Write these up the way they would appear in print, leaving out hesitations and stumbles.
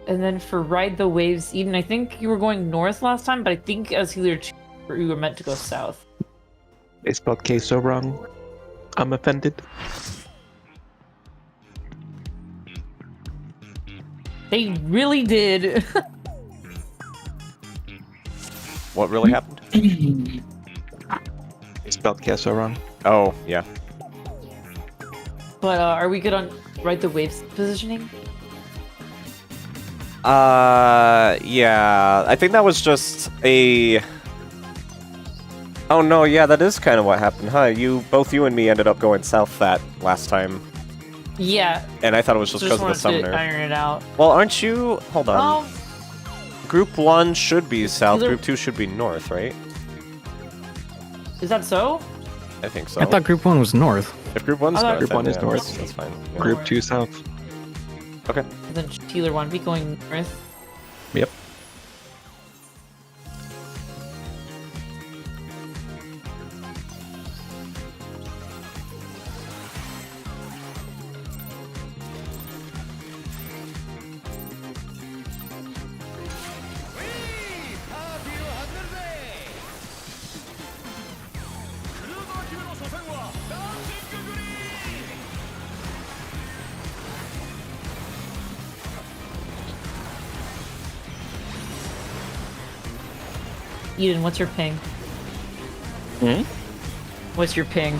And then for Ride the Waves, Eden, I think you were going north last time, but I think as Healer 2, you were meant to go south. They spelled K so wrong. I'm offended. They really did. What really happened? They spelled K so wrong. Oh, yeah. But are we good on Ride the Waves positioning? Yeah. I think that was just a... Oh no, yeah, that is kind of what happened, huh? Both you and me ended up going south that last time. Yeah. And I thought it was just because of the wanted summoner. to iron it out. Well, aren't you... Hold on. Um, Group 1 should be south, Either- Group 2 should be north, right? is that so? I think so. I thought Group 1 was north. If Group 1's I thought north, Group then 1 is yeah, north. That's fine. Yeah. Group 2 south. Okay. And then Healer 1 be going north. Yep. Eden, what's your ping? Hmm? What's your ping?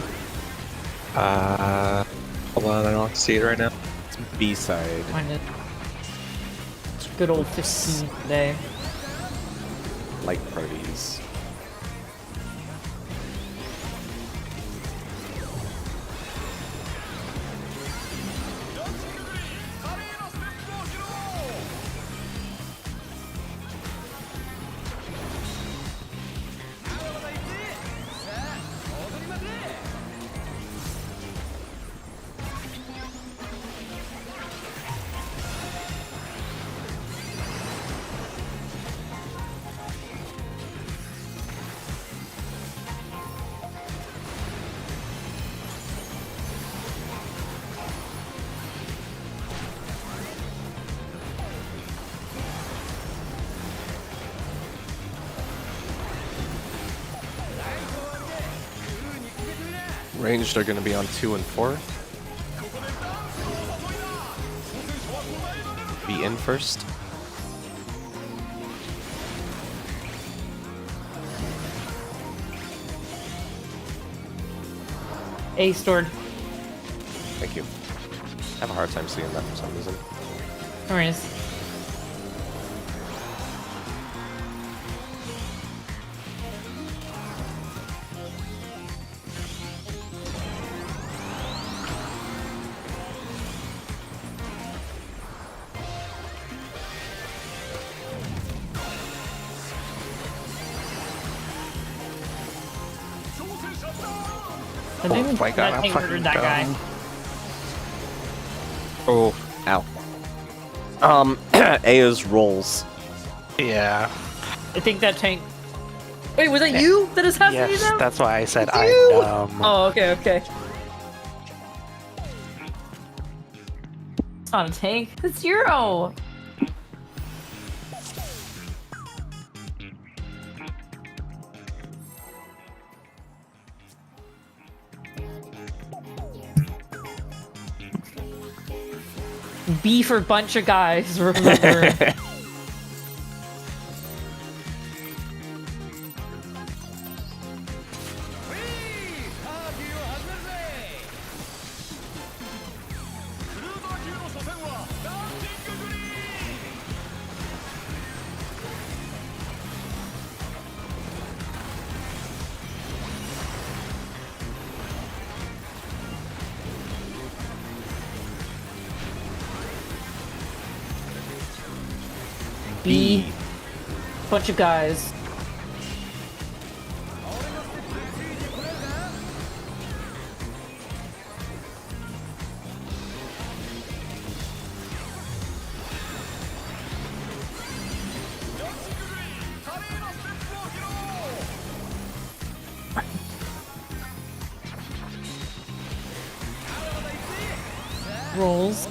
Hold on, I don't see it right now. It's B-side. Mine is good old 15 today. Light parties. Ranged are going to be on 2 and 4. Be in first. A stored. Thank you. I have a hard time seeing that for some reason. No worries. I think my God, that I'm tank fucking murdered that guy. dumb. Oh, ow. A is rolls. Yeah. I think that tank. Wait, was that you that is happening Yes, now? that's why I said I'm You! dumb. Oh, okay, okay. It's not a tank. It's Zero. B for bunch of guys, remember. B. Bunch of guys. Rolls.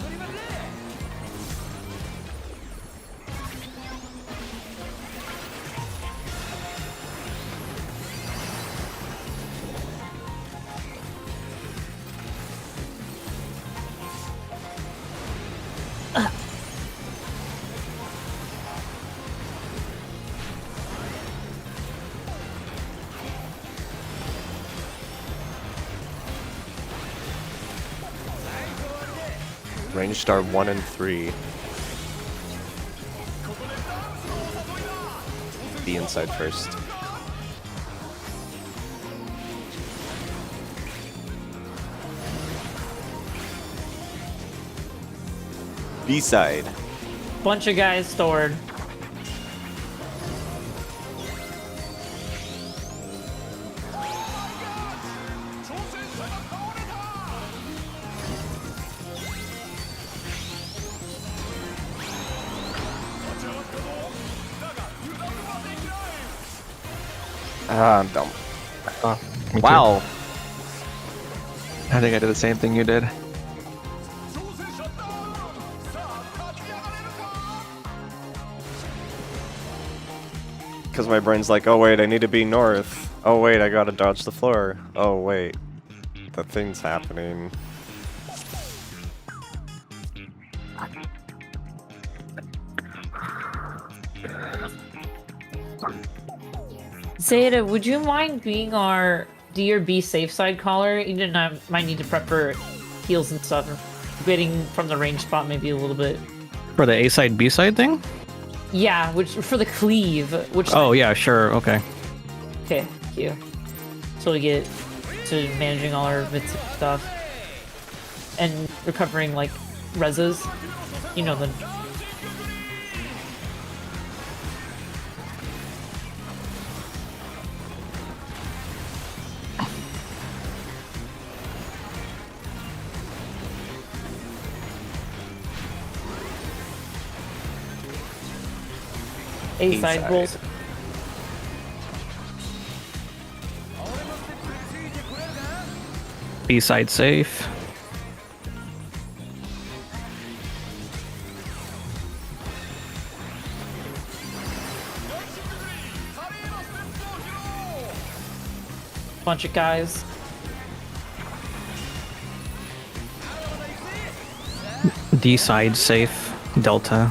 Range star 1 and 3. Be inside first. B side. Bunch of guys stored. Ah, I'm dumb. Oh, me too. Wow. I think I did the same thing you did. Because my brain's like, oh wait, I need to be north. Oh wait, I gotta dodge the floor. Oh wait, the thing's happening. Zeta, would you mind being our D or B safe side caller? Even and I might need to prep for heals and stuff. Getting from the range spot maybe a little bit. For the A side, B side thing? Yeah, which for the cleave. Which Oh, yeah, sure, okay. Okay, thank you. So we get to managing all our bits and stuff. And recovering, like, reses. You know the... A side rolls. B side safe. Bunch of guys. D side safe. Delta.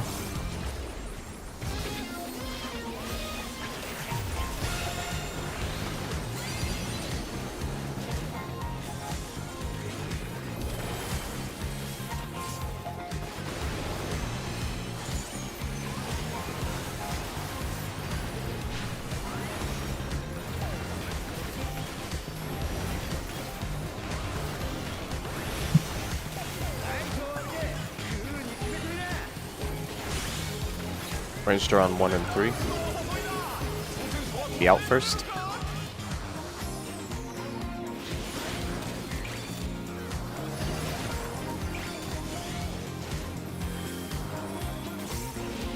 Range star on 1 and 3. Be out first.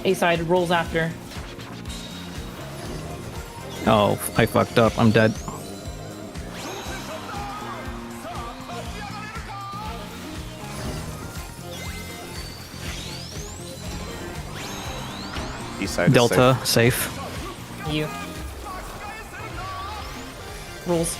A side rolls after. Oh, I fucked up. I'm dead. East side is Delta safe. safe. You. Rolls.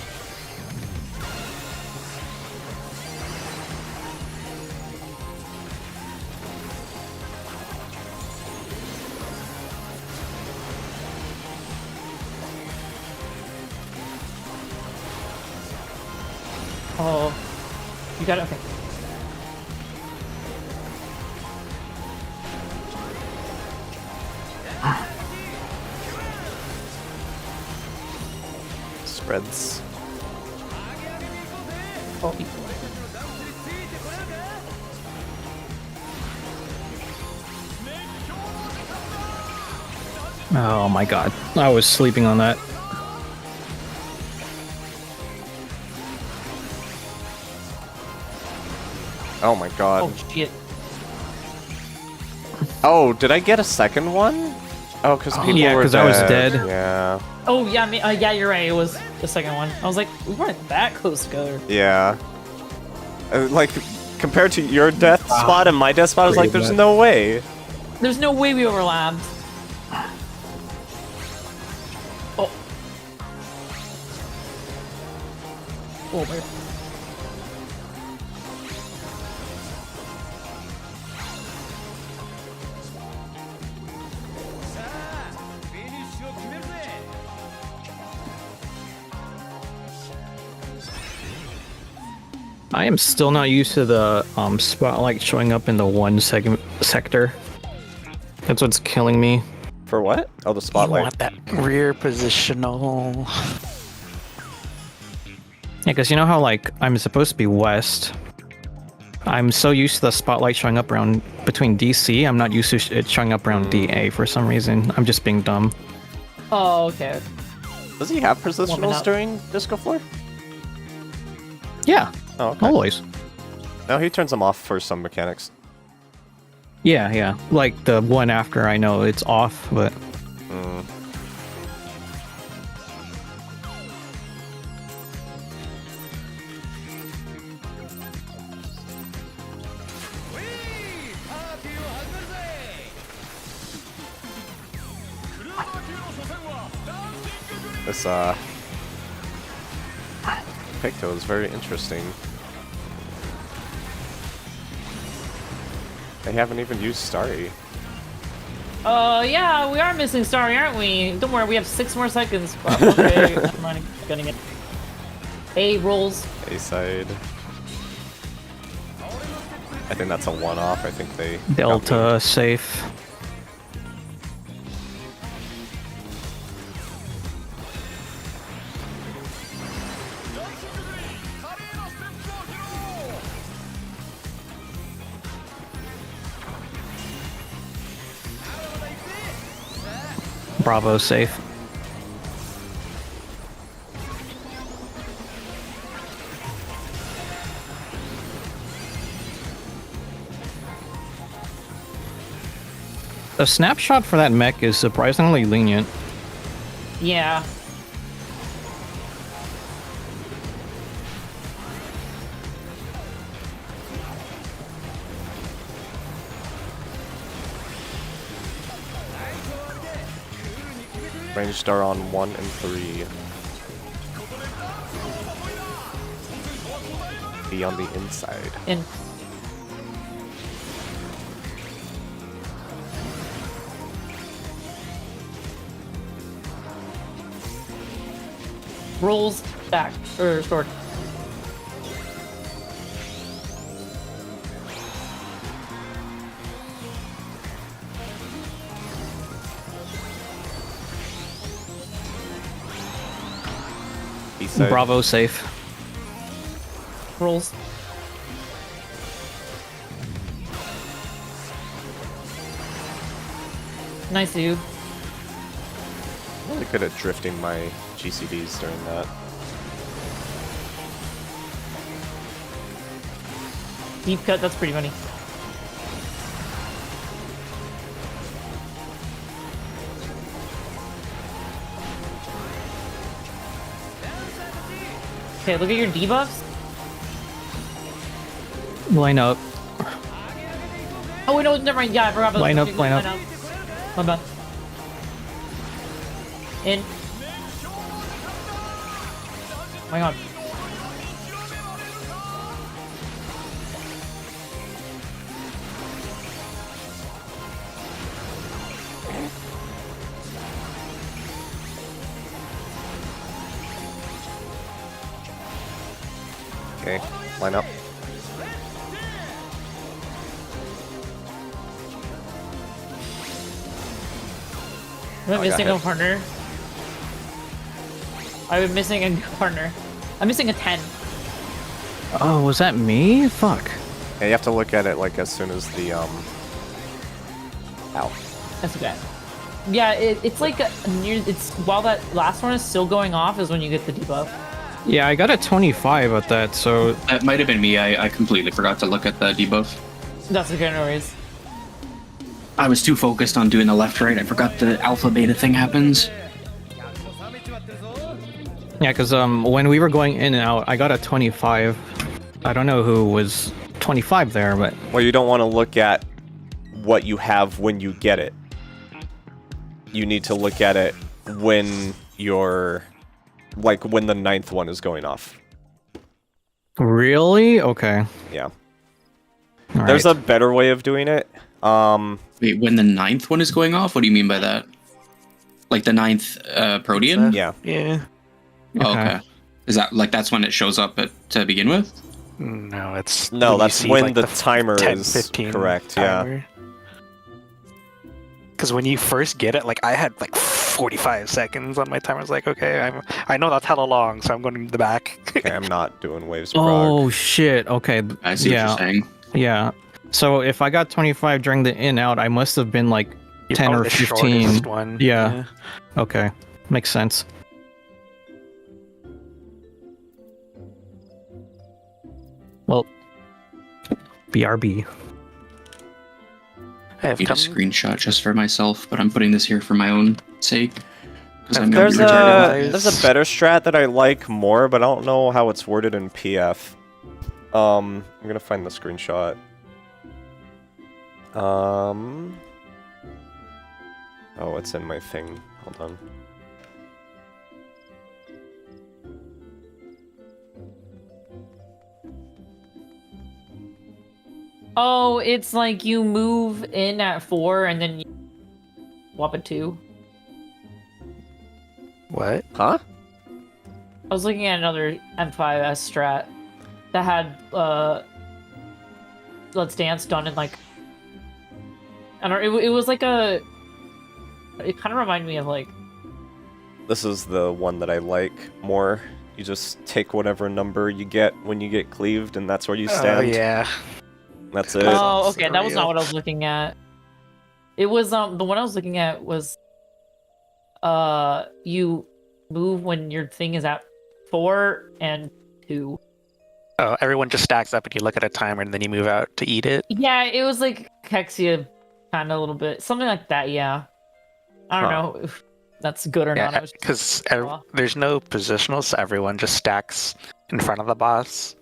Oh. You got it? Okay. Spreads. Oh. Oh my god. I was sleeping on that. Oh my god. Oh, shit. Oh, did I get a second one? Oh, because people yeah, were 'cause I was dead. Yeah. Oh, yeah, yeah, you're right. It was the second one. I was like, we weren't that close together. Yeah. Like, compared to your death spot and my death spot, I was like, there's no way. There's no way we overlapped. Oh. Oh, my. I am still not used to the spotlight showing up in the one sector. That's what's killing me. For what? Oh, the You spotlight. want that rear positional. Yeah, because you know how like I'm supposed to be west. I'm so used to the spotlight showing up around between DC. I'm not used to it showing up around DA for some reason. I'm just being dumb. Oh, okay. Does he have Warming positionals up. during Disco Floor? Yeah, Oh, okay. always. No, he turns them off for some mechanics. Yeah, yeah. Like the one after I know it's off, but Mm. This Picto is very interesting. They haven't even used Starry. Yeah, we are missing Starry, aren't we? Don't worry, we have 6 more seconds. But okay, I'm running, getting it. A rolls. A side. I think that's a one-off. I think they got Delta safe. Bravo safe. The snapshot for that mech is surprisingly lenient. Yeah. Range star on 1 and 3. Be on the inside. In. Rolls back or sword. East side. Bravo safe. Rolls. Nice, dude. Really good at drifting my GCDs during that. Deep cut, that's pretty funny. Okay, look at your debuffs. Line up. Oh wait, no, never mind. Yeah, I forgot about Line the up, line up. My bad. In. Oh my god. Okay, line up. I'm I got missing a hit. partner. I'm missing a partner. I'm missing a 10. Oh, was that me? Fuck. Yeah, you have to look at it like as soon as the Ow. That's okay. Yeah, it's like near. It's while that last one is still going off is when you get the debuff. Yeah, I got a 25 at that, so That might have been me. I completely forgot to look at the debuff. That's okay, no worries. I was too focused on doing the left right. I forgot the alpha beta thing happens. yeah, because when we were going in and out, I got a 25. I don't know who was 25 there, but Well, you don't want to look at what you have when you get it. You need to look at it when you're, like, when the 9th one is going off. really? Okay. Yeah. All There's right. a better way of doing it. Wait, when the 9th one is going off? What do you mean by that? Like the 9th Protean? Yeah. Yeah. Oh, Okay. okay. Is that like that's when it shows up to begin with? No, it's No, that's when the the timer 10, is 15 correct. Yeah. Because when you first get it, like I had like 45 seconds on my timer. I was like, okay, I know that's hella long, so I'm going to the back. Okay, I'm not doing waves prog. Oh shit. Okay. I see what you're saying. Yeah. So if I got 25 during the in out, I must have been like You're 10 or probably the 15. shortest one. Yeah. Okay. Makes sense. Well, BRB. I have Need a come. screenshot just for myself, but I'm putting this here for my own sake. Because I'm gonna There's be a retarded. there's a better strat that I like more, but I don't know how it's worded in PF. I'm gonna find the screenshot. Oh, it's in my thing. Hold on. Oh, it's like you move in at 4 and then you swap at 2. What? Huh? I was looking at another M5S strat that had Let's Dance done in like, I don't know, it was like a, it kind of reminded me of like, This is the one that I like more. You just take whatever number you get when you get cleaved, and that's where you stand. Oh yeah. That's it. oh, okay, that was not surreal. what I was looking at. It was, the one I was looking at was, you move when your thing is at 4 and 2. Oh, everyone just stacks up and you look at a timer and then you move out to eat it. Yeah, it was like Hexia, kind of a little bit, something like that. Yeah, I don't know if that's good or not. I Yeah, was just- because there's no positional, so everyone just stacks in front of the boss.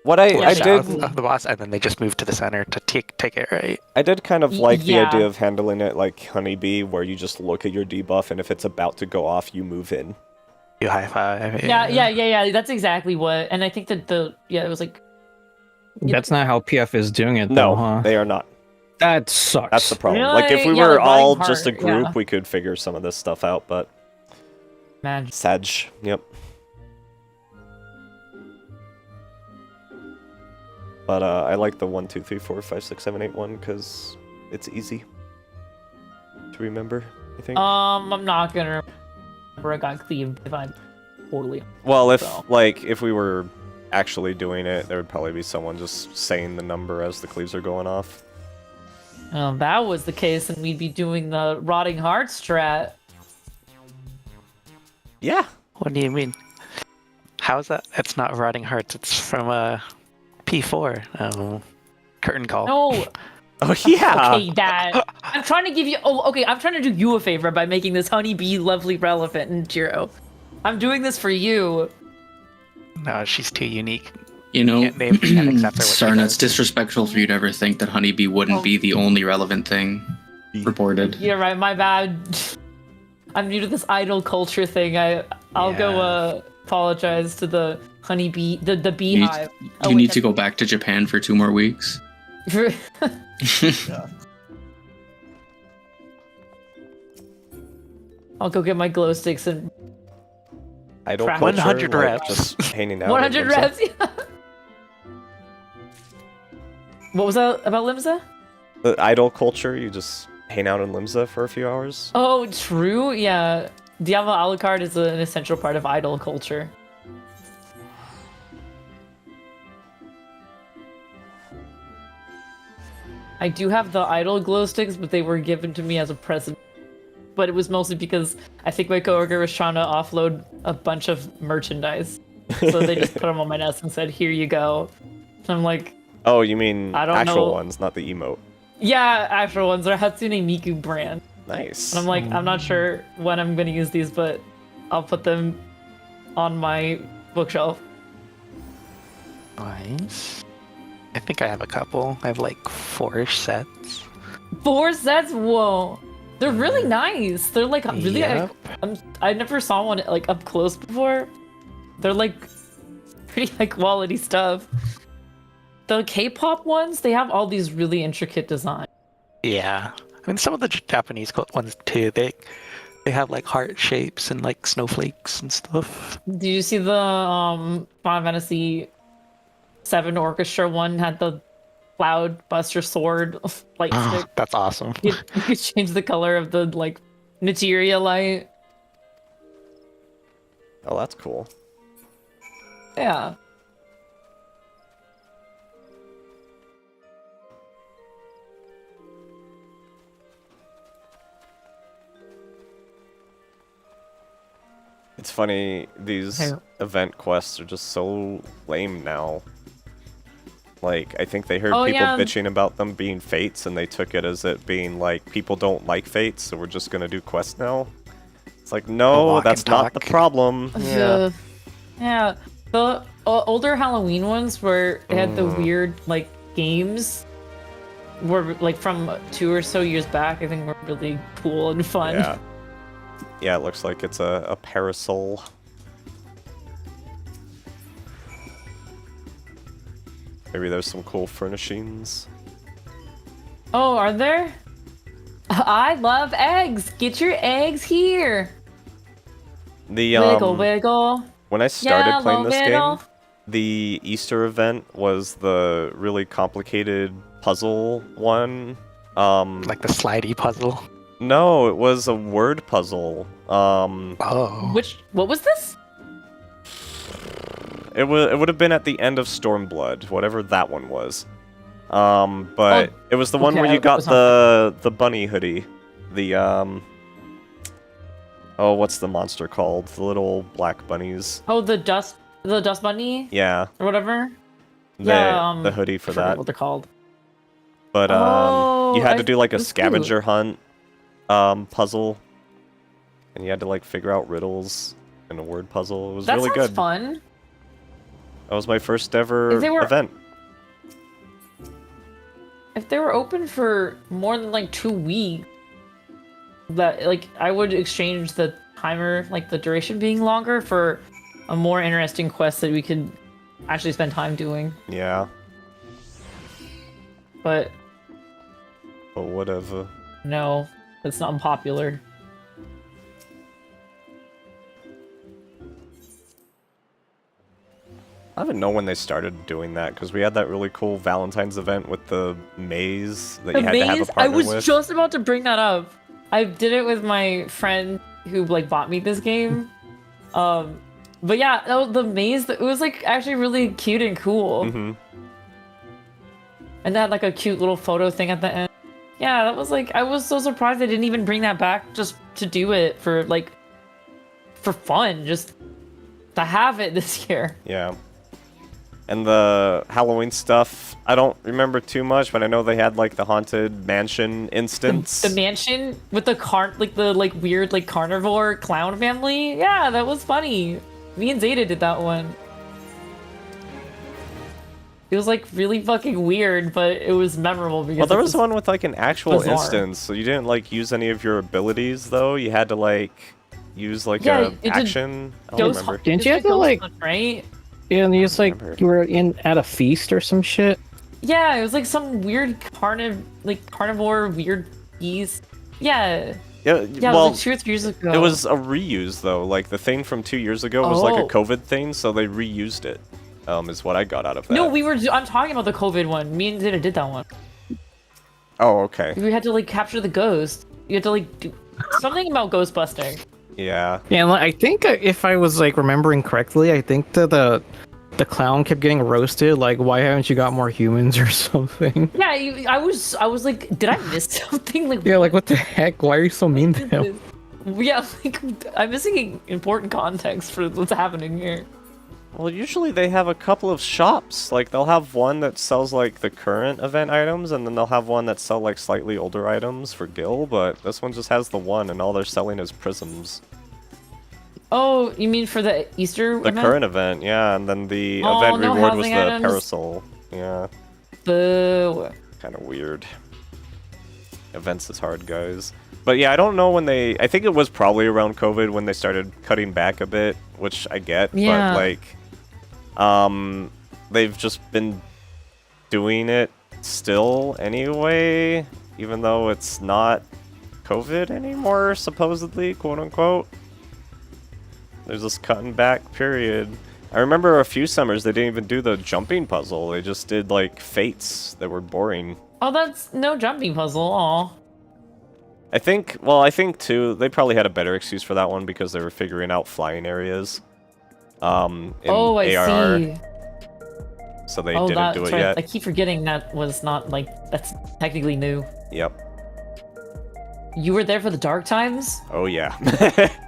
What I Yeah, did yeah. Of the boss, and then they just move to the center to take it, right? I did kind of like the Yeah. idea of handling it like Honeybee, where you just look at your debuff, and if it's about to go off, you move in. You high five. Yeah. That's exactly what. And I think that it was like. Yeah. That's not how PF is doing it, No, though, huh? they are not. That sucks. That's the problem. Really? Like, if we Yeah, were the all Riding just a Heart, group, yeah. we could figure some of this stuff out, but... Man. Sag. Yep. But, I like the 1, 2, 3, 4, 5, 6, 7, 8 one, because it's easy to remember, I think. I'm not gonna remember I got cleaved if I'm totally. Well, if, so. like, if we were actually doing it, there would probably be someone just saying the number as the cleaves are going off. If that was the case, then we'd be doing the Rotting Heart strat. Yeah. What do you mean? How's that? It's not Rotting Hearts. It's from P4. Oh, Curtain Call. No. Oh, yeah! Okay, Dad. I'm trying to give you. Oh, okay. I'm trying to do you a favor by making this Honeybee lovely relevant in Jiro. I'm doing this for you. No, she's too unique. You know, Can't accept her what she Sarna, does. it's disrespectful for you to ever think that Honeybee wouldn't be the only relevant thing reported. You're right. My bad. I'm new to this idol culture thing. I'll go apologize to the Honeybee, the You beehive. need to go back to Japan for 2 more weeks. I'll go get my glow sticks and Idle Crap. culture, 100 like, reps. just hanging out. 100 at Limsa. reps. Yeah. What was that about Limsa? The idle culture, you just hang out in Limsa for a few hours. Oh, true. Yeah, Diablo Alucard is an essential part of idol culture. I do have the idol glow sticks, but they were given to me as a present. But it was mostly because I think my coworker was trying to offload a bunch of merchandise. So they just put them on my desk and said, "Here you go." And I'm like, Oh, you mean I don't actual know. ones, not the emote. yeah, actual ones are Hatsune Miku brand. Nice. And I'm like, I'm not sure when I'm gonna use these, but I'll put them on my bookshelf. Nice. I think I have a couple. I have like 4-ish sets. 4 sets? Whoa. They're really nice. They're like really Yep. I never saw one like up close before. They're like pretty high quality stuff. The K-pop ones, they have all these really intricate designs. Yeah. I mean, some of the Japanese ones too. They have like heart shapes and like snowflakes and stuff. Did you see the Final Fantasy Seven Orchestra one had the Cloud Buster sword light stick. That's awesome. You could change the color of the like materia light. Oh, that's cool. Yeah. It's funny, these Hey. event quests are just so lame now. Like, I think they heard Oh, people yeah. bitching about them being fates, and they took it as it being like, people don't like fates, so we're just gonna do quests now. It's like, no, walk that's and not the talk. problem. Yeah. The older Halloween ones where it had the weird like games were like from 2 or so years back. I think were really cool and fun. Yeah. Yeah, it looks like it's a parasol. Maybe there's some cool furnishings. Oh, are there? I love eggs. Get your eggs here. The Wiggle, wiggle. when I started playing this wiggle. game, the Easter event was the really complicated puzzle one. Like the slidey puzzle. No, it was a word puzzle. Oh. What was this? It would have been at the end of Stormblood, whatever that one was. But it was the one where okay, you got it was the bunny hoodie. The oh, what's the monster called? The little black bunnies. Oh, the dust bunny Yeah, or whatever. the hoodie for I forget that. what they're called. But Oh, you had to do like a it was scavenger cute. hunt puzzle, and you had to like figure out riddles in a word puzzle. It was That really sounds good. fun. That was my first ever If they were- event. If they were open for more than like 2 weeks, that like I would exchange the timer, like the duration being longer, for a more interesting quest that we could actually spend time doing. Yeah, But but whatever. no, it's not unpopular. I don't even know when they started doing that, because we had that really cool Valentine's event with the maze that you had to have a I partner was with. just about to bring that up. I did it with my friend who like bought me this game. But yeah, the maze, it was like actually really cute and cool. Mm-hmm. And they had like a cute little photo thing at the end. Yeah, that was like, I was so surprised they didn't even bring that back just to do it for like, for fun, just to have it this year. Yeah. And the Halloween stuff, I don't remember too much, but I know they had like the haunted mansion instance. The mansion with the weird like carnivore clown family. Yeah, that was funny. Me and Zeta did that one. It was like really fucking weird, but it was memorable because Well, there it was one with like an actual bizarre. instance, so you didn't like use any of your abilities though. You had to like use like Yeah, a it did action. I don't Ghost remember. Hunt- Didn't it's you a have to, ghost like- hunt, right? Yeah, and you just like remember. you were in at a feast or some shit. Yeah, it was like some weird carnivore weird beast. Yeah. Yeah, Yeah, well, it was like 2 or 3 years ago. it was a reuse though. Like the thing from 2 years ago was like a Oh. COVID thing, so they reused it. Is what I got out of that. No, I'm talking about the COVID one. Me and Zeta did that one. Oh, okay. We had to like capture the ghost. You had to like do something about ghost busting. Yeah. Yeah, and, like, I think if I was like remembering correctly, I think that the clown kept getting roasted. Like, why haven't you got more humans or something? Yeah, I was like, did I miss something? Like, Yeah, like what the heck? Why are you so mean to him? yeah, like I'm missing important context for what's happening here. Well, usually they have a couple of shops. Like they'll have one that sells like the current event items, and then they'll have one that sell like slightly older items for Gil. But this one just has the one, and all they're selling is prisms. Oh, you mean for the Easter The event? current event, yeah, and then the Oh, event no reward was housing the items? parasol. Yeah, Boo. kind of weird. Events is hard, guys. But yeah, I don't know when they. I think it was probably around COVID when they started cutting back a bit, which I get. Yeah. But like, they've just been doing it still anyway, even though it's not COVID anymore, supposedly, quote unquote. There's this cutting back period. I remember a few summers they didn't even do the jumping puzzle. They just did like fates that were boring. Oh, that's no jumping puzzle. Aw. I think too, they probably had a better excuse for that one because they were figuring out flying areas. In Oh, I ARR, see. so they Oh, didn't that's do it right. yet. I keep forgetting that was not like that's technically new. Yep. You were there for the dark times? Oh yeah.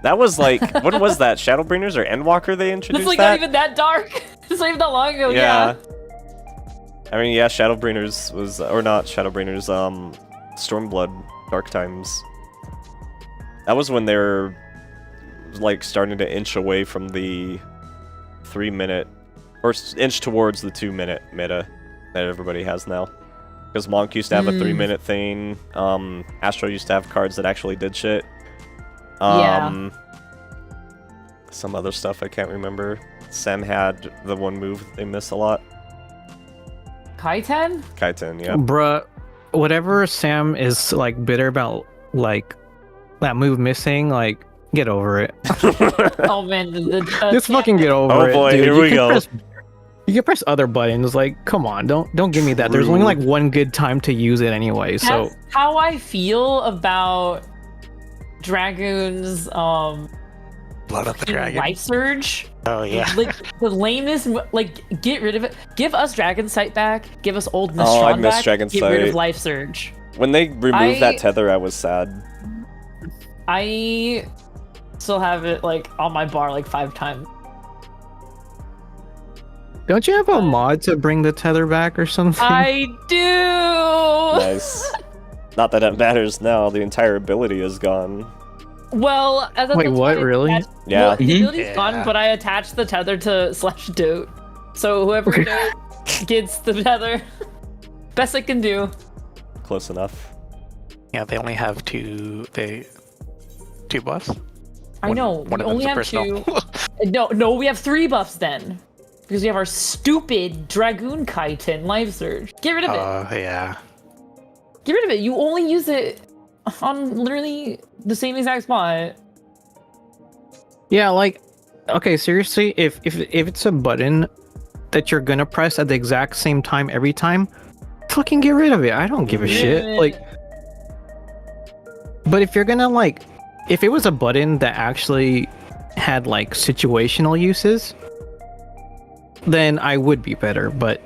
That was like, what was that? Shadowbringers or Endwalker they introduced It's like that? not even that dark. It's not even that long ago. Yeah. I mean, yeah, Shadowbringers was, or not Shadowbringers, Stormblood, Dark Times. That was when they were, like, starting to inch away from the 3-minute, or inch towards the 2-minute meta that everybody has now. Because Monk used to have a 3-minute thing, Astro used to have cards that actually did shit. Yeah. Some other stuff I can't remember. Sam had the one move they miss a lot. Kaiten? Kaiten, yeah. Bruh, whatever Sam is like bitter about, like that move missing, like get over it. Oh man, Just fucking get over it. Oh boy, dude. here You we can go. You can press other buttons. Like, come on, don't give me that. There's only like one good time to use it anyway. So That's how I feel about Dragoon's Blood of the Dragon. Life Surge. Oh yeah. Like the lamest, like get rid of it. Give us Dragon Sight back. Give us old Oh, I Mistron miss back. Dragon Get rid Sight. of Life Surge. When they removed that tether, I was sad. I still have it like on my bar like 5 times. don't you have a mod to bring the tether back or something? I do. Nice. Not that it matters now, the entire ability is gone. Well, as of Wait, the what, time, really? Yeah. Well, the ability's Yeah. gone, but I attached the tether to /dote. So whoever dote gets the tether. Best I can do. Close enough. Yeah, they only have two buffs. I know. One We of only have them's a 2. No, we have 3 buffs then. Because we have our stupid Dragoon Kaiten Life Surge. Get rid of it. Oh yeah. Get rid of it. You only use it on literally the same exact spot. Yeah, like, okay, seriously, if it's a button that you're gonna press at the exact same time every time, fucking get rid of it. I don't give a shit. Like, but if you're gonna like, if it was a button that actually had like situational uses, then I would be better. But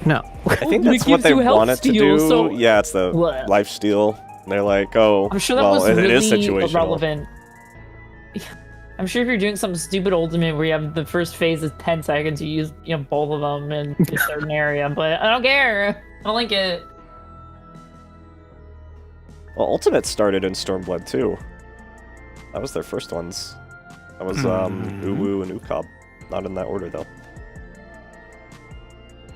no. I think It that's what gives they you health want it to steal, do. so- Yeah, it's the What? lifesteal. And they're like, oh, I'm sure that well, was it really is situational. irrelevant. I'm sure if you're doing some stupid ultimate where you have the first phase is 10 seconds, you use both of them in a certain area, but I don't care. I don't like it. Well, Ultimate started in Stormblood too. That was their first ones. That was Uwu and Ukab. Not in that order though.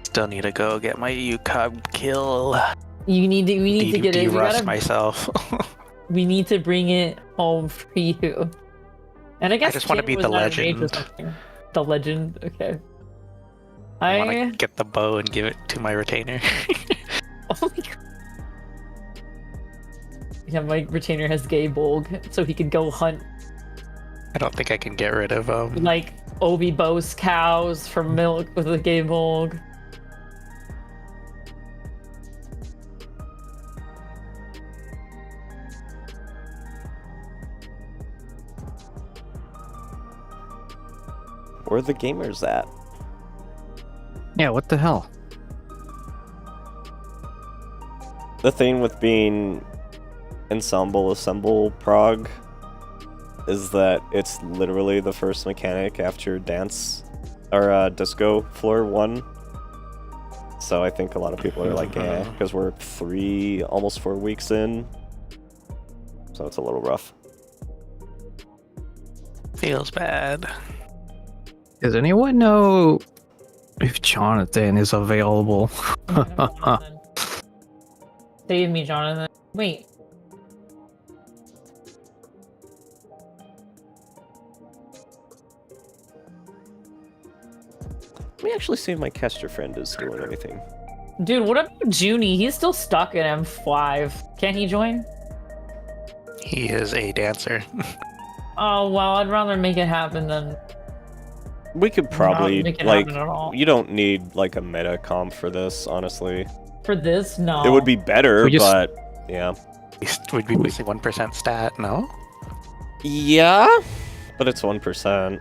Still need to go get my UCOB kill. We need to get it. We De-rust gotta, myself. we need to bring it home for you. And I guess just wanna Jin be was the not enraged with legend. something. The legend. Okay. I want to get the bow and give it to my retainer. Oh my god. Yeah, my retainer has gay bulg, so he can go hunt I don't think I can get rid of like Obi Bose cows for milk with a gay bulg. Where are the gamers at? Yeah, what the hell? The thing with being assemble prog is that it's literally the first mechanic after dance or disco floor 1. So I think a lot of people are like, eh, because we're almost 4 weeks in. So it's a little rough. feels bad. Does anyone know if Jonathan is available? Save me, Jonathan. Wait. Let me actually see if my caster friend is doing anything. Dude, what about Junie? He's still stuck in M5. Can't he join? He is a dancer. Oh, well, I'd rather make it happen than... We could probably, make it like, happen at all. you don't need, like, a meta comp for this, honestly. For this, no. It would be better, We just- but, yeah. Would be missing 1% stat, no? Yeah, but it's 1%.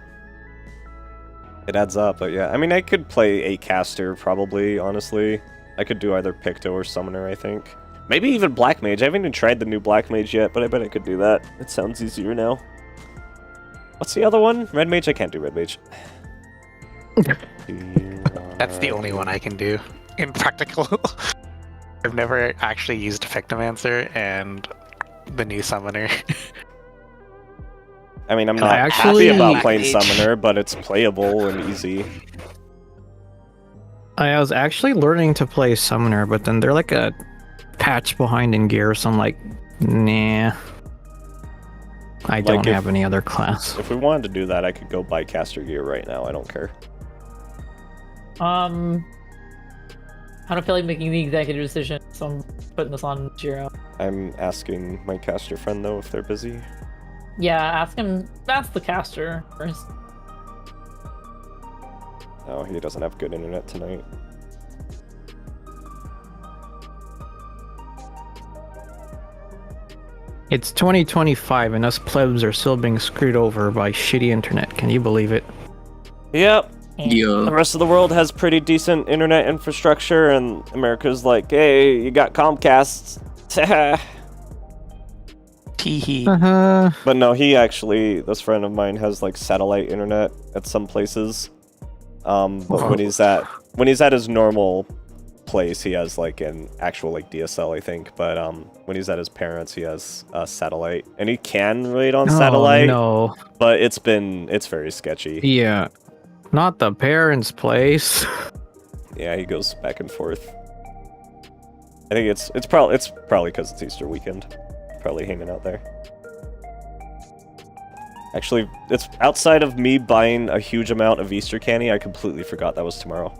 It adds up, but yeah. I mean, I could play a caster, probably, honestly. I could do either Picto or Summoner, I think. Maybe even Black Mage. I haven't even tried the new Black Mage yet, but I bet I could do that. It sounds easier now. What's the other one? Red Mage? I can't do Red Mage. That's the only one I can do in practical. I've never actually used Effectomancer and the new Summoner. I mean, I'm I not actually- happy about Black playing Mage. Summoner, but it's playable and easy. I was actually learning to play Summoner, but then they're like a patch behind in gear, so I'm like, nah. I don't if- have any other class. If we wanted to do that, I could go buy caster gear right now. I don't care. I don't feel like making the executive decision, so I'm putting this on Jiro. I'm asking my caster friend, though, if they're busy. Yeah, ask the caster first. Oh, he doesn't have good internet tonight. It's 2025 and us plebs are still being screwed over by shitty internet. Can you believe it? Yep. The Yeah. rest of the world has pretty decent internet infrastructure, and America's like, hey, you got Comcast. Teehee. Uh-huh. But no, he actually, this friend of mine has like satellite internet at some places. But when he's at his normal place, he has like an actual like DSL, I think. But when he's at his parents, he has satellite, and he can read on satellite. No. But it's very sketchy. Yeah. Not the parents' place. Yeah, he goes back and forth. I think it's probably because it's Easter weekend. Probably hanging out there. Actually, it's outside of me buying a huge amount of Easter candy. I completely forgot that was tomorrow.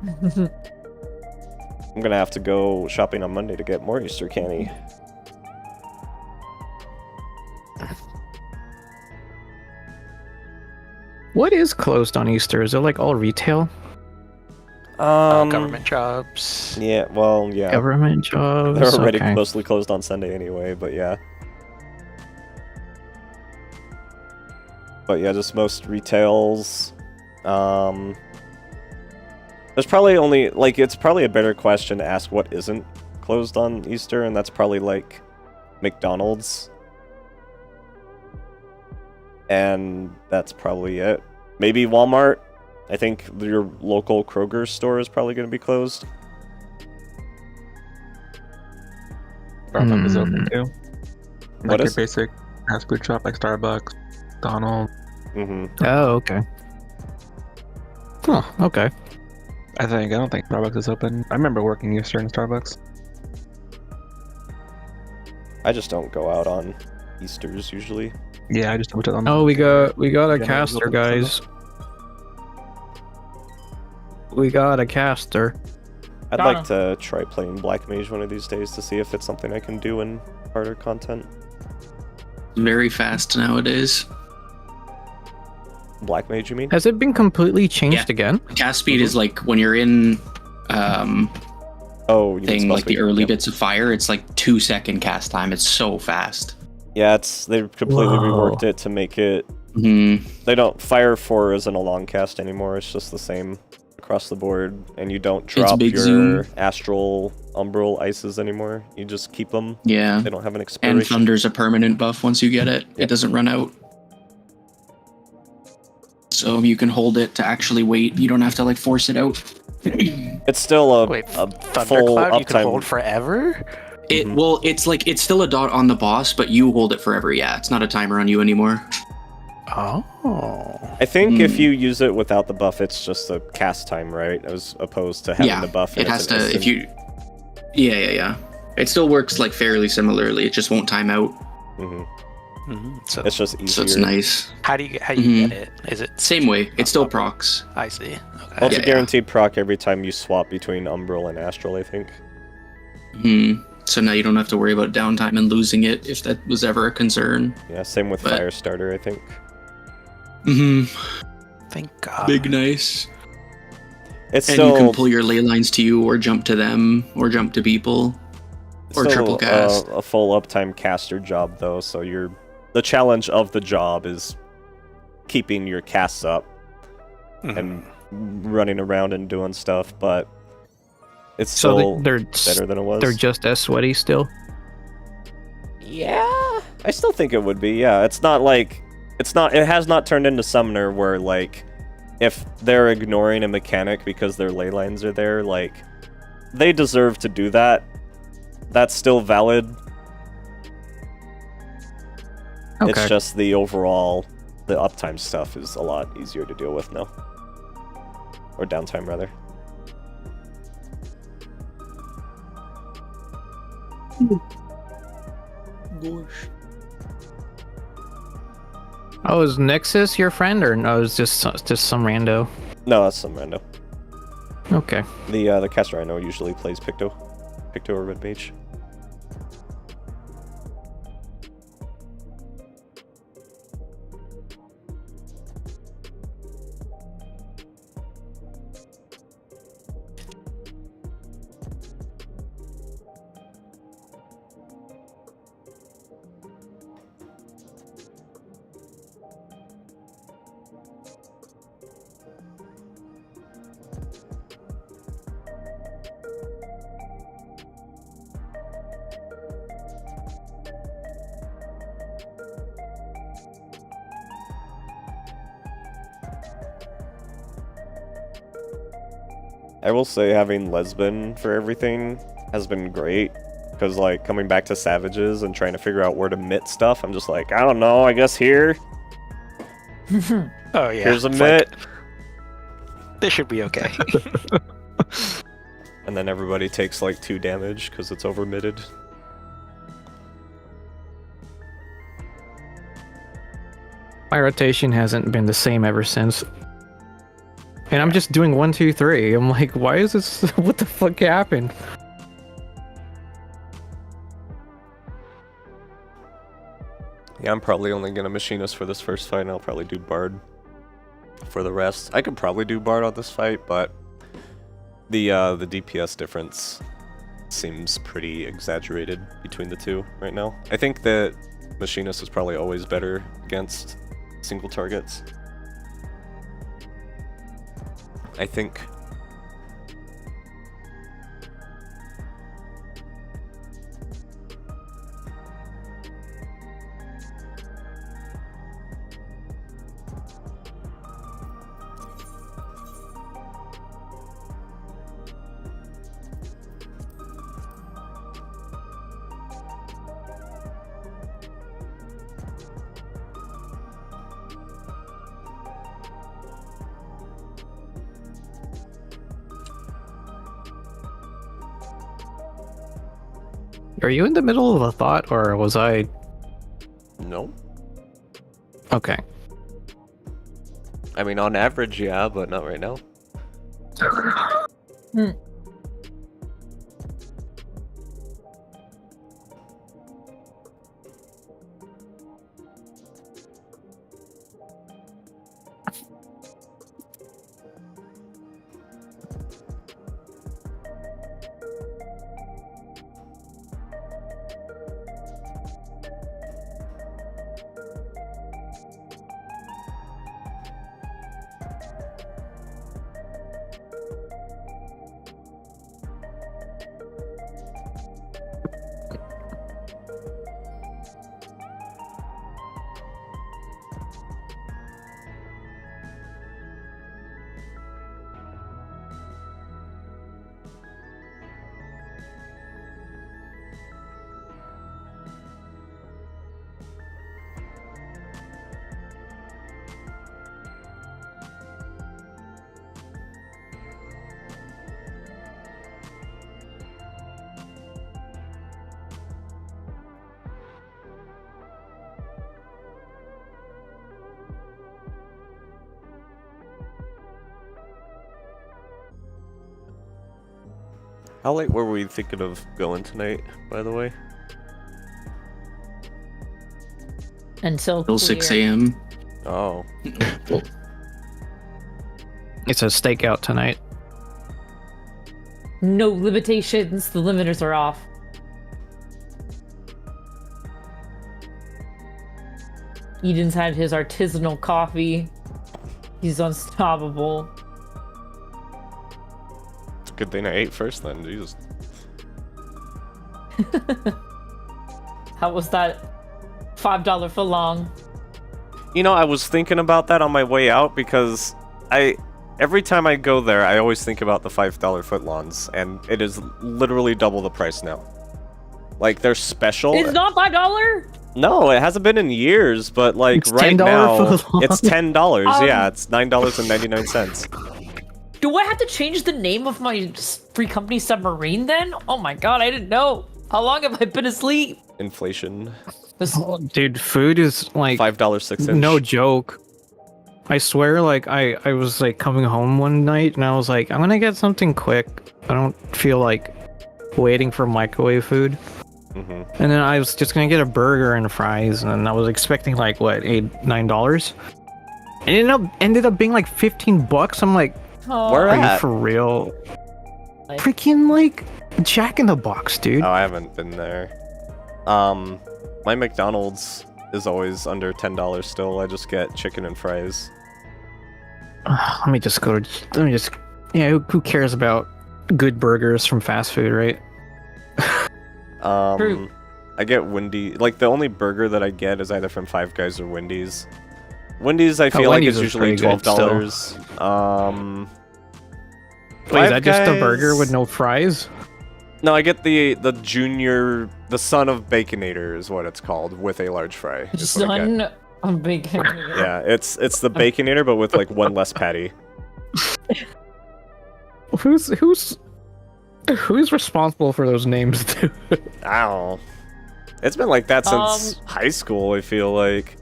I'm gonna have to go shopping on Monday to get more Easter candy. What is closed on Easter? Is it like all retail? Government jobs. Yeah, well, yeah. Government jobs? They're already Okay. mostly closed on Sunday anyway, but yeah. But yeah, just most retails. There's probably only, like, it's probably a better question to ask what isn't closed on Easter, and that's probably, like, McDonald's. And that's probably it. Maybe Walmart. I think your local Kroger store is probably going to be closed. Starbucks is open too. What Like your is? basic fast food shop like Starbucks, McDonald's. Mm-hmm. Oh, okay. Oh, okay. I don't think Starbucks is open. I remember working Easter in Starbucks. I just don't go out on Easters usually. Yeah, I just looked on. Oh, we got a Yeah, caster, open guys. We got a caster. I'd Donna. like to try playing Black Mage one of these days to see if it's something I can do in harder content. Very fast nowadays. Black Mage, you mean? Has it been completely changed Yeah. again? Cast speed is like when you're in Oh, you mean thing supposed like to be- the early yep. bits of fire, it's like 2-second cast time. It's so fast. Yeah, they've completely Whoa. reworked it to make it. Hmm. They don't Fire 4 isn't a long cast anymore. It's just the same across the board, and you don't drop big your zoom. astral umbral ices anymore. You just keep them. Yeah. They don't have an And expiration. Thunder's a permanent buff once you get it. Yeah. It doesn't run out. So you can hold it to actually wait. You don't have to like force it out. It's still a, Wait, a full Thundercloud you can uptime. hold forever? Mhm. Well, it's still a dot on the boss, but you hold it forever. Yeah, it's not a timer on you anymore. Oh. I think if Mm. you use it without the buff, it's just a cast time, right? As opposed to having Yeah, the buff. It and has it's an to if instant- you. Yeah. It still works like fairly similarly. It just won't time out. Mhm. So It's just easier. So it's nice. how do you Mhm. get it? Is it Same way. It still procs. I see. Okay. Well, it's Yeah, a guaranteed proc every time you swap between Umbral and Astral, I think. Hmm. So now you don't have to worry about downtime and losing it if that was ever a concern. Yeah, same with But- Firestarter, I think. Hmm. Thank God. Big nice. It's And still, you can pull your ley lines to you, or jump to them, or jump to people, or still, triple cast. a full uptime caster job though, so the challenge of the job is keeping your casts up and running around and doing stuff, but it's So still they're better than it was. they're just as sweaty still. Yeah, I still think it would be. Yeah, it's not like it has not turned into Summoner where like if they're ignoring a mechanic because their ley lines are there, like they deserve to do that. That's still valid. Okay. It's just the overall, the uptime stuff is a lot easier to deal with now. Or downtime, rather. Gosh. Oh, is Nexus your friend, or no? It's just some rando. No, that's some rando. Okay. The caster I know usually plays Picto or Red Mage. I will say having Lesbin for everything has been great, because like coming back to Savages and trying to figure out where to mitt stuff, I'm just like, I don't know, I guess here. Oh yeah. Here's a it's mitt. like, this should be okay. And then everybody takes like 2 damage because it's over mitted. My rotation hasn't been the same ever since. And I'm just doing 1, 2, 3. I'm like, why is this? What the fuck happened? Yeah, I'm probably only gonna Machinist for this first fight, and I'll probably do Bard for the rest. I could probably do Bard on this fight, but the DPS difference seems pretty exaggerated between the two right now. I think that Machinist is probably always better against single targets. I think. Are you in the middle of a thought, or was I? No. Okay. I mean, on average, yeah, but not right now. How late were we thinking of going tonight, by the way? Until Till 6 clear. a.m. Oh. It's a stakeout tonight. No limitations. The limiters are off. Eden's had his artisanal coffee. He's unstoppable. It's a good thing I ate first then, Jesus. How was that $5 for long? You know, I was thinking about that on my way out because every time I go there, I always think about the $5 footlongs, and it is literally double the price now. Like, they're special. It's not $5? No, it hasn't been in years, but like It's right $10 now, footlong. it's $10. Yeah, it's $9.99. Do I have to change the name of my free company submarine then? Oh my god, I didn't know. How long have I been asleep? Inflation. Dude, food is like $5 6 inch. no joke. I swear, like I was like coming home one night and I was like, I'm gonna get something quick. I don't feel like waiting for microwave food. Mm-hmm. And then I was just gonna get a burger and fries, and I was expecting like what, $8-9. It ended up being like $15. I'm like, Oh, Where are you at? for real? Like- Freaking like Jack in the Box, dude. Oh, I haven't been there. My McDonald's is always under $10 still. I just get chicken and fries. Let me just yeah, who cares about good burgers from fast food, right? True. I get Wendy's. Like, the only burger that I get is either from Five Guys or Wendy's. Wendy's, I feel like Wendy's it's is usually pretty good $12. Wait, is Five that just a burger Guys- with no fries? No, I get the junior, the son of Baconator is what it's called, with a large fry. is what I get. Son of bacon. Yeah, it's the Baconator, but with like one less patty. Who's responsible for those names, dude? I don't know. It's been like that since high school, I feel like.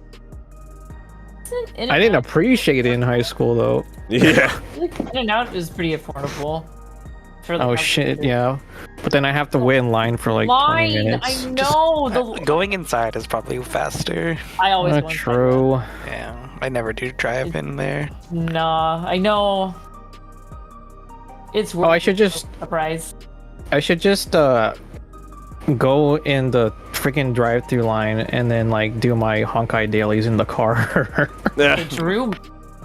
I didn't appreciate it in high school though. Yeah. In-N-Out is pretty affordable. For the Oh price shit, of it. yeah. But then I have to wait in line for like 20 minutes. I know. Going inside is probably faster. I always want True. Yeah, I never do drive in there. Nah, I know. It's worth Oh, I should just a price. go in the freaking drive-through line and then like do my Honkai dailies in the car. Yeah. It's true.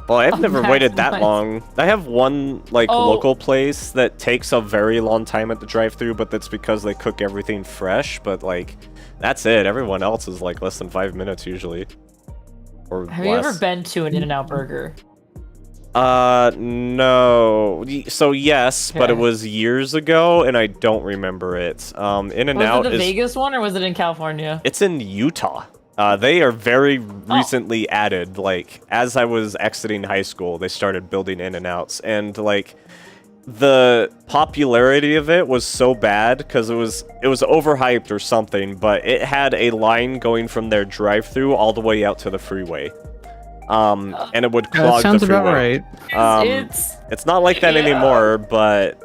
Well, I've never waited that Maximize. long. I have one like Oh. local place that takes a very long time at the drive-thru, but that's because they cook everything fresh. But like, that's it. Everyone else is like less than 5 minutes usually, or Have less. you ever been to an In-N-Out burger? No. So yes, but it Okay. was years ago, and I don't remember it. In-N-Out Was it the is Vegas one or was it in California? it's in Utah. They are very recently added. Like, as I was exiting high school, they started building In-N-Outs, and like, the popularity of it was so bad because it was overhyped or something. But it had a line going from their drive-through all the way out to the freeway, and it would That clog sounds the freeway. about right. It's not like that Yeah. anymore, but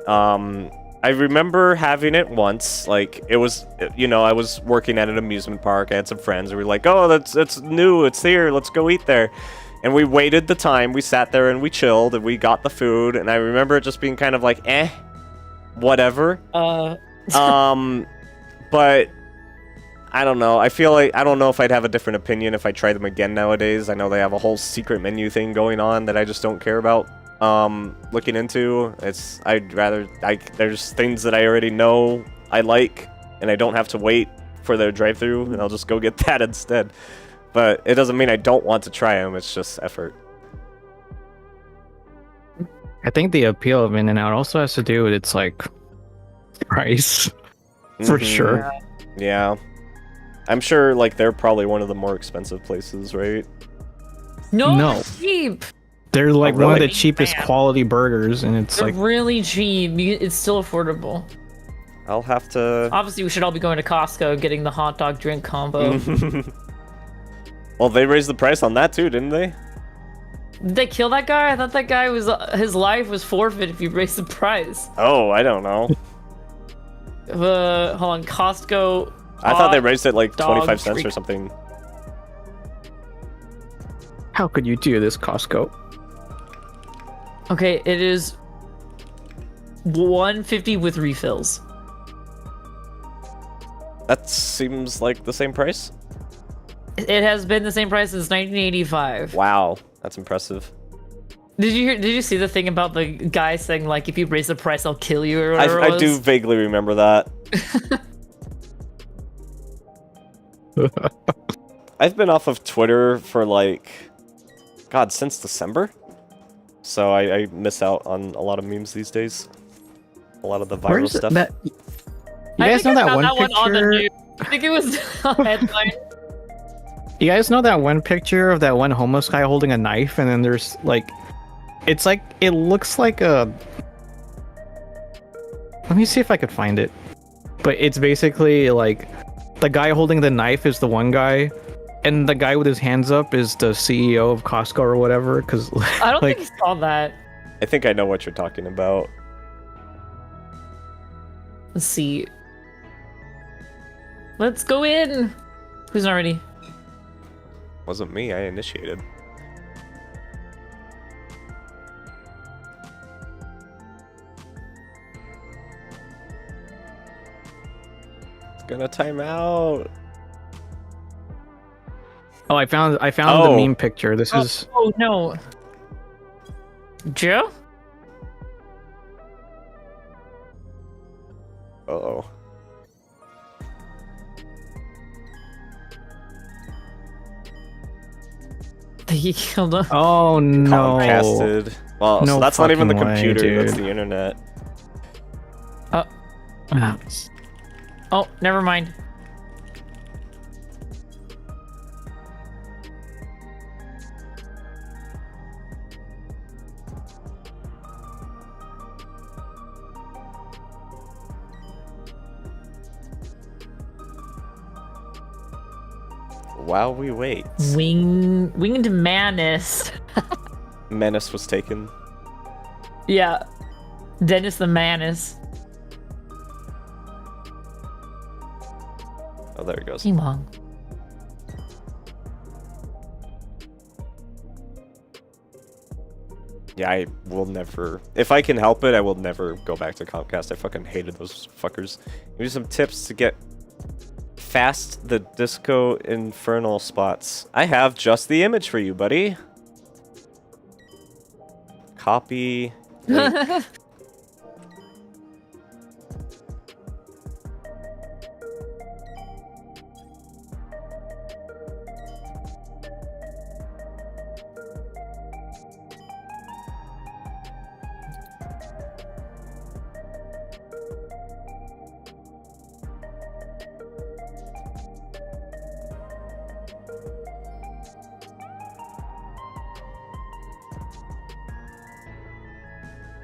I remember having it once. Like, it was, you know, I was working at an amusement park. I had some friends, and we were like, "Oh, it's new. It's here. Let's go eat there." And we waited the time. We sat there and we chilled, and we got the food. And I remember it just being kind of like, whatever. But I don't know. I feel like I don't know if I'd have a different opinion if I tried them again nowadays. I know they have a whole secret menu thing going on that I just don't care about looking into. There's things that I already know I like, and I don't have to wait for their drive-through, and I'll just go get that instead. But it doesn't mean I don't want to try them. It's just effort. I think the appeal of In-N-Out also has to do with its like price, for Mhm. sure. Yeah. I'm sure like they're probably one of the more expensive places, right? No, No. they're cheap. They're like one of really? the cheapest quality burgers, and it's They're like really cheap. It's still affordable. I'll have to. Obviously, we should all be going to Costco and getting the hot dog drink combo. Well, they raised the price on that too, didn't they? Did they kill that guy? I thought that guy was his life was forfeit if you raised the price. Oh, I don't know. Hold on, Costco. I thought they hot raised it like dog 25 cents or drink. something. how could you do this, Costco? Okay, it is 150 with refills. That seems like the same price. It has been the same price since 1985. Wow, that's impressive. Did you see the thing about the guy saying like if you raise the price I'll kill you or whatever? I do vaguely remember that. I've been off of Twitter for like, God, since December. So I miss out on a lot of memes these days. A lot of the viral Where's stuff. that? You guys know that one on the picture? news. I think it was a headline. You guys know that one picture of that one homeless guy holding a knife, and then there's like, it's like, it looks like a. Let me see if I could find it. But it's basically like, the guy holding the knife is the one guy, and the guy with his hands up is the CEO of Costco or whatever. Because I don't like, think he saw that. I think I know what you're talking about. Let's see. Let's go in. Who's not ready? Wasn't me, I initiated. It's gonna time out. oh, I found the Oh. meme picture. This is. Oh no. Joe? Uh-oh. He killed him. Oh no. Comcasted. Well, No so that's not even the fucking way, computer, that's dude. the internet. Ah. Oh, never mind. While we wait. Winged Manus. Menace was taken. Yeah. Dennis the Manus. Oh, there he goes. Kimong. Yeah, I will never... If I can help it, I will never go back to Comcast. I fucking hated those fuckers. Give me some tips to get fast the Disco Infernal spots. I have just the image for you, buddy. Copy. Link.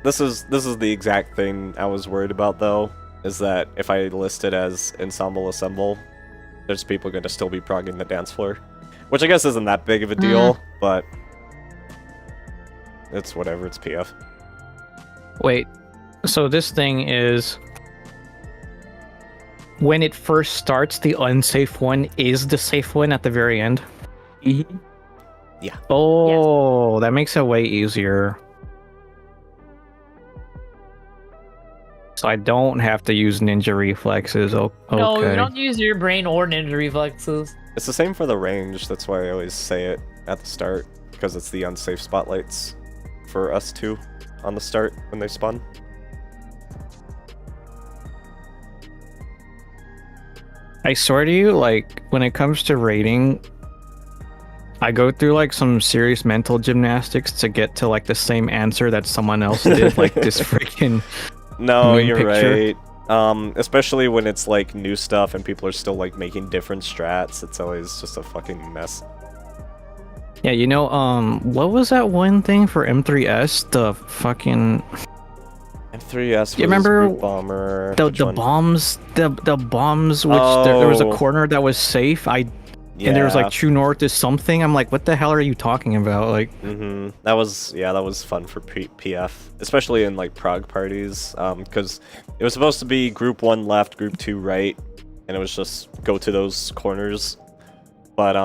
This is the exact thing I was worried about, though, is that if I list it as Ensemble Assemble, there's people going to still be progging the dance floor. Which I guess isn't that big of a deal, but it's whatever, it's PF. Wait, so this thing is when it first starts, the unsafe one is the safe one at the very end? Mm-hmm. Yeah. Oh, that makes it way easier. So I don't have to use ninja reflexes. Okay. No, you don't use your brain or ninja reflexes. It's the same for the range, that's why I always say it at the start, because it's the unsafe spotlights for us two on the start when they spawn. I swear to you, like, when it comes to rating, I go through, like, some serious mental gymnastics to get to, like, the same answer that someone else did, like, this freaking... No, meme you're picture. right. Especially when it's, like, new stuff and people are still, like, making different strats, it's always just a fucking mess. Yeah, you know, what was that one thing for M3S? The fucking... M3S was You remember Root Bomber. The Which one? bombs, the bombs, which there was a Oh. corner that was safe. Yeah. And there was like true north is something. I'm like, what the hell are you talking about? Like, That was fun for PF, especially in like prog parties, because it was supposed to be group 1 left, group 2 right, and it was just go to those corners. But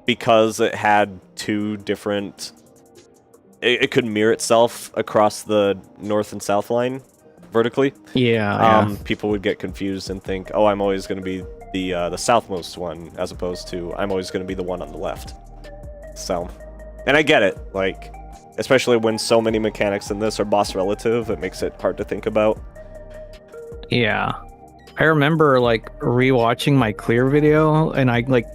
because it had two different it could mirror itself across the north and south line vertically. Yeah. People would get confused and think, oh, I'm always going to be the southmost one, as opposed to I'm always going to be the one on the left. So, and I get it, like, especially when so many mechanics in this are boss relative, it makes it hard to think about. Yeah. I remember like rewatching my clear video, and I like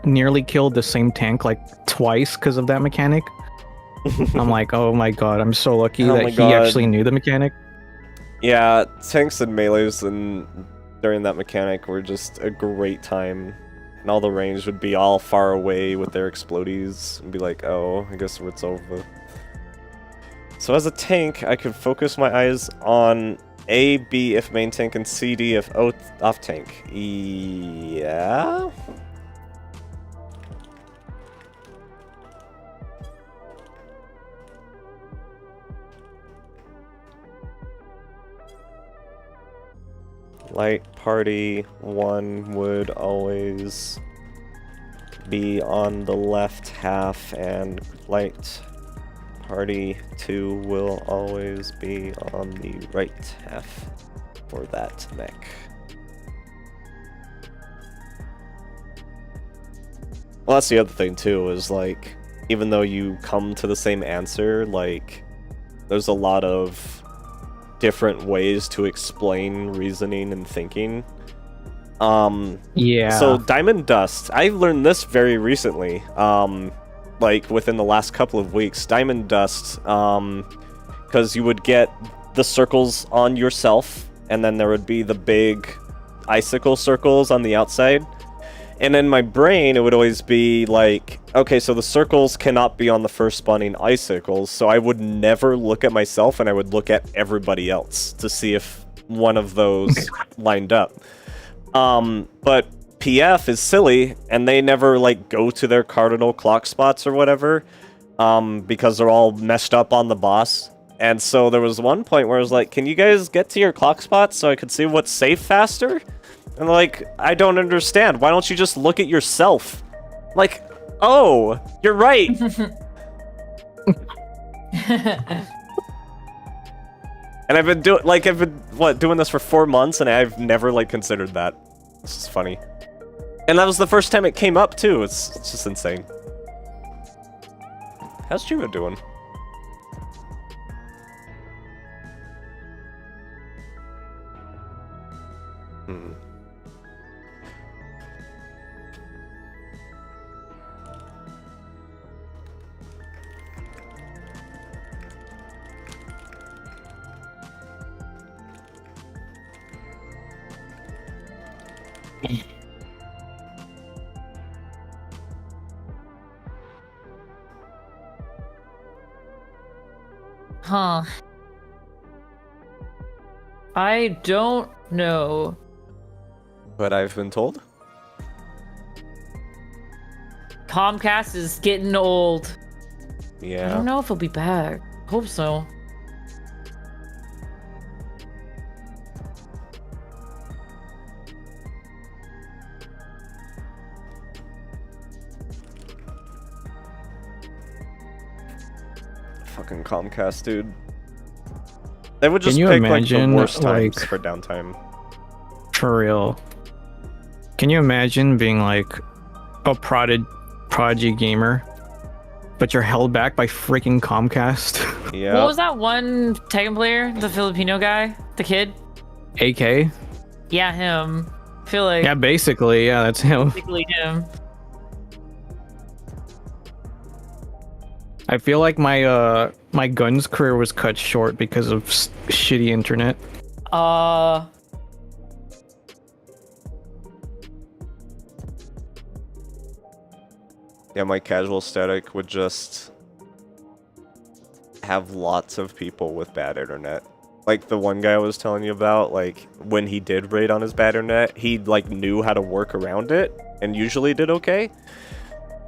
nearly killed the same tank like twice because of that mechanic. I'm like, oh my god, I'm so lucky that he actually knew the mechanic. Yeah, tanks and melees and during that mechanic were just a great time. And all the range would be all far away with their explodies and be like, oh, I guess it's over. So as a tank, I could focus my eyes on A, B if main tank, and C, D if off tank. Yeah? Light party 1 would always be on the left half, and light party 2 will always be on the right half for that mech. Well, that's the other thing too, is like, even though you come to the same answer, like, there's a lot of different ways to explain reasoning and thinking. Yeah. So Diamond Dust, I learned this very recently, like within the last couple of weeks. Diamond Dust, because you would get the circles on yourself, and then there would be the big icicle circles on the outside. And in my brain, it would always be like, okay, so the circles cannot be on the first spawning icicles, so I would never look at myself, and I would look at everybody else to see if one of those lined up. But PF is silly, and they never, like, go to their cardinal clock spots or whatever, because they're all messed up on the boss. And so there was one point where I was like, can you guys get to your clock spots so I could see what's safe faster? And like, I don't understand. Why don't you just look at yourself? Like, oh, you're right. And I've been doing this for 4 months, and I've never like considered that. This is funny. And that was the first time it came up too. It's just insane. How's Jiva doing? Huh. I don't know. What I've been told? Comcast is getting old. I Yeah. don't know if he'll be back. Hope so. Fucking Comcast, dude. They would just Can you pick imagine, like the worst times like- for downtime. For real. Can you imagine being like a prodigy gamer, but you're held back by freaking Comcast? Yeah. What was that one Tekken player? The Filipino guy? The kid? AK? Yeah, him. I feel like Yeah, basically, yeah, that's him. basically him. I feel like my my guns career was cut short because of shitty internet. Yeah, my casual static would just have lots of people with bad internet. Like the one guy I was telling you about, like when he did raid on his bad internet, he like knew how to work around it and usually did okay.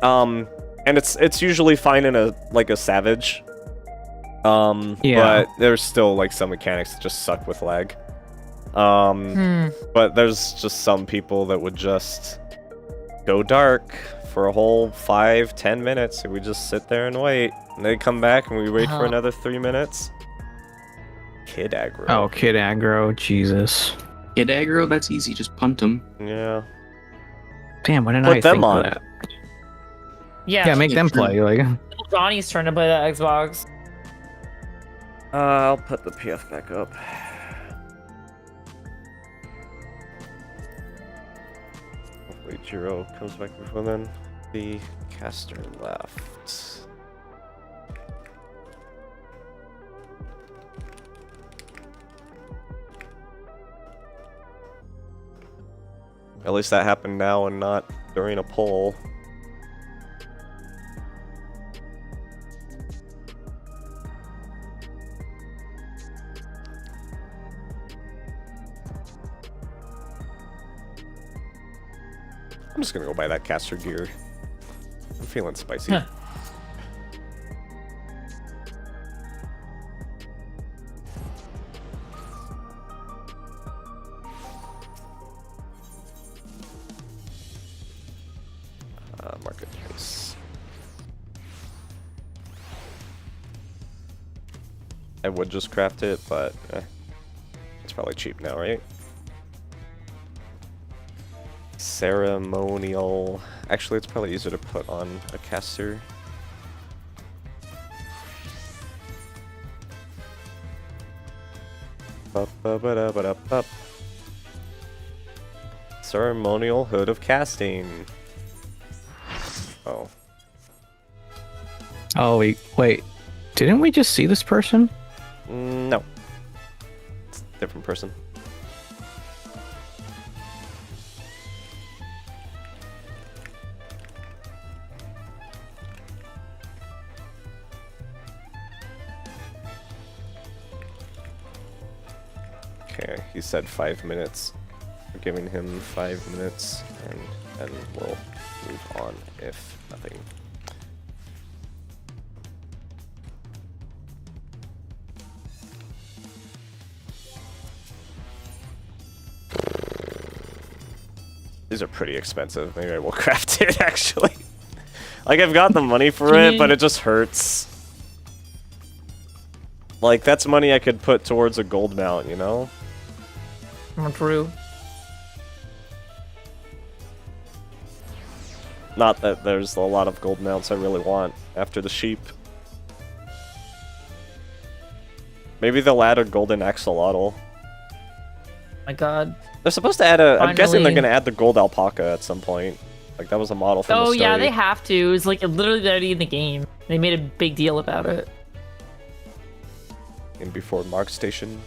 And it's usually fine in a savage. Yeah. But there's still like some mechanics that just suck with lag. But there's just some people that would just go dark for a whole 5-10 minutes. And we just sit there and wait. And they come back and we wait for another 3 minutes. Kid aggro. Oh, kid aggro, Jesus. Kid aggro, that's easy. Just punt them. Yeah. Damn, why didn't Put I them think on. of that? Yeah, Yeah, make them true. play. Like, little Johnny's trying to play that Xbox. I'll put the PF back up. Hopefully Jiro comes back before then. The caster left. At least that happened now and not during a poll. I'm just gonna go buy that caster gear. I'm feeling spicy. Huh. Marketplace. I would just craft it, but it's probably cheap now, right? Ceremonial. Actually, it's probably easier to put on a caster. Ba-ba-ba-da-ba-da-ba. Ceremonial Hood of Casting. Oh. oh, wait. Didn't we just see this person? No. It's a different person. Okay, he said 5 minutes. We're giving him 5 minutes, and then we'll move on if nothing. These are pretty expensive. Maybe I will craft it, actually. Like, I've got the money for it, but it just hurts. Like, that's money I could put towards a gold mount, you know? True. Not that there's a lot of gold mounts I really want after the sheep. Maybe they'll add a golden axolotl. My God. They're supposed to add a... I'm guessing they're Finally. gonna add the gold alpaca at some point. Like, that was a model from the Oh story. yeah, they have to. It's like literally already in the game. They made a big deal about it. In before Mark Station.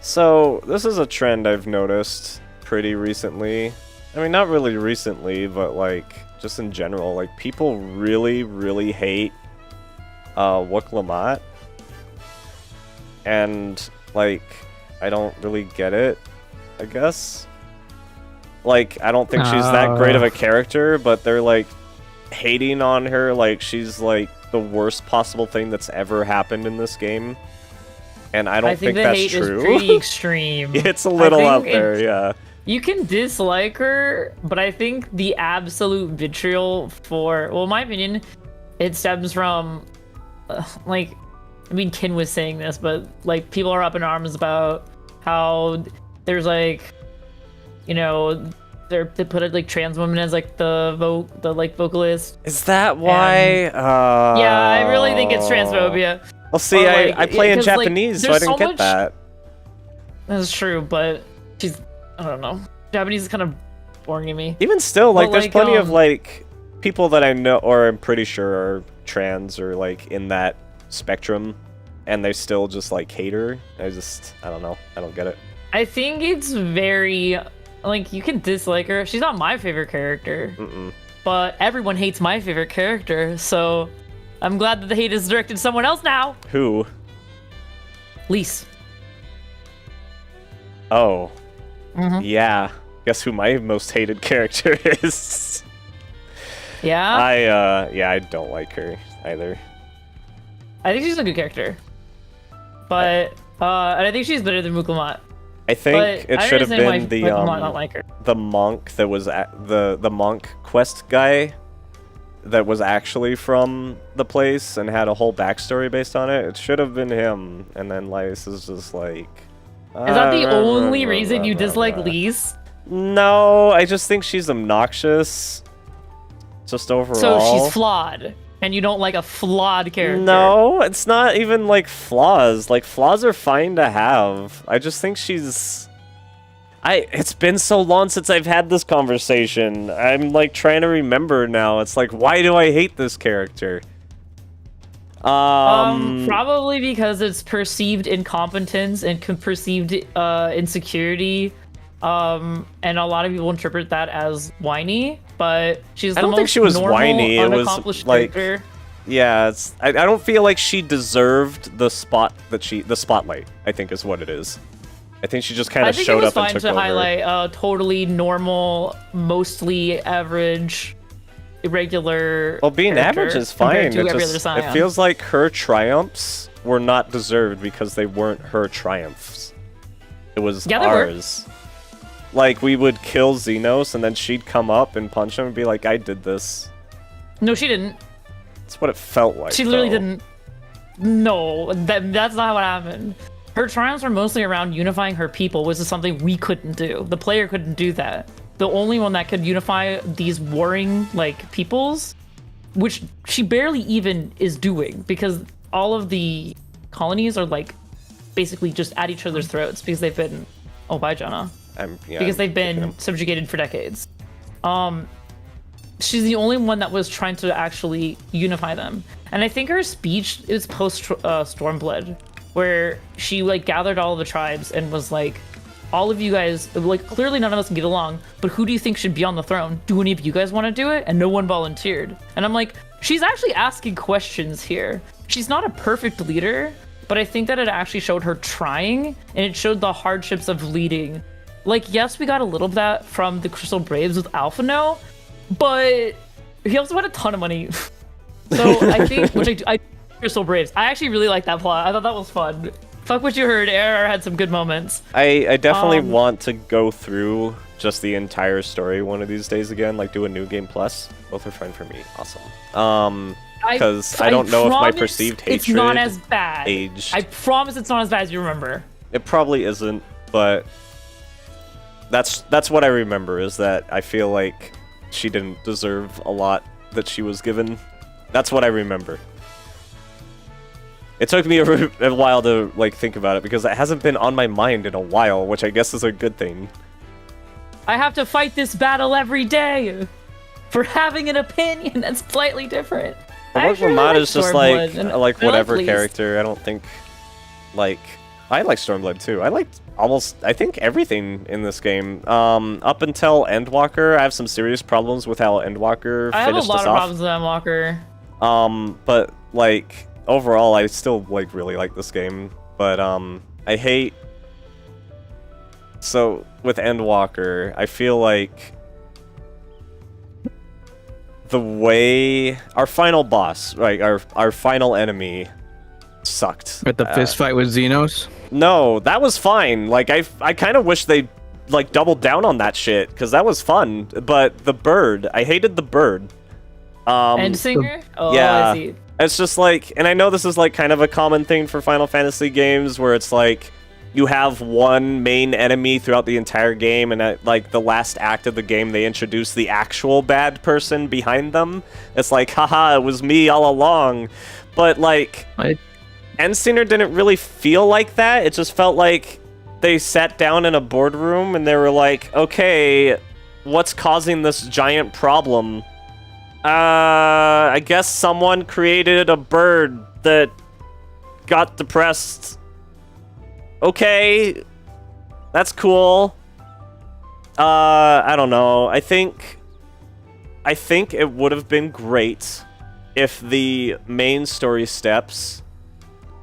So, this is a trend I've noticed pretty recently. I mean, not really recently, but like, just in general. Like, people really, really hate Wook Lamont. And, like, I don't really get it, I guess. Like, I don't think she's that great of a character, but they're, like, hating on her like she's, like, the worst possible thing that's ever happened in this game. And I don't think the that's hate true. is pretty extreme. It's a little think out there, yeah. You can dislike her, but I think the absolute vitriol for, well, in my opinion, it stems from, like, I mean, Kin was saying this, but, like, people are up in arms about how there's, like, you know, they put, like, trans women as, like, the vocalist. Is that why? Yeah, I really think it's transphobia. Well, see, Or, like, I play in 'cause, like, Japanese, so I there's didn't so get much- that. That's true, but she's, I don't know. Japanese is kind of boring to me. Even still, like, But, there's like, plenty of, like, people that I know, or I'm pretty sure are trans, or, like, in that spectrum, and they still just, like, hate her. I don't know. I don't get it. I think it's very, like, you can dislike her. She's not my favorite character, but everyone hates my favorite character, so I'm glad that the hate is directed to someone else now. Who? Lise. Oh. Mhm. Yeah. Guess who my most hated character is? Yeah? I don't like her. either. I think she's a good character, but and I think she's better than Muklamat. I think it should have been the monk that was the monk quest guy that was actually from the place and had a whole backstory based on it. It should have been him, and then Lys is just like. Is that the only reason you dislike Lys? No, I just think she's obnoxious. Just overall. So she's flawed, and you don't like a flawed character. No, it's not even like flaws. Like flaws are fine to have. I just think she's. It's been so long since I've had this conversation. I'm like trying to remember now. It's like, why do I hate this character? Probably because it's perceived incompetence and perceived insecurity. And a lot of people interpret that as whiny, but she's I don't think she was whiny. It was like, character. yeah, I don't feel like she deserved the spotlight. I think is what it is. I think she just kind of showed up and took over. I think it was fine to highlight a totally normal, mostly average, irregular. Well, being average is fine. It feels like her triumphs were not deserved because they weren't her triumphs. It was ours. Like, we would kill Xenos, and then she'd come up and punch him and be like, I did this. No, she didn't. That's what it felt like. She literally didn't. No, that's not what happened. Her triumphs were mostly around unifying her people, which is something we couldn't do. The player couldn't do that. The only one that could unify these warring, like, peoples, which she barely even is doing, because all of the colonies are, like, basically just at each other's throats, because they've been... Oh, bye, Jonah. Because they've been subjugated for decades. She's the only one that was trying to actually unify them. And I think her speech is post Stormblood, where she like gathered all the tribes and was like, all of you guys, like clearly none of us can get along, but who do you think should be on the throne? Do any of you guys want to do it? And no one volunteered. And I'm like, she's actually asking questions here. She's not a perfect leader, but I think that it actually showed her trying, and it showed the hardships of leading. Like, yes, we got a little bit of that from the Crystal Braves with Alphino, but he also had a ton of money. So I think, which I Crystal Braves, I actually really like that plot. I thought that was fun. Fuck what you heard, AR had some good moments. I definitely want to go through just the entire story one of these days again, like do a new game plus. Both are fine for me. Awesome. Because I don't know if my perceived hatred it's not as bad. Aged. I promise it's not as bad as you remember. It probably isn't, but that's what I remember, is that I feel like she didn't deserve a lot that she was given. That's what I remember. It took me a while to like think about it because it hasn't been on my mind in a while, which I guess is a good thing. I have to fight this battle every day for having an opinion that's slightly different. Muklamat is just like whatever character. I don't think like I like Stormblood too. I liked I think everything in this game. Up until Endwalker, I have some serious problems with how Endwalker finished us off. I have a lot of problems with Endwalker. But like overall, I still like really like this game. But I hate. So with Endwalker, I feel like the way our final boss, right, our final enemy, sucked. At the fist fight with Xenos? No, that was fine. Like I kind of wish they like doubled down on that shit because that was fun. But the bird, I hated the bird. Endsinger? Oh, yeah, I see. It's just like, and I know this is like kind of a common thing for Final Fantasy games where it's like you have one main enemy throughout the entire game, and at like the last act of the game, they introduce the actual bad person behind them. It's like, haha, it was me all along. But like, Endsinger didn't really feel like that. It just felt like they sat down in a boardroom and they were like, okay, what's causing this giant problem? I guess someone created a bird that got depressed. Okay, that's cool. I don't know. I think it would have been great if the main story steps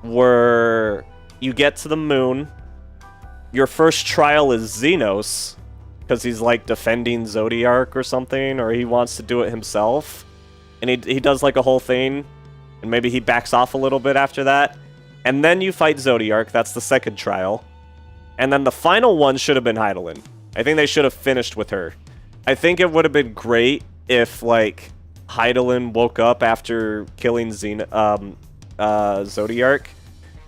were you get to the moon, your first trial is Xenos, because he's like defending Zodiac or something, or he wants to do it himself, and he does like a whole thing, and maybe he backs off a little bit after that, and then you fight Zodiark. That's the second trial, and then the final one should have been Hydaelyn. I think they should have finished with her. I think it would have been great if like Hydaelyn woke up after killing Zodiark,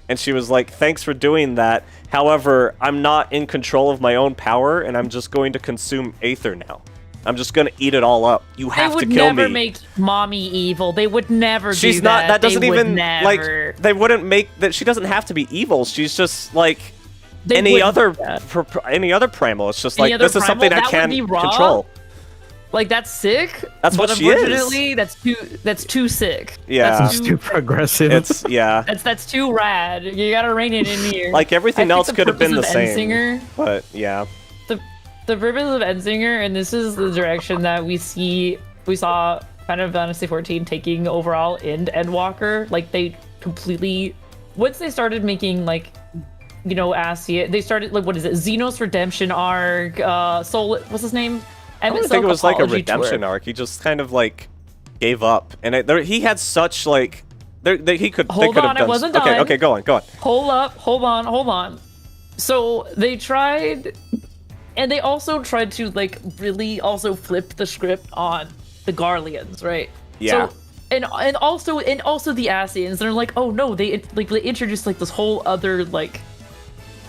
and she was like, "Thanks for doing that. However, I'm not in control of my own power, and I'm just going to consume Aether now. I'm just gonna eat it all up. You have to kill me." They would never make mommy evil. They would never She's do not. that. That doesn't They would even never. like. They wouldn't make that. She doesn't have to be evil. She's just like They any wouldn't other do that. any other primal. It's just Any like other this is something primal? I That can would be raw? control. Like that's sick. That's but what she is. unfortunately, that's too sick. Yeah. That's It's too progressive. It's yeah. That's too rad. You gotta rein it in here. Like everything I think else the could have been the purpose of same. Endsinger- But yeah. The purpose of Endsinger, and this is the direction that we saw Final Fantasy XIV taking overall in Endwalker. Like they completely, once they started making like, you know, ASCII, they started like, what is it, Xenos Redemption arc, Soul, what's his name? I don't think it was like a redemption arc. He just kind of like gave up, and he had such like, he could. Hold they could on, have I done. wasn't Okay, done. okay, go on. Hold on. So they tried, and they also tried to like really also flip the script on the Garleans, right? Yeah. So, and also the Ascians, they're like, oh no, they introduced like this whole other like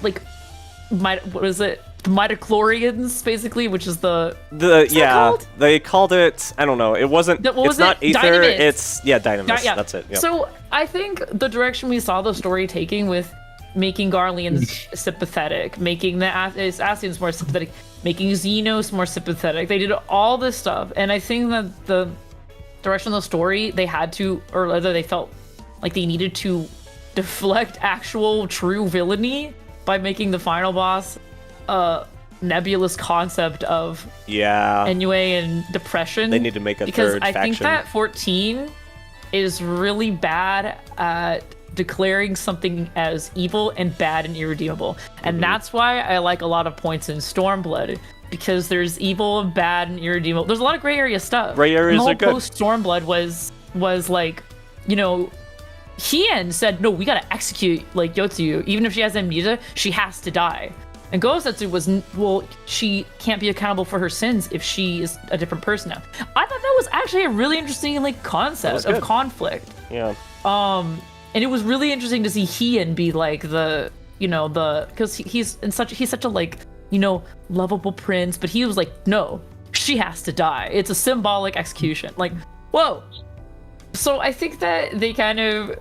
what is it? The Midichlorians, basically, which is the called? They called it. I don't know. It wasn't. What was it's not it? Aether. Dynamis. It's Dynamis. Yeah. That's it. Yep. So I think the direction we saw the story taking with making Garleans sympathetic, making the Ascians more sympathetic, making Xenos more sympathetic, they did all this stuff, and I think that the direction of the story they had to, or rather they felt like they needed to deflect actual true villainy by making the final boss nebulous concept of ennui and depression. They need to make a because third I faction. think that 14 is really bad at declaring something as evil and bad and irredeemable, and that's why I like a lot of points in Stormblood, because there's evil and bad and irredeemable. There's a lot of gray area stuff. Gray areas and the are whole good. Post Stormblood was like, you know, Hien said, no, we gotta execute like Yotsuyu. Even if she has amnesia, she has to die. And Gosetsu was, well, she can't be accountable for her sins if she is a different person now. I thought that was actually a really interesting like concept of conflict. Yeah. And it was really interesting to see Hien be like the, you know, because he's such a like, you know, lovable prince, but he was like, no, she has to die. It's a symbolic execution. Like, whoa. So I think that they kind of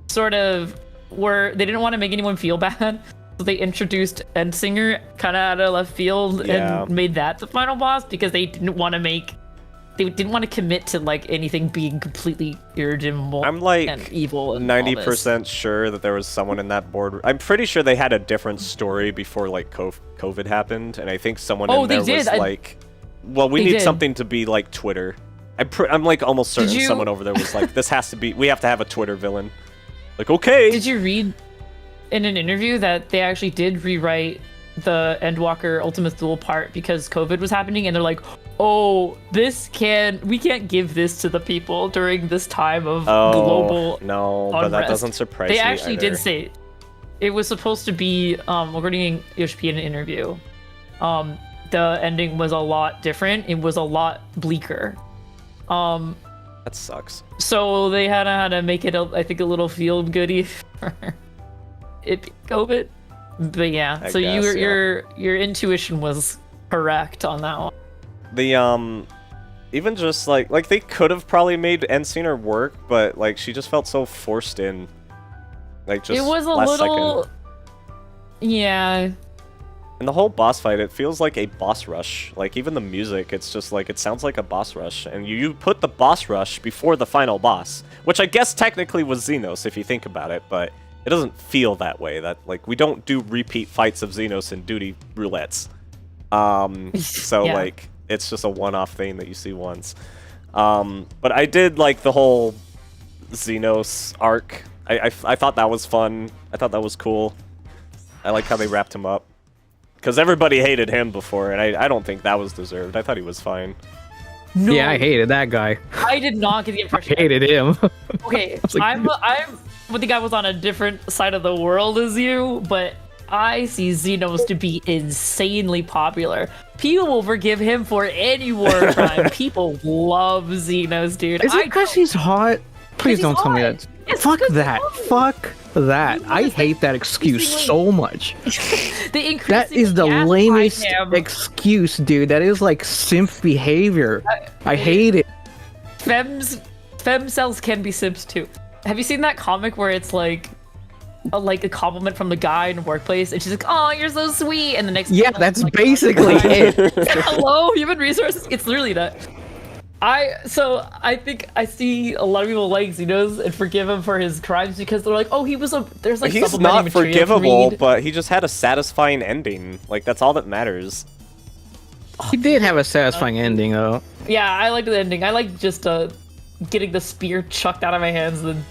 sort of they didn't want to make anyone feel bad. So they introduced Endsinger kind of out of left field and made that the final boss, because they didn't want to commit to like anything being completely irredeemable. I'm like and evil and 90% sure that there was someone in that board. I'm pretty sure they had a different story before like COVID happened, and I think someone in there was like, well, we need something to be like Twitter. I'm like almost certain someone over there was like, this has to be, we have to have a Twitter villain. Like, okay. Did you read in an interview that they actually did rewrite the Endwalker Ultimate Duel part because COVID was happening, and they're like, oh, we can't give this to the people during this time of global no, unrest. But that doesn't surprise me. They actually either. did say it was supposed to be, according to Yoshi in an interview, the ending was a lot different. It was a lot bleaker. That sucks. So they had to make it, I think, a little feel goody for it COVID. But yeah, so your intuition was correct on that one. The even just like they could have probably made Endsinger work, but like she just felt so forced in. Like just it was a last little second. Yeah. And the whole boss fight, it feels like a boss rush. Like even the music, it's just like it sounds like a boss rush, and you put the boss rush before the final boss, which I guess technically was Xenos if you think about it, but it doesn't feel that way. That like we don't do repeat fights of Xenos in duty roulettes. So like it's just a one-off thing that you see once. But I did like the whole Xenos arc. I thought that was fun. I thought that was cool. I like how they wrapped him up. Because everybody hated him before, and I don't think that was deserved. I thought he was fine. No, Yeah, I hated that guy. I did not get the I impression. hated him. Okay, was like- I'm I think I was on a different side of the world as you, but I see Xenos to be insanely popular. People will forgive him for any war crime. People love Xenos, dude. Is it because he's hot? Please he's don't tell me hot. that. It's Fuck 'cause he's that. hot. Fuck that. I hate that excuse increasingly- so much. They That is the increasingly lamest gaslight him. excuse, dude. That is like simp behavior. I hate it. Fem cells can be simps too. Have you seen that comic where it's like a compliment from the guy in the workplace, and she's like, "Oh, you're so sweet," and the next Yeah, panel, that's like, basically it. hello, human resources. It's literally that. I think I see a lot of people like Xenos and forgive him for his crimes because they're like, oh, there's like He's supplementing not material to forgivable, read. but he just had a satisfying ending. Like, that's all that matters. He did have a satisfying ending, though. Yeah, I like the ending. I like just getting the spear chucked out of my hands and then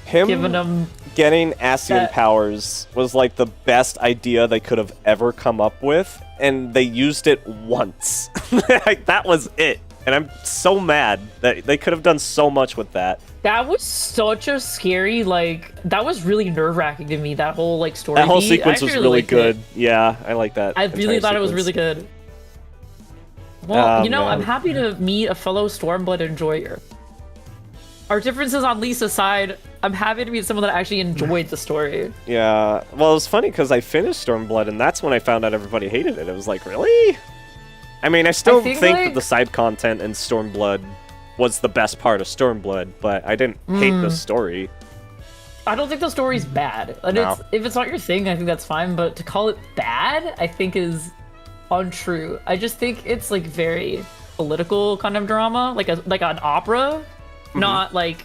Him giving him. getting Ascian that- powers was like the best idea they could have ever come up with, and they used it once. Like, that was it. And I'm so mad that they could have done so much with that. That was such a scary, that was really nerve-wracking to me, that whole, story. That whole beat. I sequence was actually really liked it. good. Yeah, I like that. I really entire thought it was sequence. really good. Well, Oh, I'm man. happy to meet a fellow Stormblood enjoyer. Our differences on Lisa's side, I'm happy to meet someone that actually enjoyed the story. Yeah, well, it was funny because I finished Stormblood, and that's when I found out everybody hated it. It was like, really? I mean, I still think, think that like- the side content in Stormblood was the best part of Stormblood, but I didn't hate the story. I don't think the story's bad. And No. if it's not your thing, I think that's fine. But to call it bad, I think is untrue. I just think it's very political kind of drama, like an opera, not like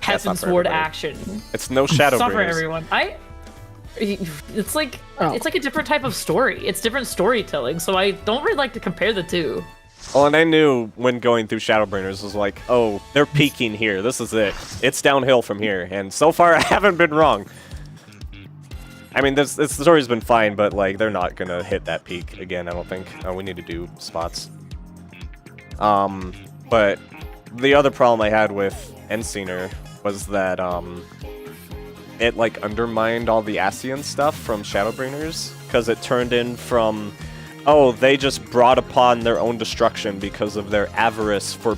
Yeah, it's not peasant for sword everybody. action. It's no Shadow It's not for Bringers. everyone. It's like Oh. it's like a different type of story. It's different storytelling. So I don't really like to compare the two. Well, and I knew when going through Shadowbringers was like, oh, they're peaking here. This is it. It's downhill from here. And so far, I haven't been wrong. I mean, this story's been fine, but they're not gonna hit that peak again. I don't think. We need to do spots. But the other problem I had with Ensigner was that it undermined all the Ascian stuff from Shadowbringers because it turned in from, oh, they just brought upon their own destruction because of their avarice for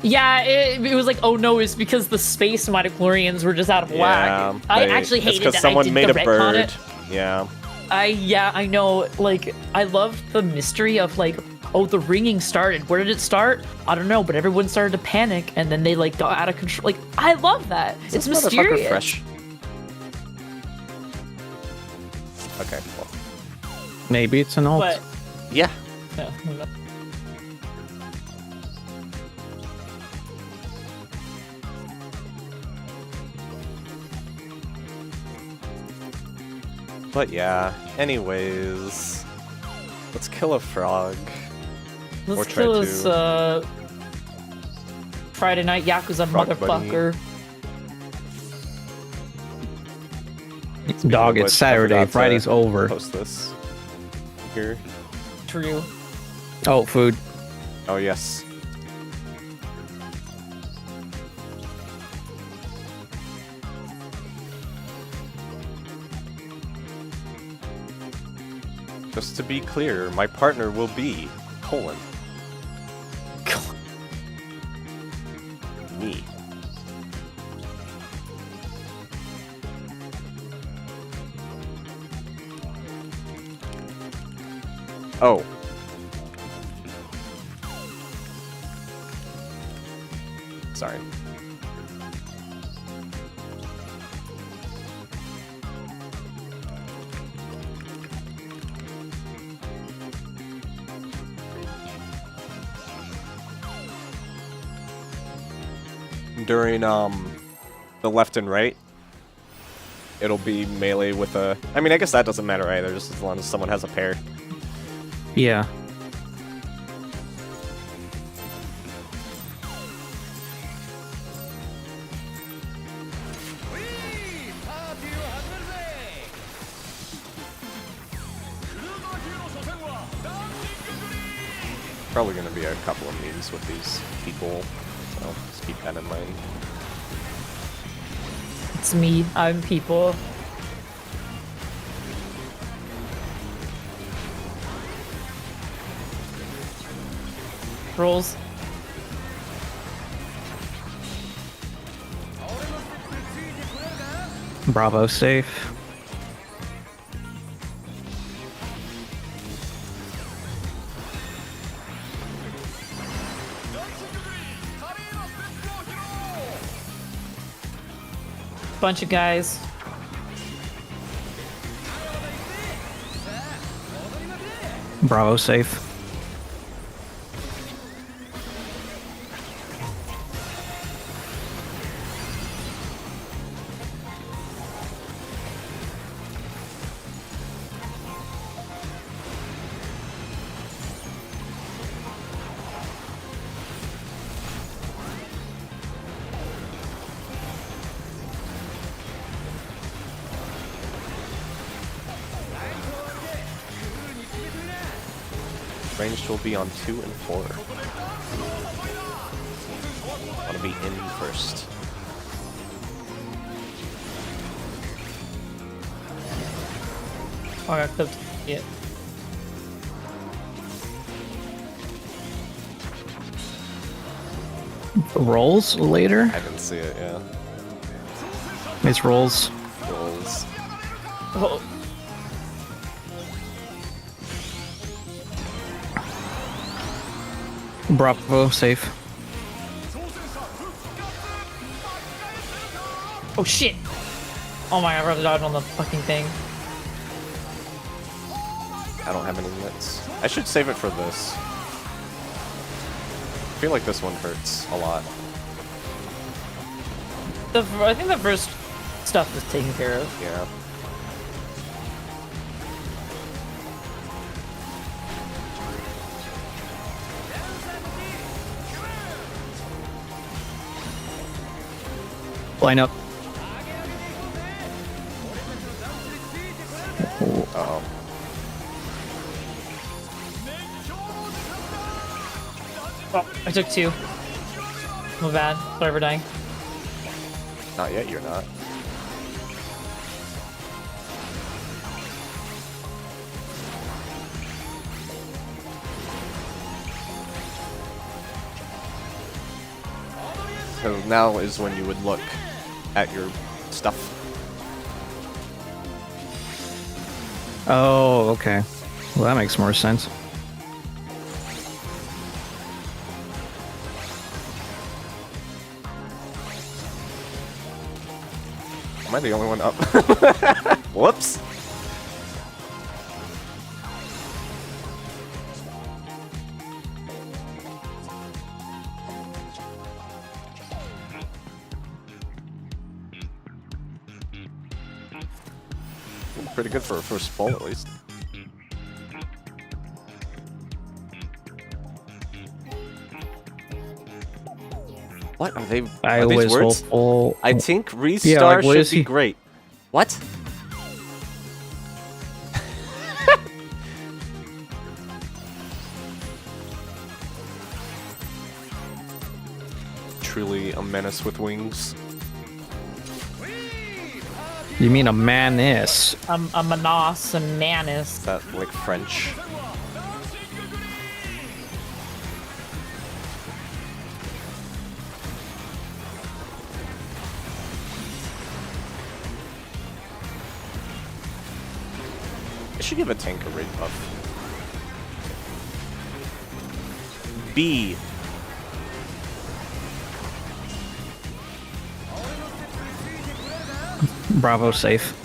Yeah, it was like, oh no, it's because the space midichlorians were just out of whack. I actually hated it's because that. someone I did made the a retcon bird. it. Yeah. I know. I loved the mystery of oh, the ringing started. Where did it start? I don't know, but everyone started to panic, and then they got out of control. I love that. Is It's this motherfucker mysterious. fresh? Okay, well. Maybe it's an alt. But Yeah. yeah, But yeah, anyways. Let's kill a frog. let's Or try kill to. this Friday night Yakuza Frog motherfucker. Dog, What- it's I Saturday. forgot to Friday's over. Post this here. True. Oh, food. Oh, yes. Just to be clear, my partner will be : me. Oh. Sorry. During the left and right, it'll be melee with a. I mean, I guess that doesn't matter either, just as long as someone has a pair. Yeah. probably going to be a couple of memes with these people, so just keep that in mind. It's me. I'm people. Rolls. Bravo, safe. Bunch of guys. Bravo, safe. Ranged will be on 2 and 4. Want to be in first. Oh, I clipped it. Rolls later? I didn't see it, yeah. It's rolls. Rolls. Oh, Bravo, safe. oh shit! Oh my god, I rather died on the fucking thing. I don't have any mitts. I should save it for this. I feel like this one hurts a lot. I think the first stuff is taken care of. Yeah. Line up. Uh-oh. Oh, I took 2. My bad. Sorry for dying. Not yet, you're not. So now is when you would look at your stuff. Oh, okay. Well, that makes more sense. Am I the only one up? Whoops! Pretty good for a first pull, at least. What are they? I Are these was words? hopeful. I think restart what should is be he- great. What? Truly a menace with wings. You mean a manis? A manos, a manus. Is that like French? I should give a tank a rate buff. B. Bravo, safe.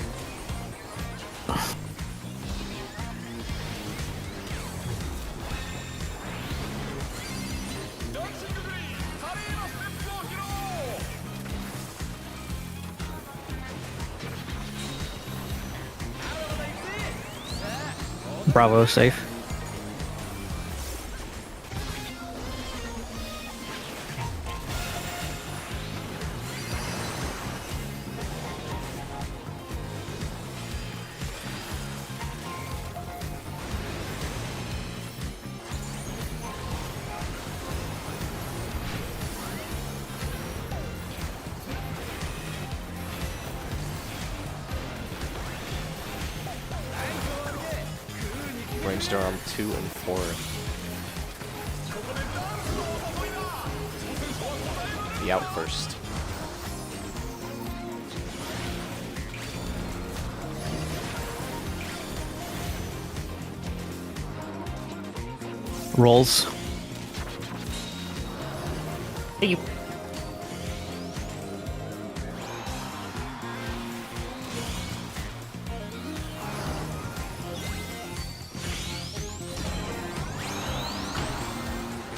Bravo, safe. ranged around 2 and 4. Be out first. Rolls. Thank you.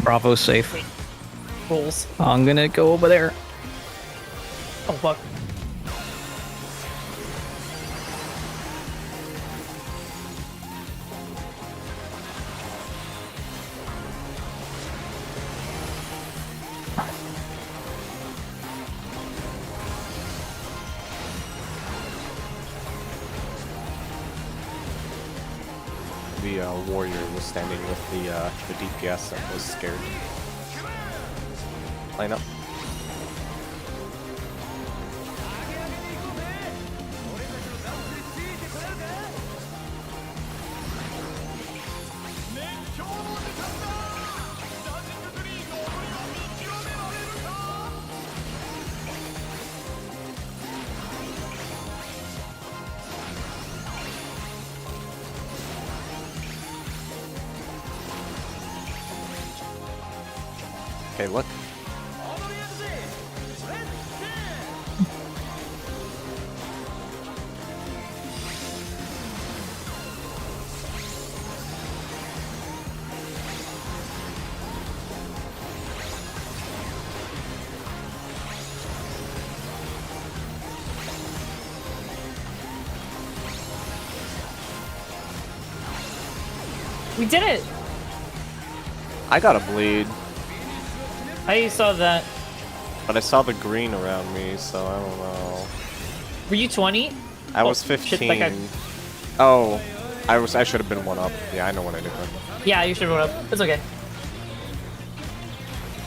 Bravo safe. Rolls. I'm gonna go over there. Oh fuck. The warrior was standing with the DPS and was scared. Line up. Okay, look. We did it! I got a bleed, I saw that. but I saw the green around me, so I don't know. Were you 20? I was shit, 15. that guy- Oh, I should have been 1 up. Yeah, I know what I did. Yeah, you should have up. It's okay.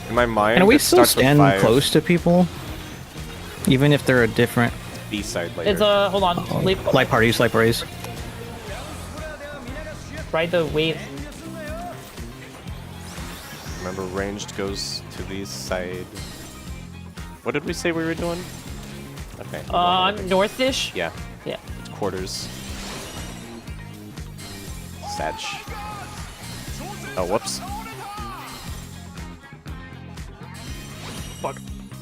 In my mind, Can we it still starts with stand 5. close to people? Even if they're a different B-side later. It's hold on. light parties, light parties. Ride the wave. Remember, ranged goes to the side. What did we say we were doing? Okay. I'm northish. Yeah, Yeah. it's quarters. Satch. Oh, whoops. Fuck.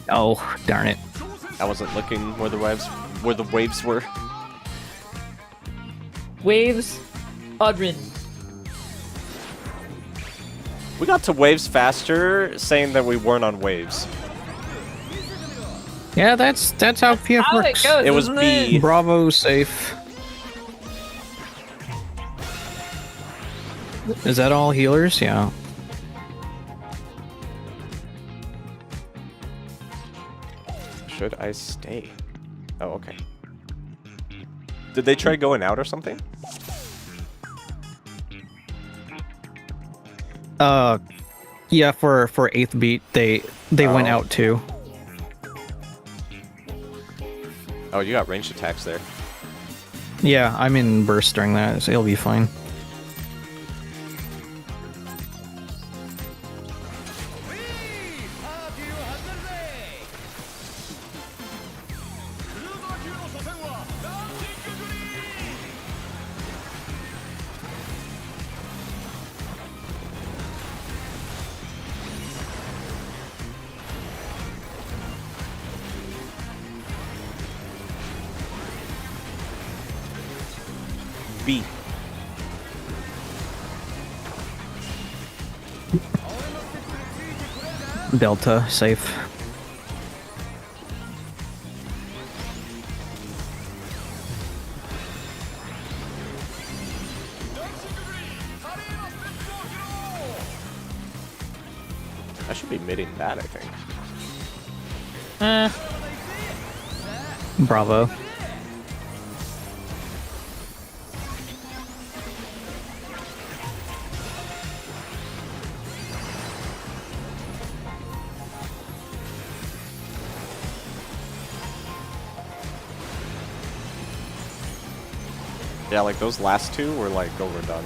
Oh, darn it. I wasn't looking where the waves were. Waves. Udrin. We got to waves faster, saying that we weren't on waves. Yeah, that's how PF How it works. goes, It was isn't B. it? Bravo safe. Is that all healers? Yeah. Should I stay? Oh, okay. Did they try going out or something? Yeah, for 8th beat, they went Oh. out too. Oh, you got ranged attacks there. Yeah, I'm in burst during that, so it'll be fine. B. Delta safe. I should be midding that, I think. Bravo. Yeah, like those last two were like overdone.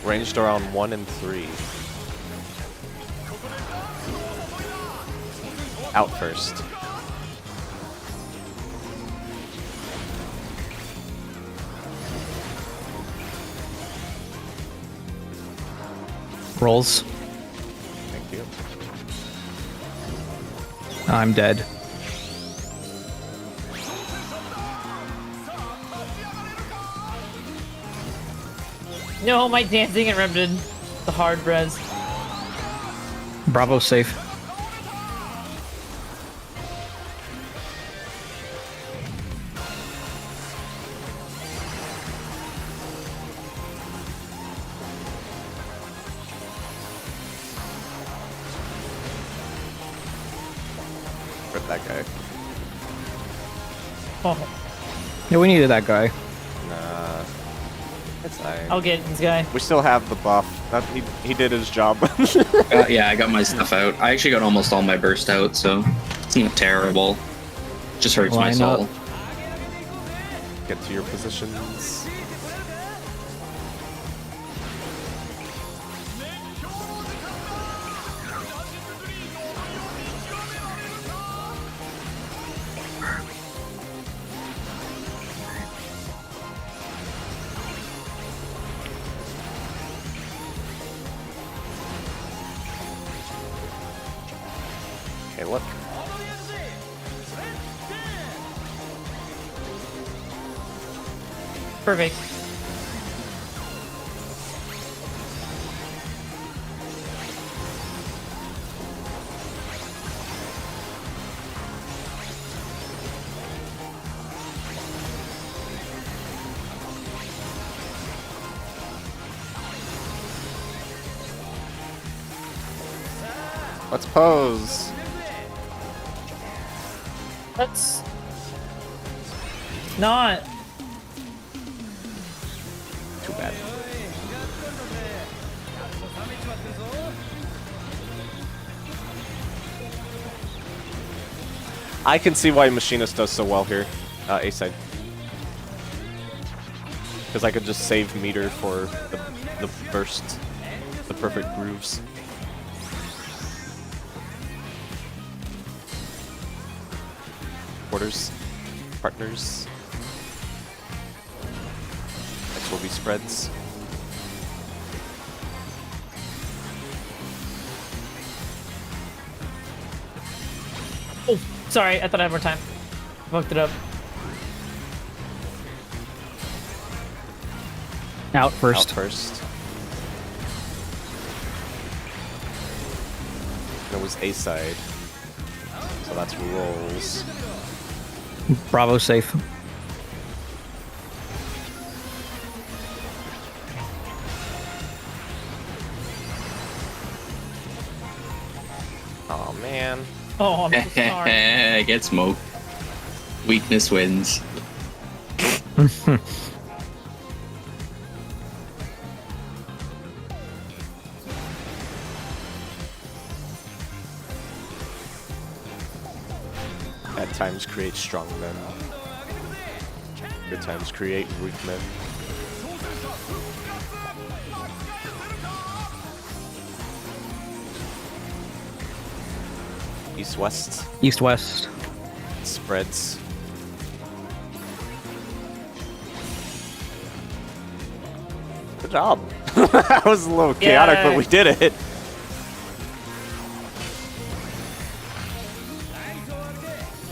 Ranged around 1 and 3. Out first. Rolls. Thank you. I'm dead. No, my dancing interrupted the hard res. Bravo safe. Rip that guy. Oh, Yeah, we needed that guy. Nah. It's fine. I'll get this guy. We still have the buff. That, he did his job. Yeah, I got my stuff out. I actually got almost all my burst out, so it's not terrible. Just hurts my Line soul. up. Get to your positions. Okay, look. Perfect. Let's pose. Let's not. Too bad. I can see why Machinist does so well here, A side. Because I could just save meter for the burst, the perfect grooves. Quarters, partners. Next will be spreads. Oh, sorry. I thought I had more time. Fucked it up. Out first. Out first. And it was A side. So that's rolls. Bravo safe. Oh man. Oh, I'm so sorry. Get smoked. Weakness wins. Bad times create strong men. Good times create weak men. East-west. East-west. Spreads. Good job. That was a little chaotic, but we did it.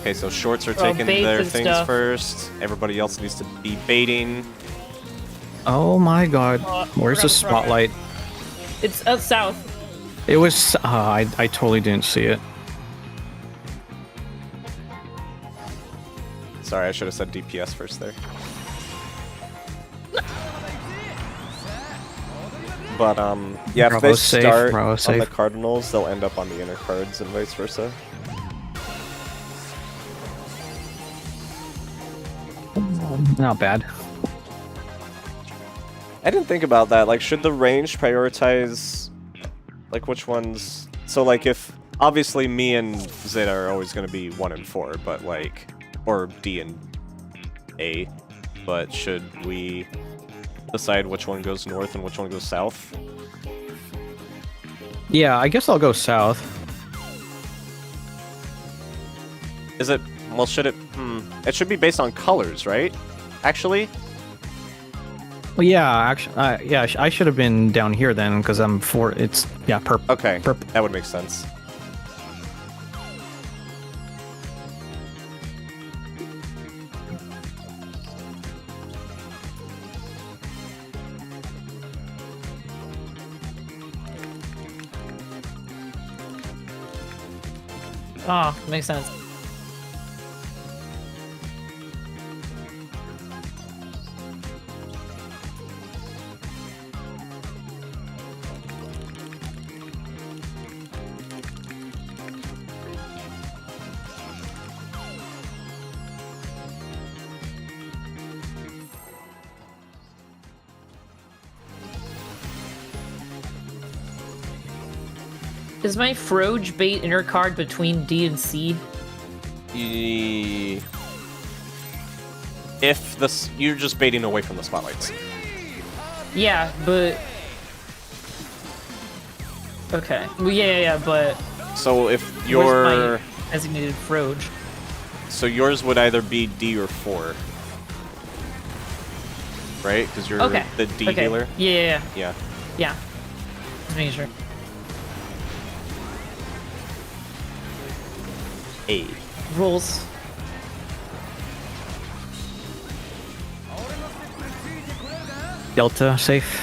Okay, so shorts are taking bait their and things stuff. first. Everybody else needs to be baiting. Oh my god. Where's the forgot to spotlight? It's south. It was... I totally didn't see it. Sorry, I should have said DPS first there. But, yeah, if Bravo they safe, start Bravo on the safe. Cardinals, they'll end up on the inner cards and vice versa. Not bad. I didn't think about that. Like, should the range prioritize, like, which ones? So, like, if obviously me and Zeta are always going to be 1 and 4, but like, or D and A, but should we decide which one goes north and which one goes south? Yeah, I guess I'll go south. Is it? Well, should it? It should be based on colors, right? Actually. Well, yeah, actually, yeah, I should have been down here then because I'm for it's purple. Okay, Purple. that would make sense. Oh, makes sense. Is my Froge bait inner card between D and C? If this, you're just baiting away from the spotlights. Yeah, but okay. Well, yeah, but So if where's your my designated Froge? so yours would either be D or 4, right? Because you're Okay. the D Okay. healer. Yeah. Yeah. Just making sure. A. Rolls. Delta safe.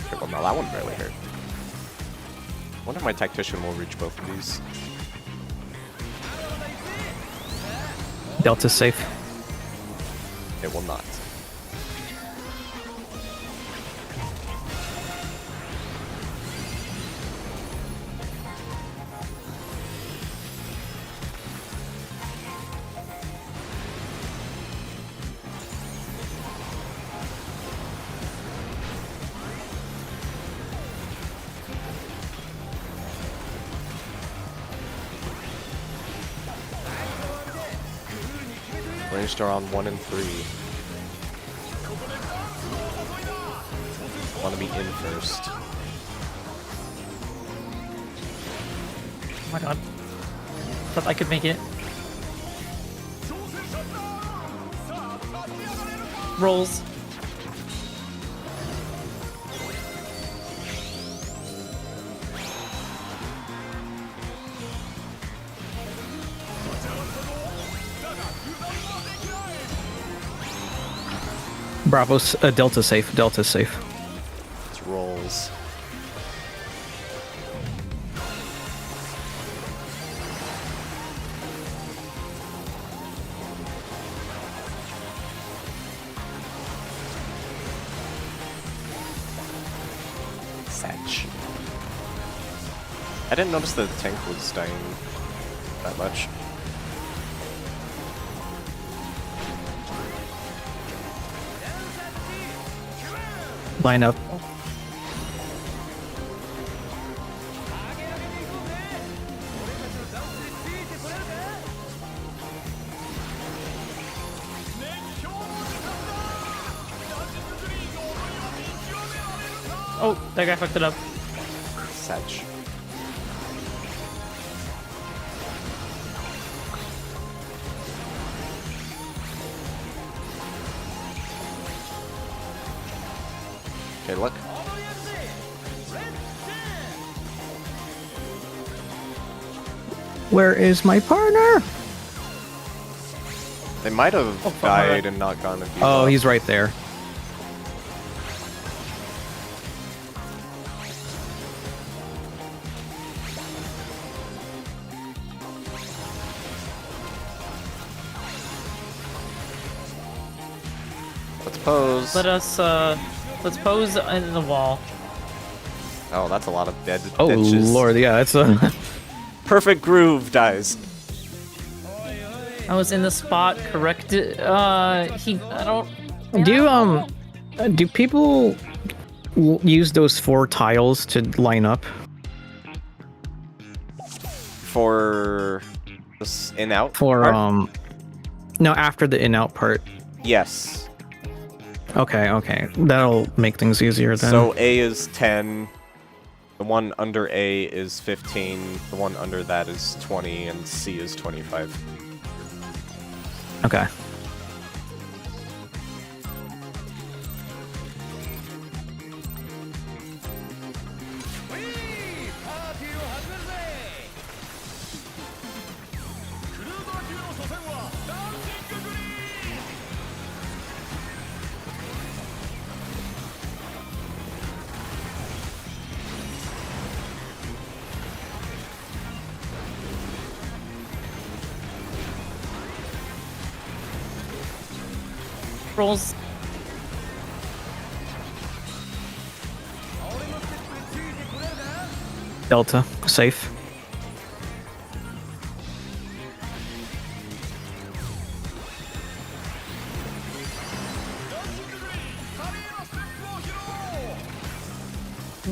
Okay, well, now that one barely hurt. I wonder if my tactician will reach both of these. Delta safe. It will not. Ranged are on 1 and 3. Want to be in first. Oh my god. Thought I could make it. Rolls. Bravo's Delta safe. Delta safe. It's rolls. Satch. I didn't notice the tank was dying that much. Line up. Oh, that guy fucked it up. Satch. Okay, look. Where is my partner? They might have fuck, died alright. and not gone to be. Oh, he's right there. Let's pose. Let's pose in the wall. Oh, that's a lot of dead Oh ditches. lord, yeah, that's a Perfect groove dies. I was in the spot, correct? I don't. do people use those 4 tiles to line up? For this in-out For part? no, after the in-out part. Yes. Okay. That'll make things easier then. So A is 10. The one under A is 15. The one under that is 20, and C is 25. Okay. Rolls. Delta, safe.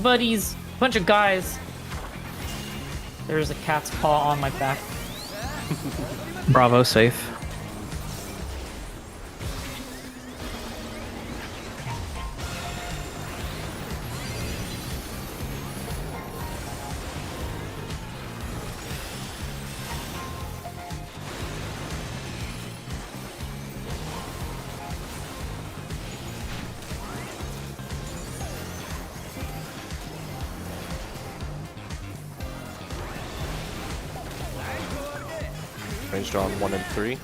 Buddies. Bunch of guys. There's a cat's paw on my back. Bravo, safe. Range drawn 1 and 3.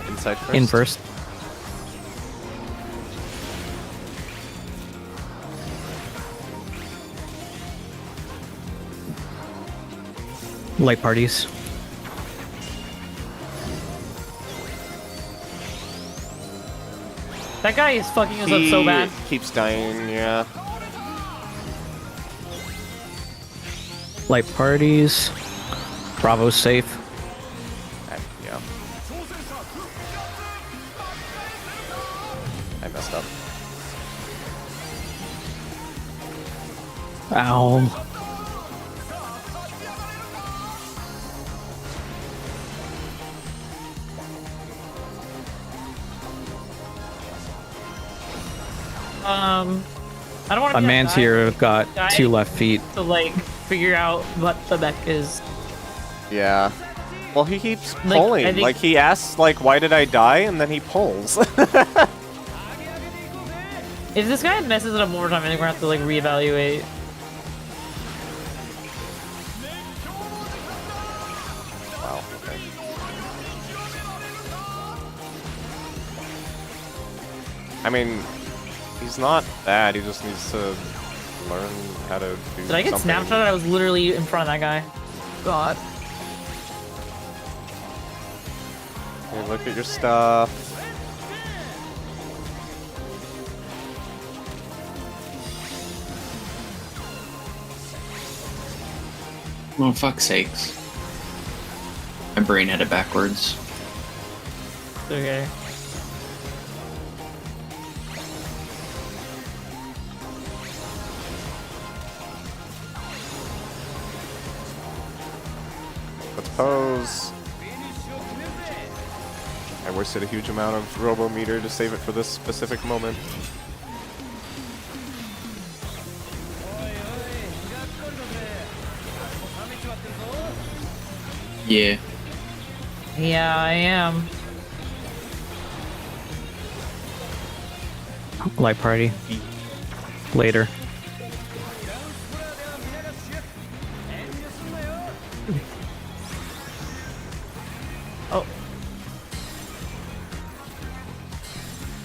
Inside first. In first. Light parties. That guy is fucking us up so bad. Keeps dying, yeah. Light parties. Bravo, safe. Yeah. I messed up. Ow. I don't want to. A man's here got 2 left feet. to like figure out what the mech is. Yeah. Well, he keeps Like, pulling. I think- Like, he asks, like, why did I die? And then he pulls. If this guy messes it up more time, I think we're gonna have to like reevaluate. Wow, okay. I mean, he's not bad. He just needs to learn how to do Did I get something. snapshotted? I was literally in front of that guy. God. Hey, look at your stuff. Oh, fuck's sakes. My brain had it backwards. Okay. Let's pose. I wasted a huge amount of robo meter to save it for this specific moment. Yeah. Yeah, I am. Light party. Later. Oh.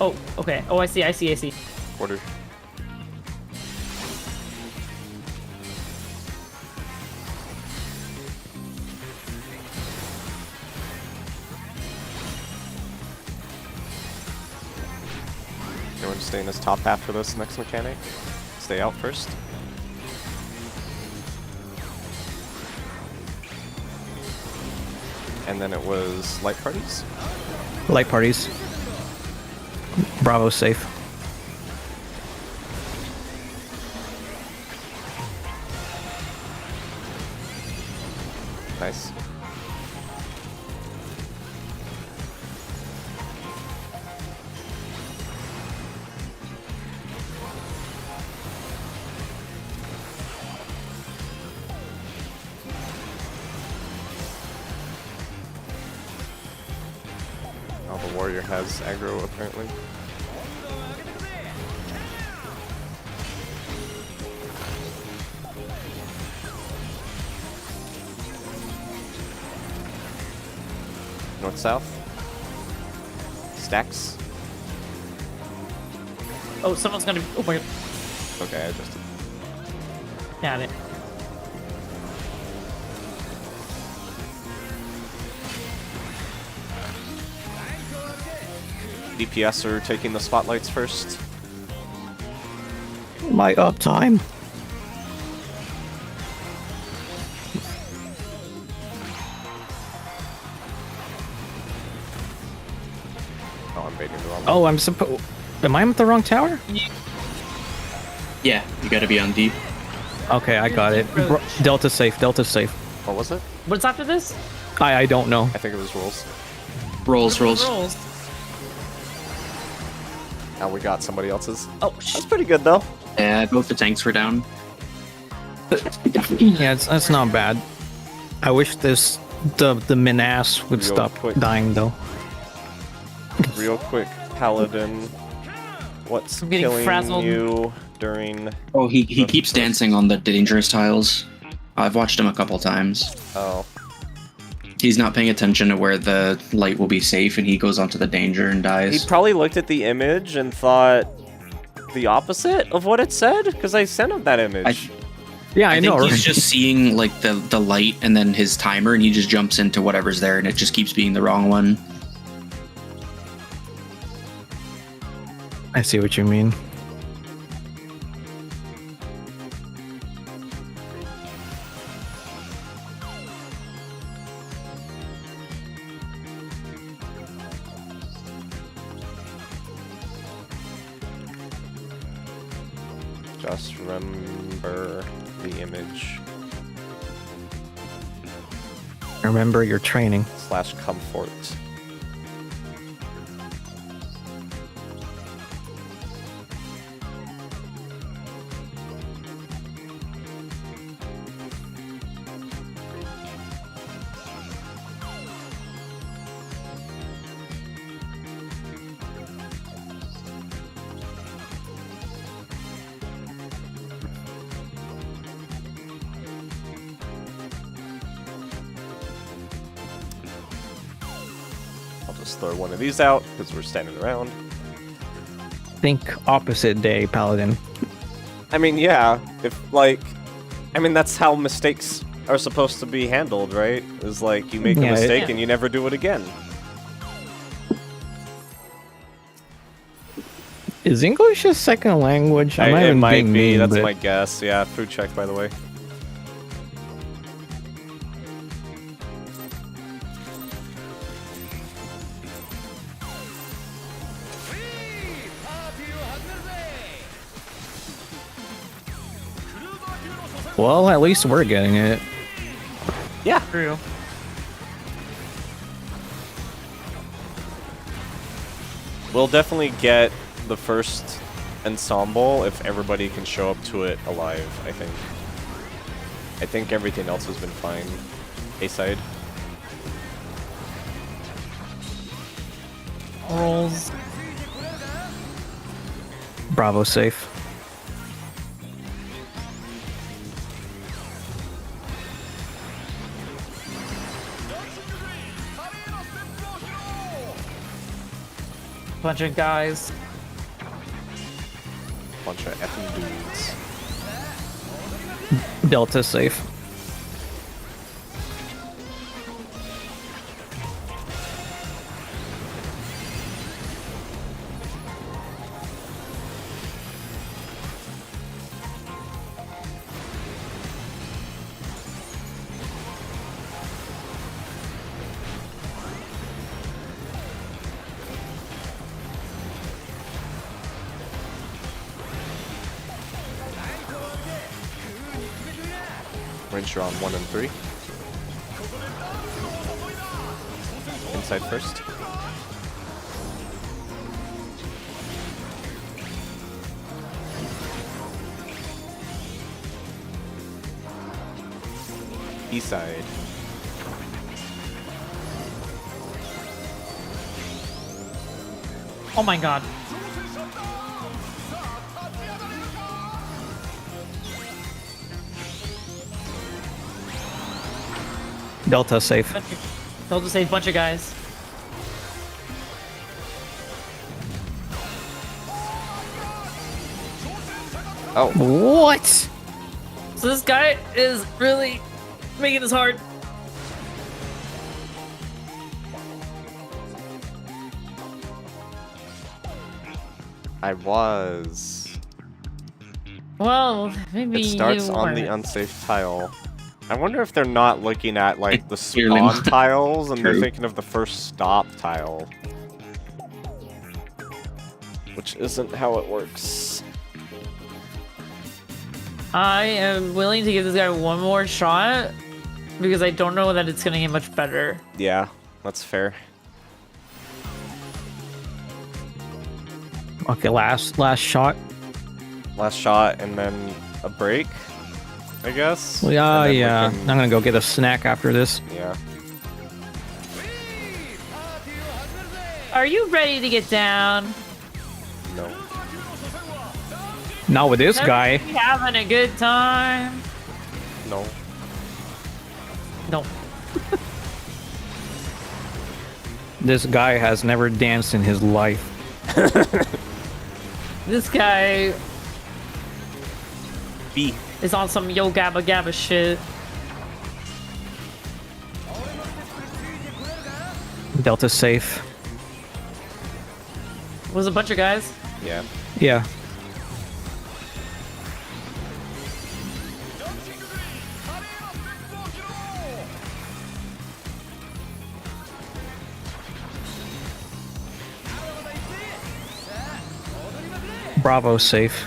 Oh, okay. Oh, I see. Quarter. You want to stay in this top half for this next mechanic? Stay out first. And then it was light parties. Light parties. Bravo, safe. Nice. Oh, the warrior has aggro apparently. North-south. Stacks. Oh, someone's gonna. Oh my. Okay, I adjusted. Got it. DPS are taking the spotlights first. My uptime. Oh, I'm baiting the wrong one. Oh, I'm supposed. Am I at the wrong tower? Yeah, you gotta be on deep. Okay, I got it. Delta safe. Delta safe. What was it? What's after this? I don't know. I think it was rolls. Rolls. Rolls. Now we got somebody else's. Oh, That's pretty good though. Yeah, both the tanks were down. Yeah, that's not bad. I wish the Minas would Real stop quick. dying though. Real quick, Paladin. What's I'm getting killing frazzled. you during... Oh, he keeps dancing on the dangerous tiles. I've watched him a couple times. Oh. He's not paying attention to where the light will be safe, and he goes onto the danger and He dies. probably looked at the image and thought the opposite of what it said, because I sent him that image. Yeah, I I know. think he's Right? just seeing like the light and then his timer, and he just jumps into whatever's there, and it just keeps being the wrong one. I see what you mean. Just remember the image Remember your training. / comfort. I'll just throw one of these out because we're standing around. Think opposite day, Paladin. I mean, yeah, if like, I mean that's how mistakes are supposed to be handled, right? Is like you make a Yeah, mistake yeah. and you never do it again. Is English a second language? I'm not It even might being be. mean, That's but my guess. Yeah, food check by the way. well, at least we're getting it. Yeah. True. We'll definitely get the first ensemble if everybody can show up to it alive, I think. I think everything else has been fine. A-side. Rolls. Bravo safe. Bunch of guys. Bunch of effing dudes. Delta safe. Range on 1 and 3. side first. B side. Oh my god. Delta safe. They'll just say a bunch of guys. Oh, What? So this guy is really making this hard. I was. Well, maybe It starts you on the weren't. unsafe tile. I wonder if they're not looking at like the It's clearly spawn not tiles and they're true. thinking of the first stop tile. Which isn't how it works. I am willing to give this guy one more shot because I don't know that it's gonna get much better. Yeah, that's fair. Okay, last shot. Last shot and then a break, I guess. Well, yeah, And then we yeah. can- I'm gonna go get a snack after this. Yeah. Are you ready to get down? No. Not with this guy. Everybody having a good time? No. No. This guy has never danced in his life. This guy B. is on some yo gabba gabba shit. Delta safe. Was a bunch of guys. Yeah. Yeah. Bravo safe.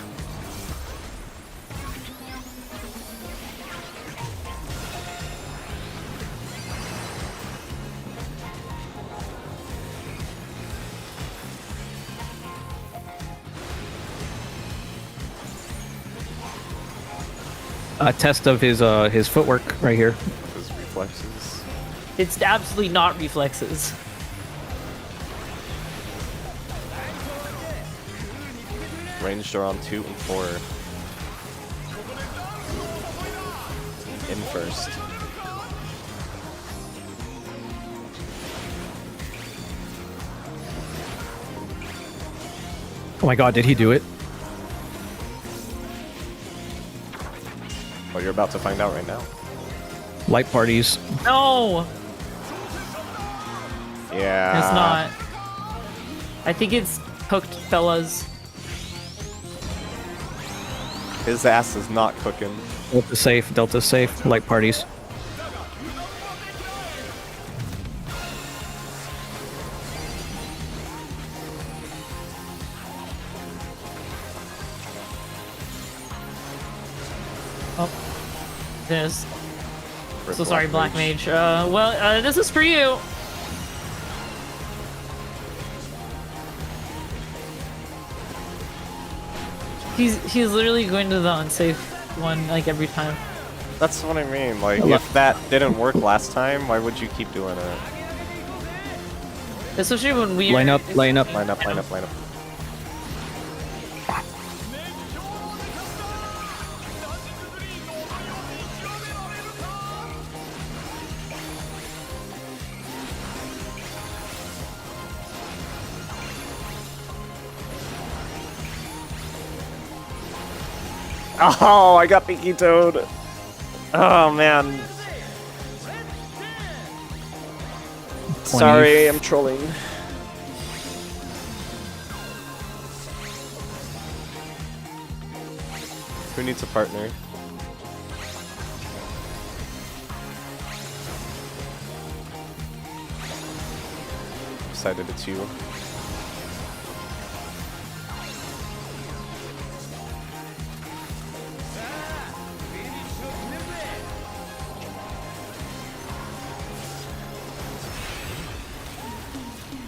A test of his footwork right here. His reflexes. It's absolutely not reflexes. Ranged are on 2 and 4. In first. Oh my god, did he do it? Well, you're about to find out right now. Light parties. No, Yeah. it's not. I think it's cooked fellas. His ass is not cooking. Delta safe, light parties. This. For So sorry, Black Mage. Well, this is for you. He's literally going to the unsafe one like every time. That's what I mean. Like, I lo- if that didn't work last time, why would you keep doing it? Especially when we Line up, line up. Line up, line up, line up. Oh, I got Pinky Toad. Oh, man. Sorry, I'm trolling. Who needs a partner? Decided it's you.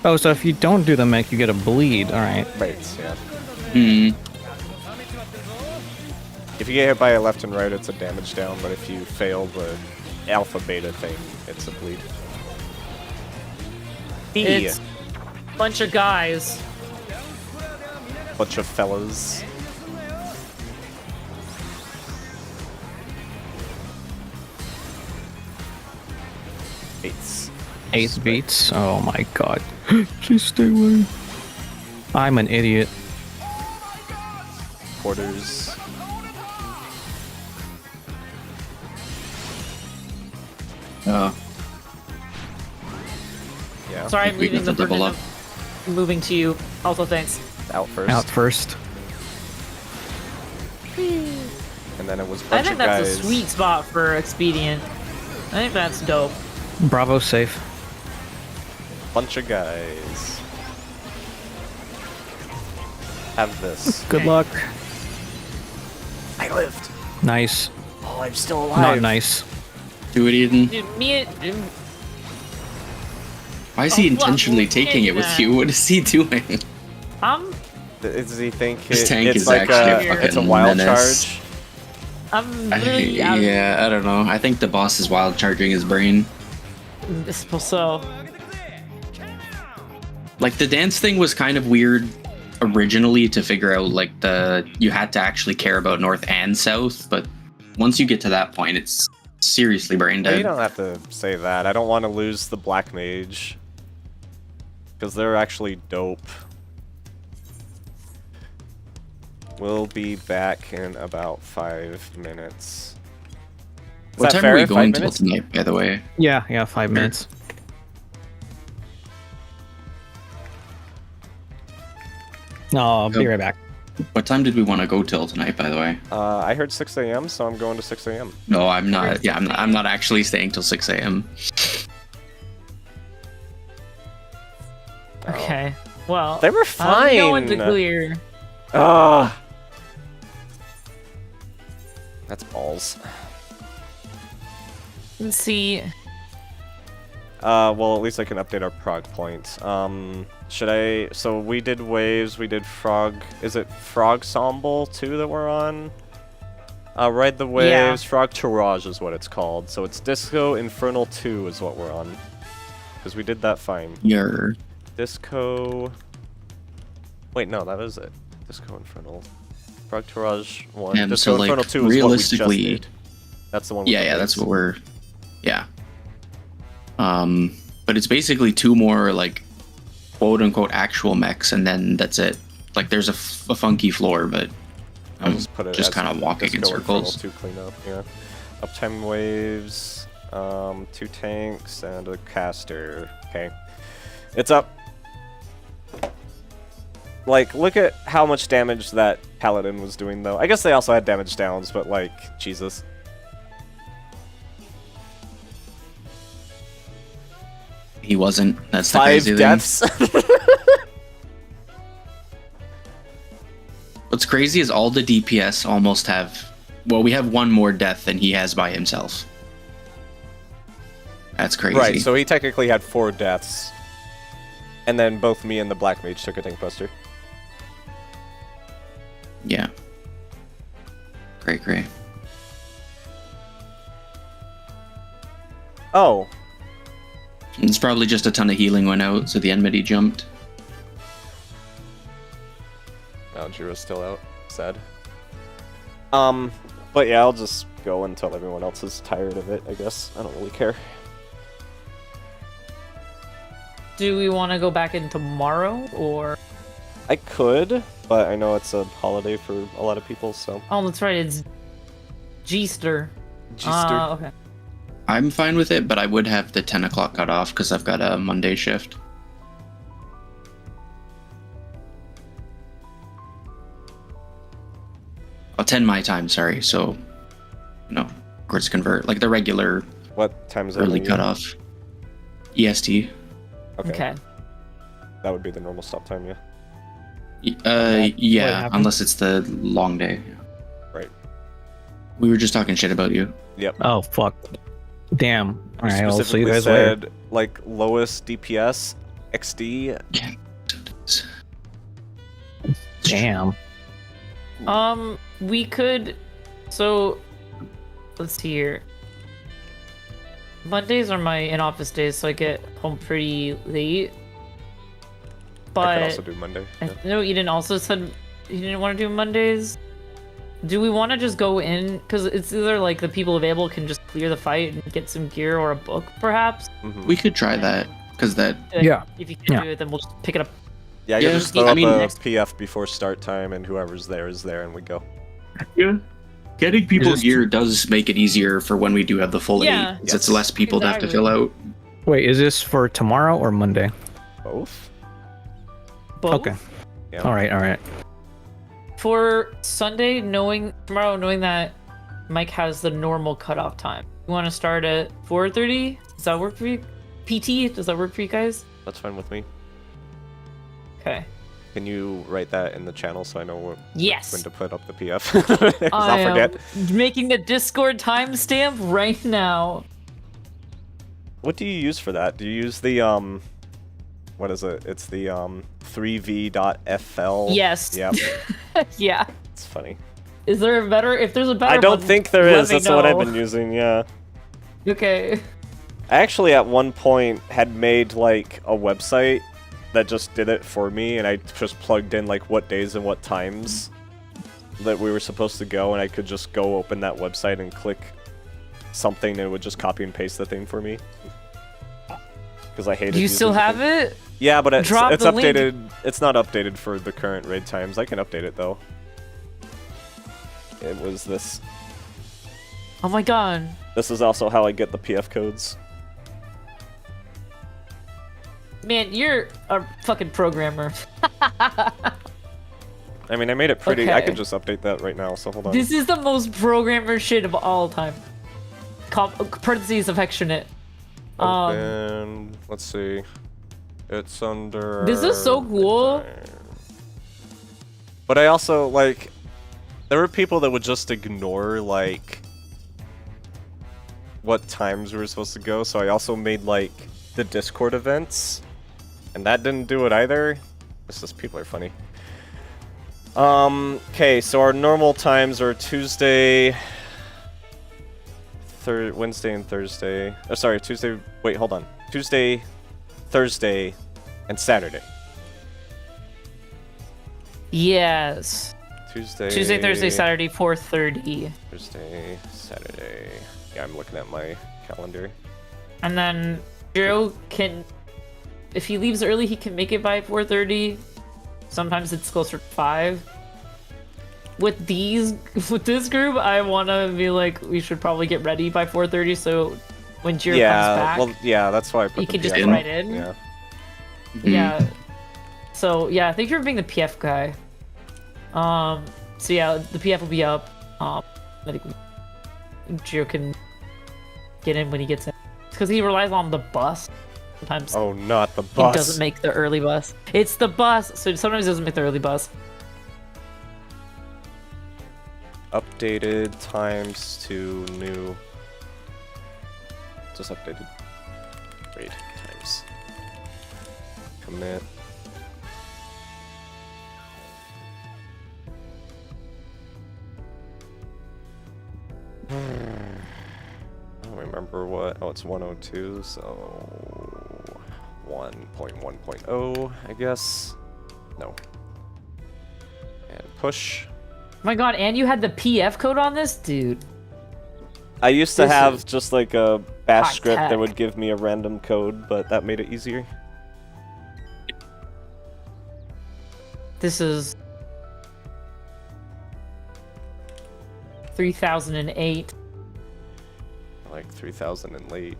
Oh, so if you don't do the mech, you get a bleed. All right. Right, yeah. Hmm. If you get hit by a left and right, it's a damage down, but if you fail the alpha beta thing, it's a bleed. It's a bunch of guys. Bunch of fellas. Eights. 8 beats. Oh my god. Please stay away. I'm an idiot. Quarters. Yeah. Sorry, I'm We leaving got the the double burden of moving to you. Also, thanks. Out first. Out first. And then it was a I bunch think of that's guys. a sweet spot for expedient. I think that's dope. Bravo safe. Bunch of guys. Have this. Good luck. I lived. Nice. Oh, I'm still alive. Not nice. Do it, Eden. Dude, Why is he Oh, what? intentionally We'll taking get it with that. you? What is he doing? Does he think This tank it's is like actually a it's a fucking wild menace. charge? I'm literally out of Yeah, I don't know. I think the boss is wild charging his brain. So, Like the dance thing was kind of weird originally to figure out like you had to actually care about north and south, but once you get to that point it's seriously brain No, you dead. don't have to say that. I don't want to lose the black mage. Because they're actually dope. We'll be back in about 5 minutes. Is What that time are we fair? 5 going till minutes? tonight, by the way? Yeah, 5 minutes. No, I'll be right back. What time did we want to go till tonight, by the way? I heard 6 a.m., so I'm going to 6 a.m. No, I'm not. Yeah, I'm not actually staying till 6 a.m. okay. Well, They were I'm going to fine. clear. Ah, that's balls. Let's see. Well, at least I can update our prog points. Should I? So we did waves. We did frog. Is it frog ensemble 2 that we're on? Ride the waves. Yeah. Frog Tourage is what it's called. So it's Disco Infernal 2 is what we're on. Because we did that fine. You're Disco. Wait, no, that is it. Disco Infernal. Frog Tourage 1. Yeah, Disco so, like, Infernal 2 is what we realistically- just did. That's the one. With yeah, the yeah, that's waves. what we're. Yeah. But it's basically 2 more like quote unquote actual mechs, and then that's it. Like there's a funky floor, but I'll I'm just put it just as kind of walking in Disco Infernal circles. 2 cleanup, yeah. Uptime waves, 2 tanks, and a caster. Okay. It's up. Like, look at how much damage that paladin was doing, though. I guess they also had damage downs, but like, Jesus. He wasn't. That's the 5 crazy deaths? thing. What's crazy is all the DPS almost have. Well, we have 1 more death than he has by himself. That's crazy. Right, so he technically had 4 deaths. And then both me and the Black Mage took a tank buster. Yeah. Great. Oh, It's probably just a ton of healing went out, so the enmity jumped. oh, Jiro's still out. Sad. But yeah, I'll just go until everyone else is tired of it, I guess. I don't really care. Do we want to go back in tomorrow or? I could, but I know it's a holiday for a lot of people, so. Oh, that's right. It's Geester. Geester. Okay. I'm fine with it, but I would have the 10 o'clock cut off because I've got a Monday shift. Oh, 10 my time, sorry. So, course convert. Like the regular What time is that? early when you- cutoff. EST. Okay. That would be the normal stop time, yeah. Yeah, happened? unless it's the long day. Right. We were just talking shit about you. Yep. Oh fuck. Damn. All right, I'll see you Specifically guys later. said, like, lowest DPS, XD. Damn. We could. So, let's see here. Mondays are my in-office days, so I get home pretty late. I But could also do Monday. I Yeah. know Eden also said he didn't want to do Mondays. Do we want to just go in? Because it's either like the people available can just clear the fight and get some gear or a book, perhaps. Mhm. We could try that because that Like, Yeah. If you can Yeah. do it, then we'll just pick it up. Yeah, you Yeah, just throw I up mean, a next- PF before start time, and whoever's there is there, and we go. Yeah. Getting people Is this- gear does make it easier for when we do have the full Yeah. 8. 'Cause it's less people to have to fill out. Wait, is this for tomorrow or Monday? Both? Both. Okay. Yeah. All right. For Sunday, tomorrow knowing that Mike has the normal cutoff time. You want to start at 4:30? Does that work for you? PT? Does that work for you guys? That's fine with me. Okay. Can you write that in the channel so I know when Yes. to put up the PF? 'Cause I I'll forget. am making the Discord timestamp right now. What do you use for that? Do you use the what is it? It's the 3v.fl. Yes. Yep. Yeah. It's funny. Is there a better? If there's a better I don't one, think there let is. me That's what I've know. been using. Yeah. Okay. I actually at one point had made like a website that just did it for me, and I just plugged in like what days and what times that we were supposed to go, and I could just go open that website and click something, and it would just copy and paste the thing for me. Because I hated. Do you using still the have thing. it? Yeah, but it's Drop the link. updated. It's not updated for the current raid times. I can update it though. It was this. Oh my god. This is also how I get the PF codes. Man, you're a fucking programmer. I mean, I made it pretty. I Okay. could just update that right now. So hold on. This is the most programmer shit of all time. Parentheses affectionate. Open. Let's see. It's under. This is so cool. But I also like. There were people that would just ignore like what times we were supposed to go. So I also made like the Discord events, and that didn't do it either. It's just people are funny. Okay, so our normal times are Tuesday, Wednesday, and Thursday. Oh, sorry, Tuesday. Wait, hold on. Tuesday, Thursday, and Saturday. Yes. Tuesday, Tuesday, Thursday, Saturday, 4:30. Thursday, Saturday. Yeah, I'm looking at my calendar. And then Joe can, if he leaves early, he can make it by 4:30. Sometimes it's closer to 5. With this group, I want to be like, we should probably get ready by 4:30. So when Jiro comes back, well, yeah, that's why I put he the can just PF get on. right in. Yeah. Yeah. So yeah, thank you for being the PF guy. So yeah, the PF will be up. I think Gio can get in when he gets in, because he relies on the bus. Sometimes Oh, not the he bus. doesn't make the early bus. It's the bus, so sometimes he doesn't make the early bus. Updated times to new. Just updated. Raid times. Commit. I don't remember what. Oh, it's 102, so 1.1.0, I guess. No. And push. Oh my god, and you had the PF code on this, dude. I used to This have is just like a bash high script that tech. would give me a random code, but that made it easier. This is 3008. Like 3,000 and late.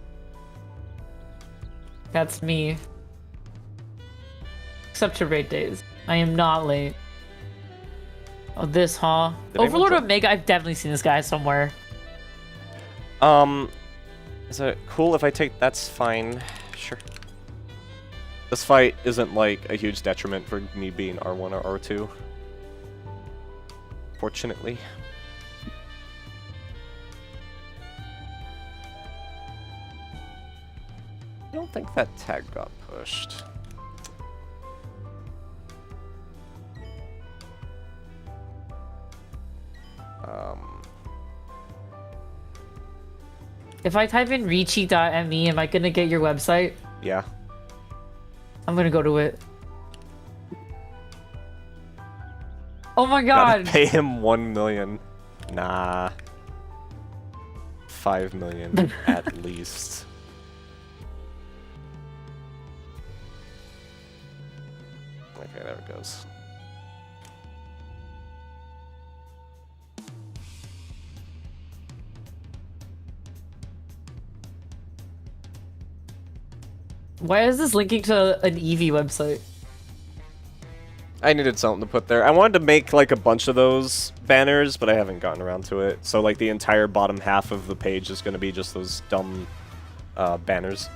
That's me. Except to raid days. I am not late. Oh, this, huh? Did anyone Overlord join? Omega, I've definitely seen this guy somewhere. Is it cool if I take? That's fine. Sure. This fight isn't like a huge detriment for me being R1 or R2. Fortunately. I don't think that tag got pushed. If I type in rekyuu.me, am I gonna get your website? Yeah. I'm gonna go to it. Oh my Gotta god! pay him 1 million. Nah. 5 million at least. Okay, there it goes. Why is this linking to an EV website? I needed something to put there. I wanted to make like a bunch of those banners, but I haven't gotten around to it. So like the entire bottom half of the page is going to be just those dumb banners.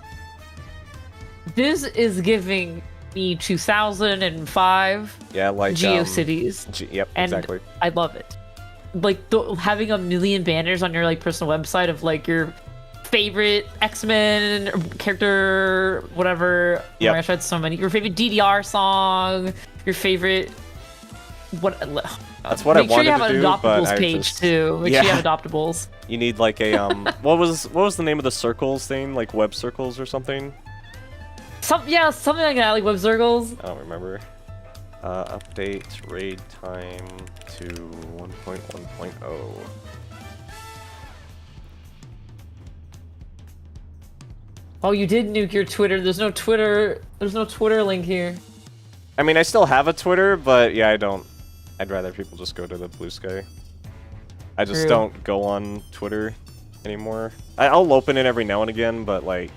This is giving me 2005 Yeah, like GeoCities. yep, and exactly. I love it. Like having a million banners on your like personal website of like your favorite X-Men character, whatever. Yep. Oh my gosh, I had so many. Your favorite DDR song, your favorite what? That's what I Make sure you wanted have to an do, but adoptables I page just- too. Make Yeah. sure you have adoptables. You need like a what was the name of the circles thing? Like web circles or something? Something like that, like web circles. I don't remember. Update raid time to 1.1.0. Oh, you did nuke your Twitter. There's no Twitter link here. I mean, I still have a Twitter, but yeah, I don't. I'd rather people just go to the Blue Sky. I just True. don't go on Twitter anymore. I'll open it every now and again, but like,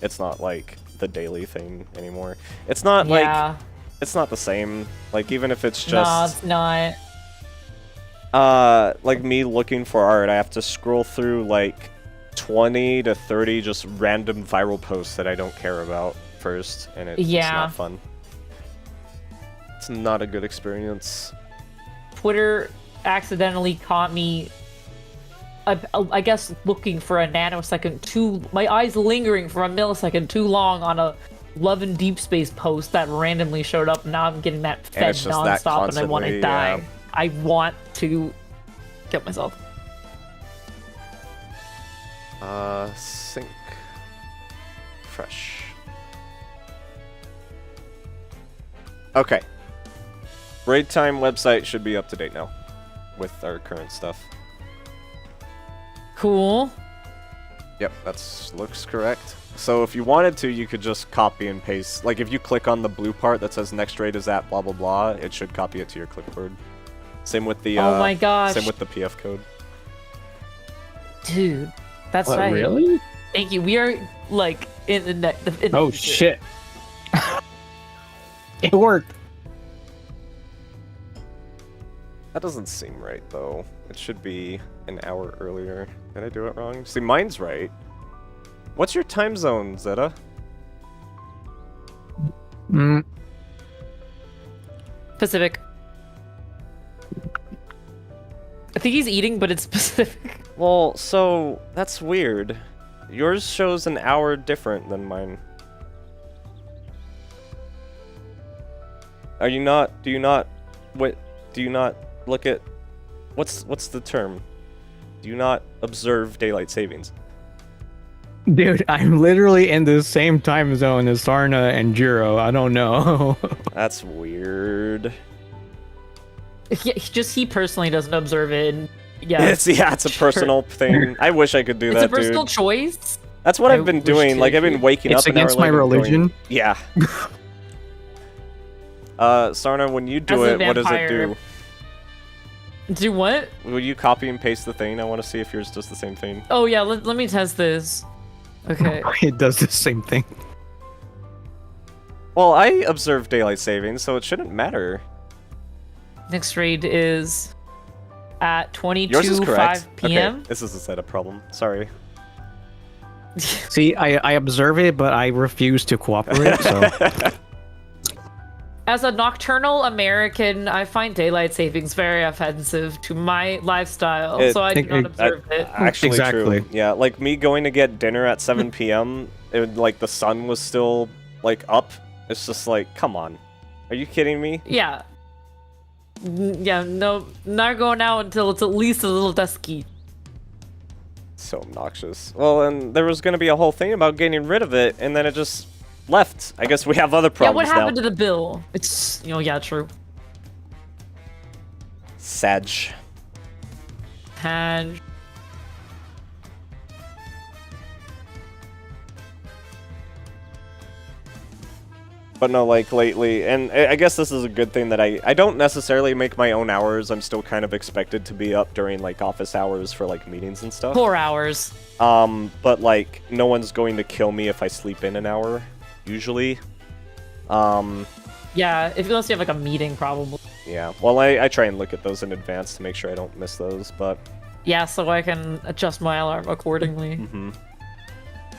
it's not like the daily thing anymore. It's not Yeah. like, it's not the same. Like, even if it's No, just, it's not. like me looking for art, I have to scroll through like 20 to 30 just random viral posts that I don't care about first, and it's Yeah. not fun. It's not a good experience. Twitter accidentally caught me, I guess, looking for a nanosecond my eyes lingering for a millisecond too long on a Love and Deep Space post that randomly showed up. Now I'm getting that fed it's just that nonstop and I want to constantly, die. yeah. I want to kill myself. Sync. Fresh. Okay. Raid time website should be up to date now with our current stuff. Cool. Yep, that's looks correct. So if you wanted to, you could just copy and paste. Like if you click on the blue part that says next raid is at blah blah blah, it should copy it to your clipboard. Same with the Oh my gosh. same with the PF code. Dude, that's What, right. really? Thank you. We are like in the next. Oh shit. It worked. That doesn't seem right, though. It should be an hour earlier. Did I do it wrong? See, mine's right. What's your time zone, Zeta? Pacific. I think he's eating, but it's Pacific. Well, so that's weird. Yours shows an hour different than mine. Are you not? Do you not? What? Do you not look at? What's the term? Do you not observe daylight savings? Dude, I'm literally in the same time zone as Sarna and Jiro. I don't know. That's weird. Yeah, he personally doesn't observe it. And yeah, It's a personal thing. I wish I could do it's that, a personal dude. choice. That's what I I've been wish doing. to- Like I've been waking It's up. an hour against my later going- religion. Yeah. Sarna, when you do As a it, what does it vampire. do? Do what? Will you copy and paste the thing? I want to see if yours does the same thing. Oh yeah, let me test this. Okay. It does the same thing. Well, I observe daylight savings, so it shouldn't matter. Next raid is at Yours is correct. 22:05 p.m. Okay, this is a setup problem. Sorry. See, I observe it, but I refuse to cooperate. So As a nocturnal American, I find daylight savings very offensive to my lifestyle, It- so I do not it- observe it. Actually, Exactly. true. Yeah, like me going to get dinner at 7 p.m. Like the sun was still like up. It's just like, come on, are you kidding me? Yeah. Yeah, no, not going out until it's at least a little dusky. So obnoxious. Well, and there was going to be a whole thing about getting rid of it, and then it just left. I guess we have other Yeah, problems what happened now. to the bill? It's, yeah, true. Sag. And But no, like, lately, and I guess this is a good thing that I don't necessarily make my own hours. I'm still kind of expected to be up during, like, office hours for, like, meetings and stuff. 4 hours. But, like, no one's going to kill me if I sleep in an hour, usually. Yeah, unless you have, like, a meeting, probably. Yeah, well, I try and look at those in advance to make sure I don't miss those, but... Yeah, so I can adjust my alarm accordingly. Mm-hmm.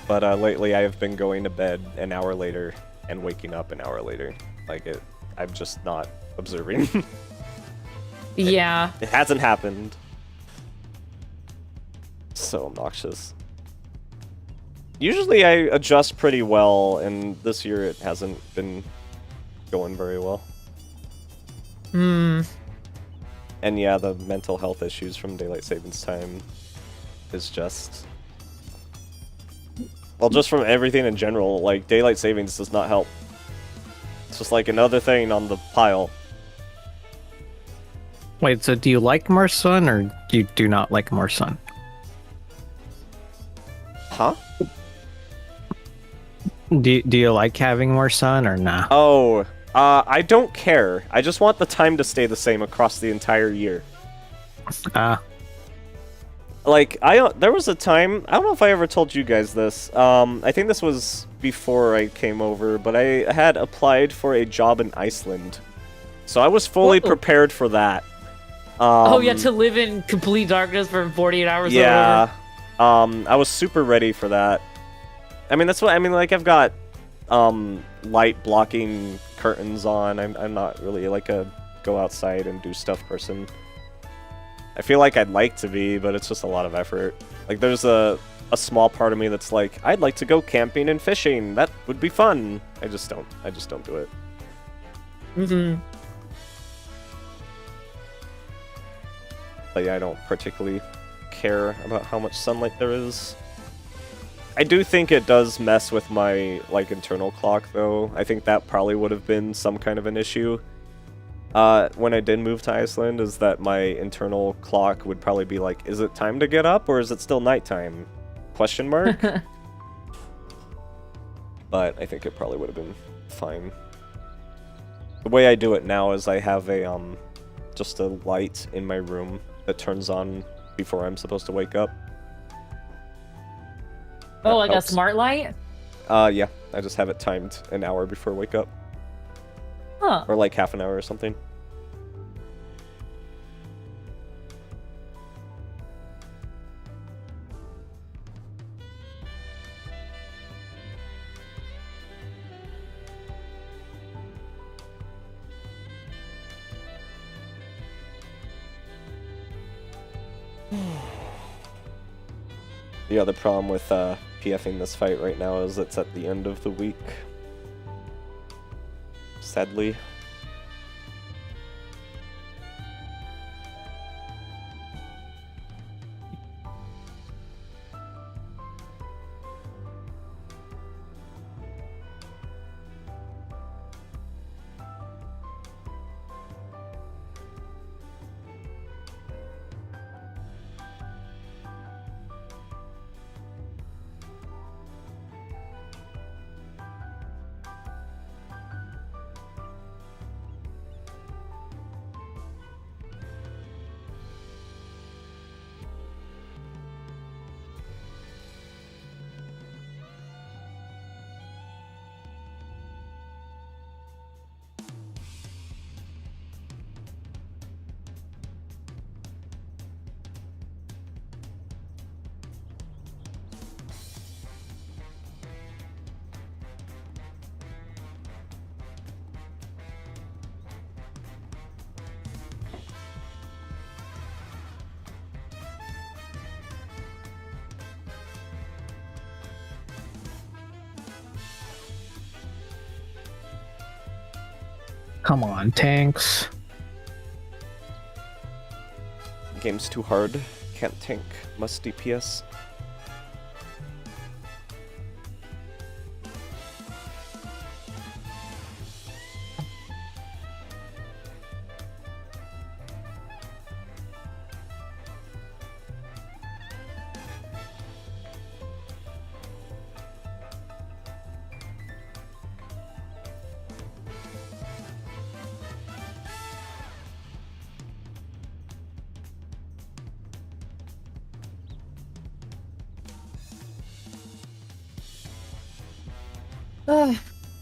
But, lately I have been going to bed an hour later and waking up an hour later. Like, I'm just not observing. Yeah. It hasn't happened. So obnoxious. Usually I adjust pretty well, and this year it hasn't been going very well. Hmm. And yeah, the mental health issues from daylight savings time is just... Well, just from everything in general, like, daylight savings does not help. It's just like another thing on the pile. Wait, so do you like more sun or you do not like more sun? Huh? Do you like having more sun or nah? Oh, I don't care. I just want the time to stay the same across the entire year. Like, there was a time, I don't know if I ever told you guys this, I think this was before I came over, but I had applied for a job in Iceland. So I was fully Whoa. prepared for that. Oh, yeah, to live in complete darkness for 48 hours or Yeah. whatever. I was super ready for that. I mean, that's what, I mean, like, I've got, light blocking curtains on. I'm not really, like, a go outside and do stuff person. I feel like I'd like to be, but it's just a lot of effort. Like, there's a small part of me that's like, I'd like to go camping and fishing. That would be fun. I just don't do it. Mm-hmm. But yeah, I don't particularly care about how much sunlight there is. I do think it does mess with my, like, internal clock, though. I think that probably would have been some kind of an issue. When I did move to Iceland, is that my internal clock would probably be like, is it time to get up or is it still nighttime? Question mark? But I think it probably would have been fine. The way I do it now is I have a, just a light in my room that turns on before I'm supposed to wake up. Oh, That like helps. a smart light? Yeah, I just have it timed an hour before I wake up. Huh. Or like half an hour or something. The other problem with PFing this fight right now is it's at the end of the week. Sadly. Come on, tanks. Game's too hard. Can't tank. Must DPS.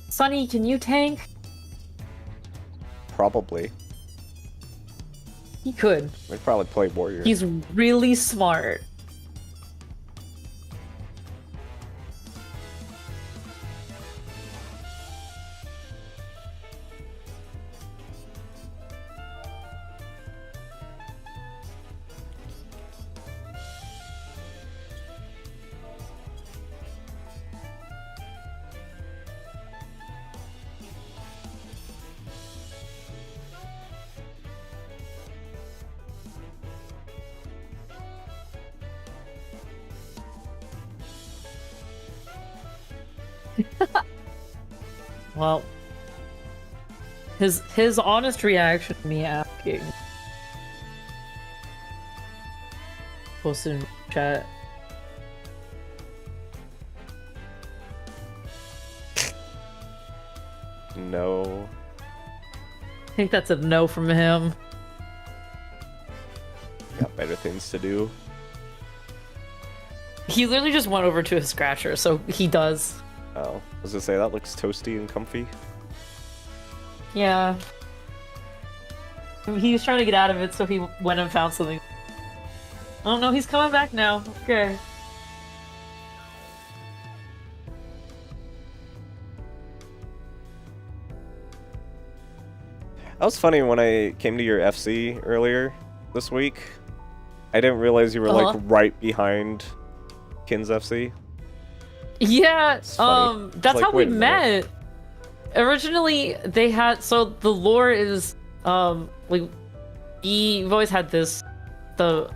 Sonny, can you tank? Probably. He could. We'd probably play warrior. He's really smart. Well, his honest reaction to me asking, posted in chat. No. I think that's a no from him. Got better things to do. He literally just went over to his scratcher, so he does. Oh, I was gonna say, that looks toasty and comfy. Yeah. He was trying to get out of it, so he went and found something. Oh no, he's coming back now. Okay. That was funny when I came to your FC earlier this week. I didn't realize you were like right behind Kin's FC. Yeah, It's funny. that's Like, how we wait a minute. met. Originally, they had, so the lore is, like, we've always had the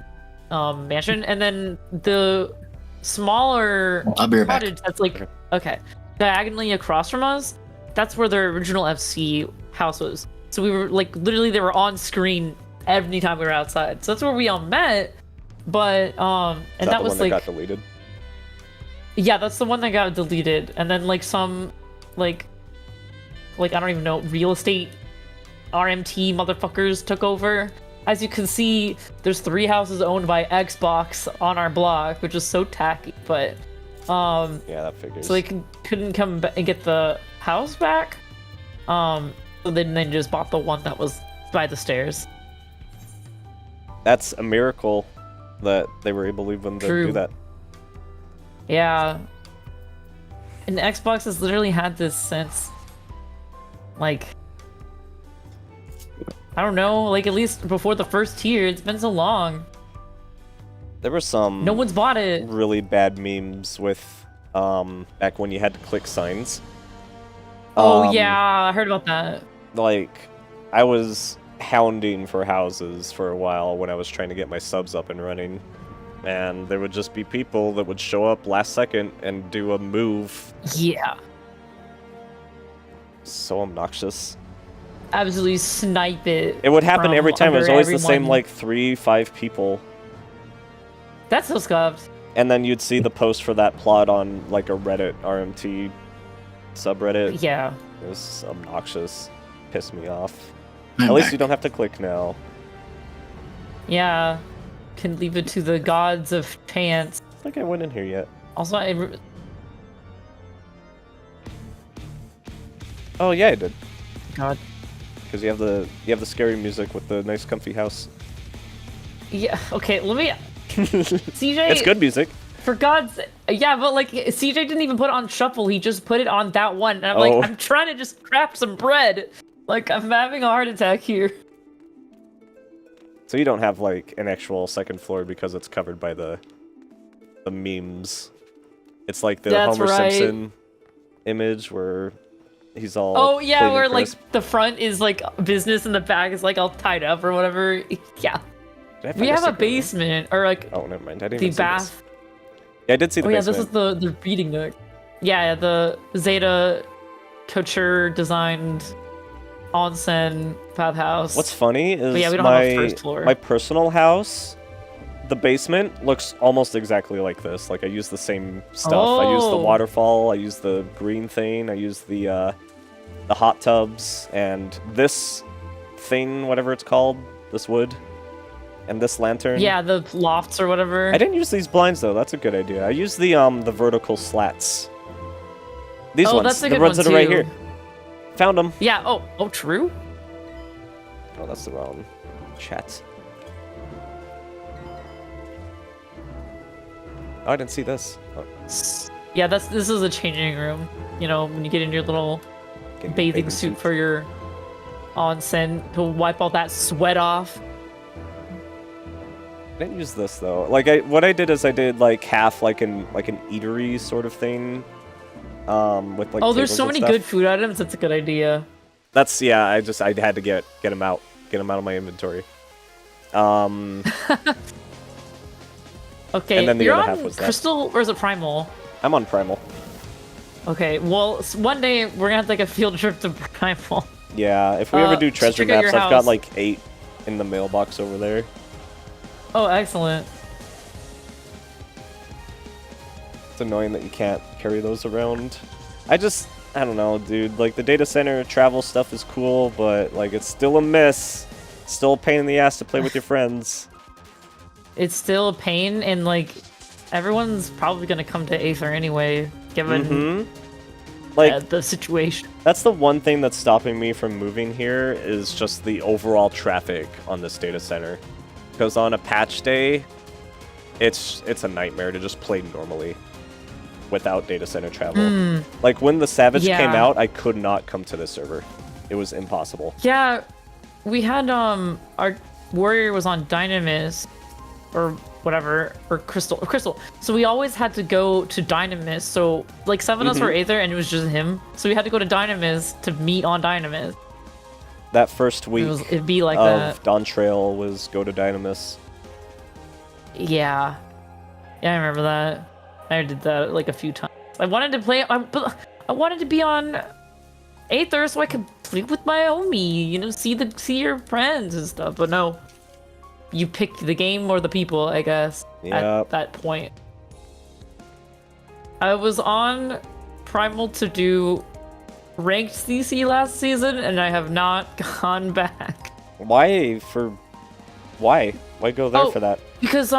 mansion, and then the smaller I'll be right back. cottage that's like, okay, diagonally across from us, that's where their original FC house was. So we were, like, literally, they were on screen every time we were outside. So that's where we all met, but, and Is that the was, one like, that got deleted? yeah, that's the one that got deleted, and then like some, like I don't even know, real estate RMT motherfuckers took over. As you can see, there's 3 houses owned by Xbox on our block, which is so tacky. But Yeah, that figures. so they couldn't come back and get the house back. So then they just bought the one that was by the stairs. That's a miracle that they were able to even to True. do that. Yeah. And Xbox has literally had this since, like, I don't know, like at least before the first tier. It's been so long. There were some No one's bought it. really bad memes with back when you had to click signs. Oh yeah, I heard about that. Like, I was hounding for houses for a while when I was trying to get my subs up and running. And there would just be people that would show up last second and do a move. Yeah. So obnoxious. Absolutely snipe it. It would happen from every time. It was under always the same, everyone. like, 3-5 people. That's so scuffed. And then you'd see the post for that plot on, like, a Reddit RMT subreddit. Yeah. It was obnoxious. Pissed me off. I'm At least back. you don't have to click now. Yeah. Can leave it to the gods of chance. I think I went in here yet. Also, Oh yeah, I did. God. Because you have the scary music with the nice comfy house. Yeah. Okay. Let me. CJ. It's good music. For God's. Yeah, but like CJ didn't even put it on shuffle. He just put it on that one, and I'm Oh. like, I'm trying to just craft some bread. Like I'm having a heart attack here. So you don't have like an actual second floor because it's covered by the memes. It's like the That's Homer right. Simpson image where he's all. Oh yeah, clean and where like crisp. the front is like business and the back is like all tied up or whatever. Yeah. Did I find We have a secret room? basement or like Oh, never mind. I didn't the even see bath. this. Yeah, I did see the Oh yeah, basement. this is the reading nook. Yeah, the Zeta Couture designed onsen bathhouse. What's funny is yeah, we don't have a first floor. my personal house, the basement looks almost exactly like this. Like I use the same stuff. I use the Oh. waterfall. I use the green thing. I use the hot tubs and this thing, whatever it's called, this wood, and this lantern. Yeah, the lofts or whatever. I didn't use these blinds though. That's a good idea. I used the vertical slats. These Oh, ones. that's a The good ones one that are right too. here. Found them. Yeah. Oh, true. Oh, that's the wrong chat. Oh, I didn't see this. Oh, Yeah, this is a changing room. You know, when you get in your little getting bathing suit for your onsen to wipe all that sweat off. I didn't use this though. Like what I did is I did like half like an eatery sort of thing. With like Oh, there's tables so and many stuff. good food items. That's a good idea. That's yeah. I had to get them out of my inventory. Okay, And then the you're other on half was that. Crystal or is it Primal? I'm on Primal. Okay, well, one day we're gonna have to take a field trip to Primal. Yeah, if we ever do to treasure check out maps, your I've got house. like 8 in the mailbox over there. Oh, excellent. It's annoying that you can't carry those around. I don't know, dude. Like, the data center travel stuff is cool, but, like, it's still a miss. Still a pain in the ass to play with your friends. It's still a pain, and like everyone's probably gonna come to Aether anyway, given Like, the situation. that's the one thing that's stopping me from moving here is just the overall traffic on this data center. Because on a patch day, it's a nightmare to just play normally without data center travel. Like, when the Savage came Yeah. out, I could not come to this server. It was impossible. Yeah, we had our warrior was on Dynamis, or whatever, or Crystal. So we always had to go to Dynamis. So like 7 of us were Aether, and it was just him. So we had to go to Dynamis to meet on Dynamis. That first week It'd be like of that. Dawn Trail was go to Dynamis. Yeah, I remember that. I did that like a few times. I wanted to play. I wanted to be on Aether so I could play with my homie. You know, see your friends and stuff. But no, you pick the game or the people, I guess. Yep. At that point, I was on Primal to do ranked CC last season, and I have not gone back. Why go there Oh. for that? Because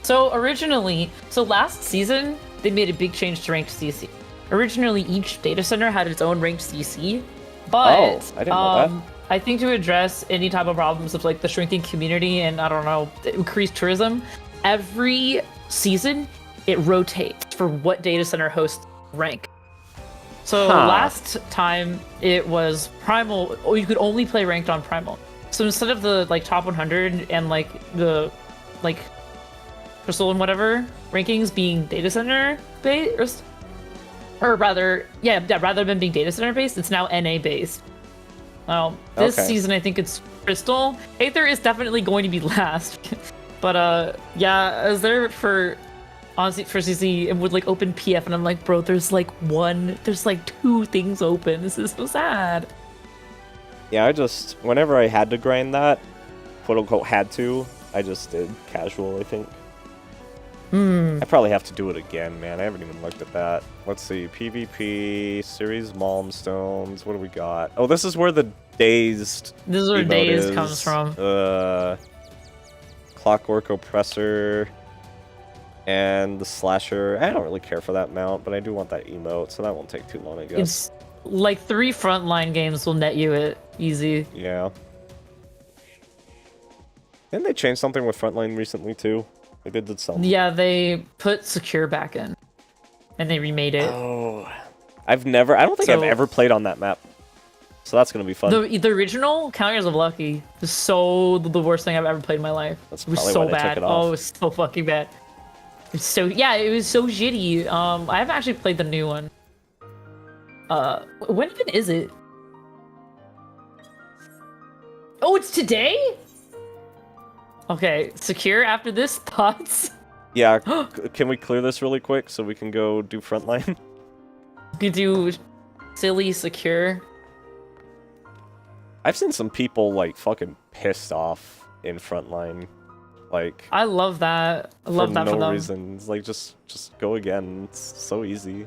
so originally, last season they made a big change to ranked CC. Originally, each data center had its own ranked CC, but Oh, I didn't know that. I think to address any type of problems of like the shrinking community and I don't know, increased tourism, every season it rotates for what data center hosts rank. So last time it was Primal, or you could only play ranked on Primal. So instead of the like top 100 and like the like Crystal and whatever rankings being data center based, or rather than being data center based, it's now NA based. This Okay. season I think it's Crystal. Aether is definitely going to be last, but yeah, I was there for honestly for CC and would like open PF and I'm like, bro, there's like 2 things open. This is so sad. Yeah, whenever I had to grind that, quote unquote had to, I just did casual, I think. I probably have to do it again, man. I haven't even looked at that. Let's see, PvP, series Malmstones, what do we got? Oh, this is where the dazed This is where emote Days is. comes from. Clockwork Oppressor, and the Slasher. I don't really care for that mount, but I do want that emote, so that won't take too long, I guess. It's like 3 frontline games will net you it easy. Yeah. Didn't they change something with Frontline recently, too? Like, they did something. Yeah, they put Secure back in, and they remade it. Oh. I don't think I've So- ever played on that map. So that's gonna be fun. The original Counters of Lucky is so the worst thing I've ever played in my life. That's It was probably so why they took bad. it off. Oh, it was so fucking bad. It's so it was so shitty. I haven't actually played the new one. When even is it? Oh, it's today? Okay, Secure after this, thoughts? Yeah, can we clear this really quick so we can go do Frontline? You could do silly Secure. I've seen some people, like, fucking pissed off in Frontline. Like, I love that. I love that no for them. reason. It's like, just go again. It's so easy.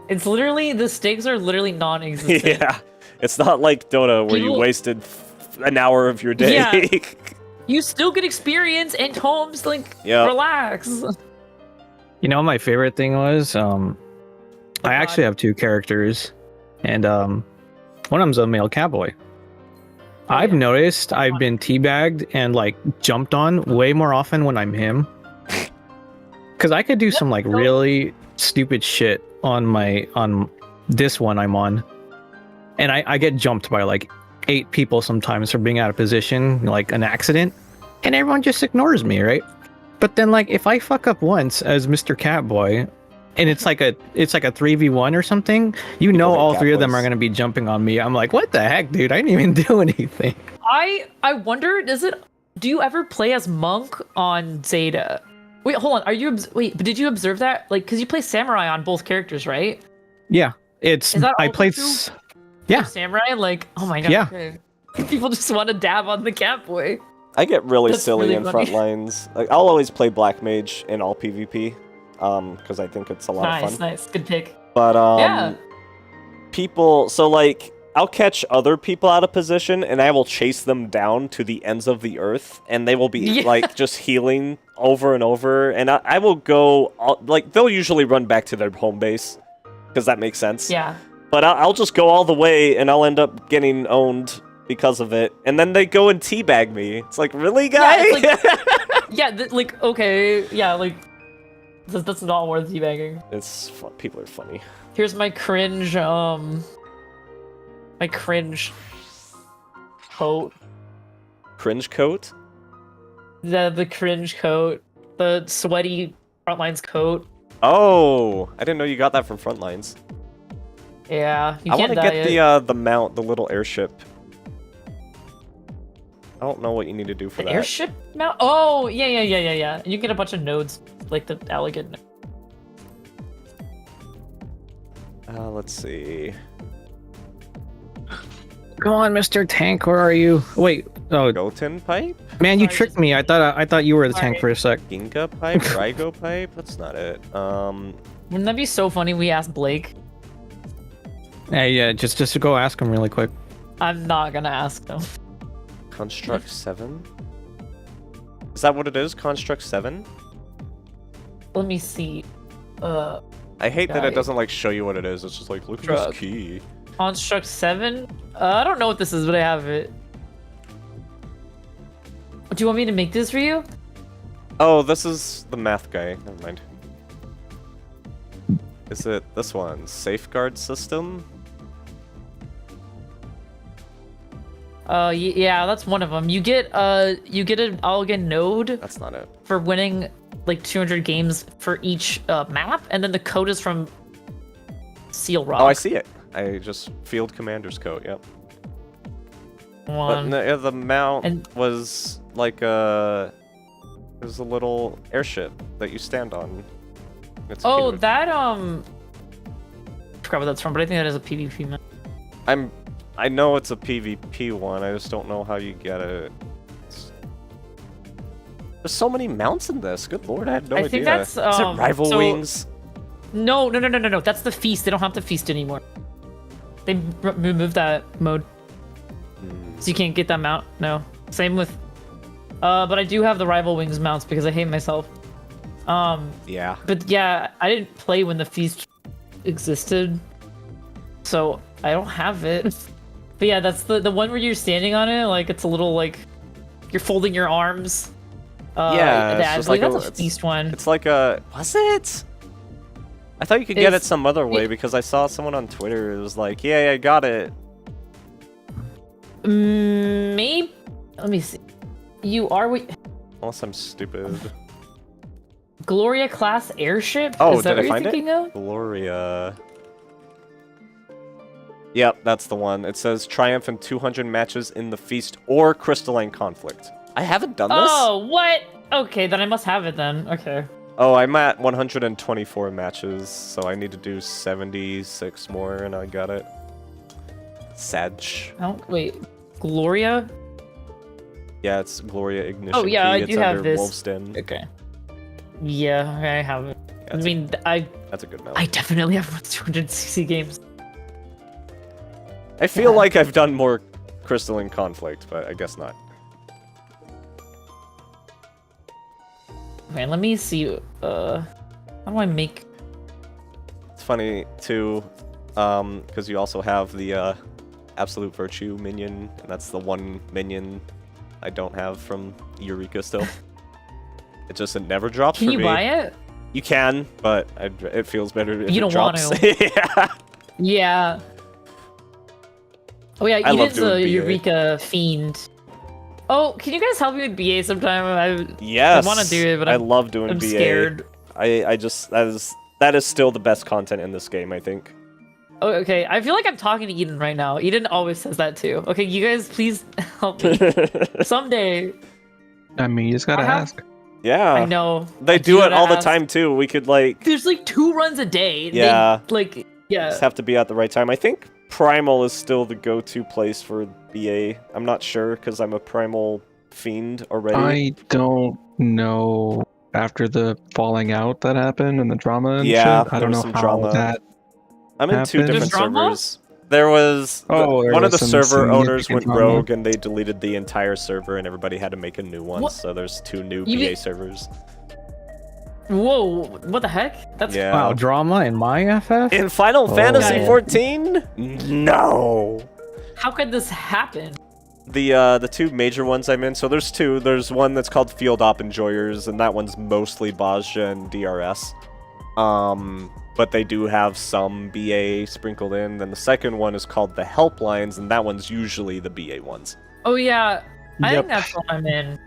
It's literally, the stakes are literally non-existent. Yeah, it's not like Dota where you People- wasted an hour of your day. Yeah. You still get experience and homes, like, Yep. relax. You know, what my favorite thing was, I actually have 2 characters, and one of them's a male cowboy. I've noticed I've been teabagged and like jumped on way more often when I'm him. Cause I could do some like really stupid shit on this one I'm on. And I get jumped by like 8 people sometimes for being out of position, like an accident. And everyone just ignores me, right? But then like if I fuck up once as Mr. Catboy, and it's like a 3v1 or something, you know all 3 of them are gonna be jumping on me. I'm like, what the heck, dude? I didn't even do anything. I wonder, do you ever play as Monk on Zeta? Wait, hold on. But did you observe that? Like, because you play Samurai on both characters, right? Yeah, Is that I also played. true? Yeah, Samurai, like, oh my god. Yeah. Okay. People just want to dab on the Catboy. I get really That's silly really in funny. front lines. Like, I'll always play Black Mage in all PvP, because I think it's a lot of fun. Nice, good pick. But Yeah. people, so like, I'll catch other people out of position, and I will chase them down to the ends of the earth, and they will be Yeah. like just healing over and over, and I will go like they'll usually run back to their home base, because that makes sense. Yeah. But I'll just go all the way, and I'll end up getting owned because of it, and then they go and teabag me. It's like, really, guy? Yeah, it's like, okay, yeah, like, that's not worth teabagging. It's fun. People are funny. Here's my cringe, coat. Cringe coat? The cringe coat. The sweaty Frontlines coat. Oh, I didn't know you got that from Frontlines. Yeah, you I can't want to dye get it. the mount, the little airship. I don't know what you need to do for The that. airship mount? Oh, yeah. You get a bunch of nodes, like the elegant. Let's see. come on, Mr. Tank, where are you? Wait, oh Goten pipe? man, you Sorry, tricked just- me. I thought you were the tank Sorry. for a sec. Ginga pipe? Rygo pipe? That's not it. Wouldn't that be so funny? We asked Blake. Hey, yeah, just go ask him really quick. I'm not gonna ask him. Construct 7? Is that what it is? Construct 7? Let me see. I hate that Guy. it doesn't like show you what it is. It's just like, look at Drug. this key. Construct 7? I don't know what this is, but I have it. Do you want me to make this for you? Oh, this is the math guy. Never mind. Is it this one? Safeguard system? Yeah, that's one of them. You get an Algan node That's not it. for winning like 200 games for each map, and then the code is from Seal Rock. Oh, I see it. I just field commander's coat. Yep. But One. no, yeah, the mount And- was like a. It was a little airship that you stand on. It's Oh, cute. that I forgot what that's from, but I think that is a PvP map. I know it's a PvP one. I just don't know how you get it. There's so many mounts in this. Good lord, I had no I idea. think that's, Is it rival so- wings? No. That's the feast. They don't have to feast anymore. They removed that mode, so you can't get that mount. No. Same with. But I do have the rival wings mounts because I hate myself. Yeah. But yeah, I didn't play when the feast existed, so I don't have it. But yeah, that's the one where you're standing on it, like it's a little like you're folding your arms. Yeah, it's I just believe like that's a it's- feast one. It's like a. Was it? I thought you could get it It's- some other way it- because I saw someone on Twitter. It was like, yeah, I got it. Maybe. Let me see. You are with Unless I'm stupid. Gloria class airship. Oh, is that did I what find you're it? thinking of? Gloria. Yep, that's the one. It says triumph in 200 matches in the feast or crystalline conflict. I haven't done this. Oh, what? Okay, then I must have it then. Okay. Oh, I'm at 124 matches, so I need to do 76 more, and I got it. Sag. Oh, wait. Gloria? Yeah, it's Gloria Ignition. Oh, yeah, Key. I It's do have under this. Wolf's Den. Okay. Yeah, I have it. Yeah, I mean, that's a good mount. I definitely have 260 games. I feel like I've done more crystalline conflict, but I guess not. Okay, let me see. Oh, How do I make? It's funny too, because you also have the Absolute Virtue minion, and that's the one minion I don't have from Eureka still. It never drops Can for you me. buy it? You can, but it feels better if You it don't want drops. to. Yeah. Yeah. Oh yeah, I love Eden's doing a BA. Eureka fiend. Oh, can you guys help me with BA sometime? Yes. I want to do it, but I love doing I'm BA. scared. I just that is still the best content in this game, I think. Oh, okay. I feel like I'm talking to Eden right now. Eden always says that too. Okay, you guys please help me someday. I mean, you just gotta I have- ask. Yeah. I know. They I do it gotta all the ask. time too. We could like There's like 2 runs a day. Yeah. Yeah. just have to be at the right time. I think Primal is still the go-to place for BA. I'm not sure because I'm a Primal fiend already. I don't know. After the falling out that happened and the drama and Yeah, shit, I there don't was know some how drama. that. I'm in 2 happened. different There's drama? servers. There was There one of was the some server owners went significant drama. rogue and they deleted the entire server and everybody had to make a new one. What? So there's 2 new You BA mean- servers. Whoa, what the heck? That's Yeah. Wow, drama in my FF? In Final Fantasy Yeah. 14? No. How could this happen? The 2 major ones I'm in, so there's 2. There's one that's called Field Op Enjoyers, and that one's mostly Bajja and DRS. But they do have some BA sprinkled in. Then the second one is called the Helplines, and that one's usually the BA ones. Oh yeah, I Yep. think that's what I'm in.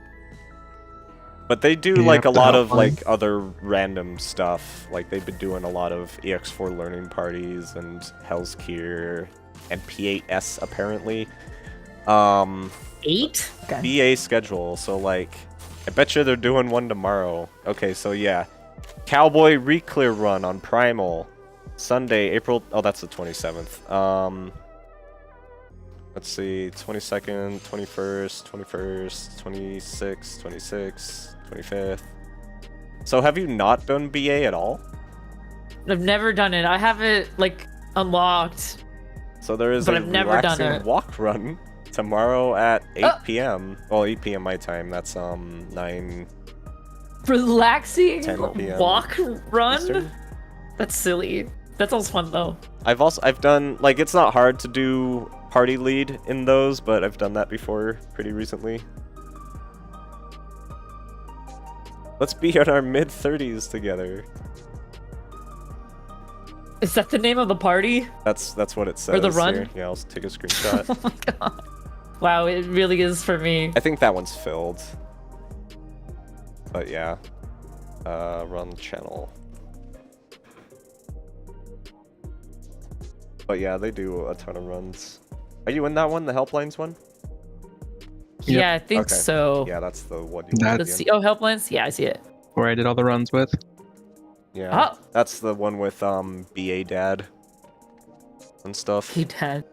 But they do Yeah, like a the lot of Helpline. like other random stuff. Like they've been doing a lot of EX4 learning parties and Hell's Kier and P8S apparently. 8? Okay. BA schedule, so like I bet you they're doing one tomorrow. Okay, so yeah. Cowboy Reclear Run on Primal. Sunday, April that's the 27th. Let's see, 22nd, 21st, 26th, 26th, 25th. So have you not done BA at all? I've never done it. I have it like unlocked. So there is But a I've never done relaxing it. walk run tomorrow at 8 Oh. p.m. Well, 8 p.m. my time. That's 9 Relaxing 10 p.m. walk run? Eastern. That's silly. That sounds fun though. I've done like it's not hard to do party lead in those, but I've done that before pretty recently. Let's be in our mid-30s together. Is that the name of the party? That's what it says. Or the run? Here. Yeah, I'll take a screenshot. Oh my god. Wow, it really is for me. I think that one's filled. But yeah. Run channel. But yeah, they do a ton of runs. Are you in that one, the Helplines one? Yeah, I think Okay. so. Yeah, that's the one you That- want Let's to see. be in. Oh, helplines? Yeah, I see it. Where I did all the runs with. Yeah, Oh. that's the one with BA Dad and stuff. He did.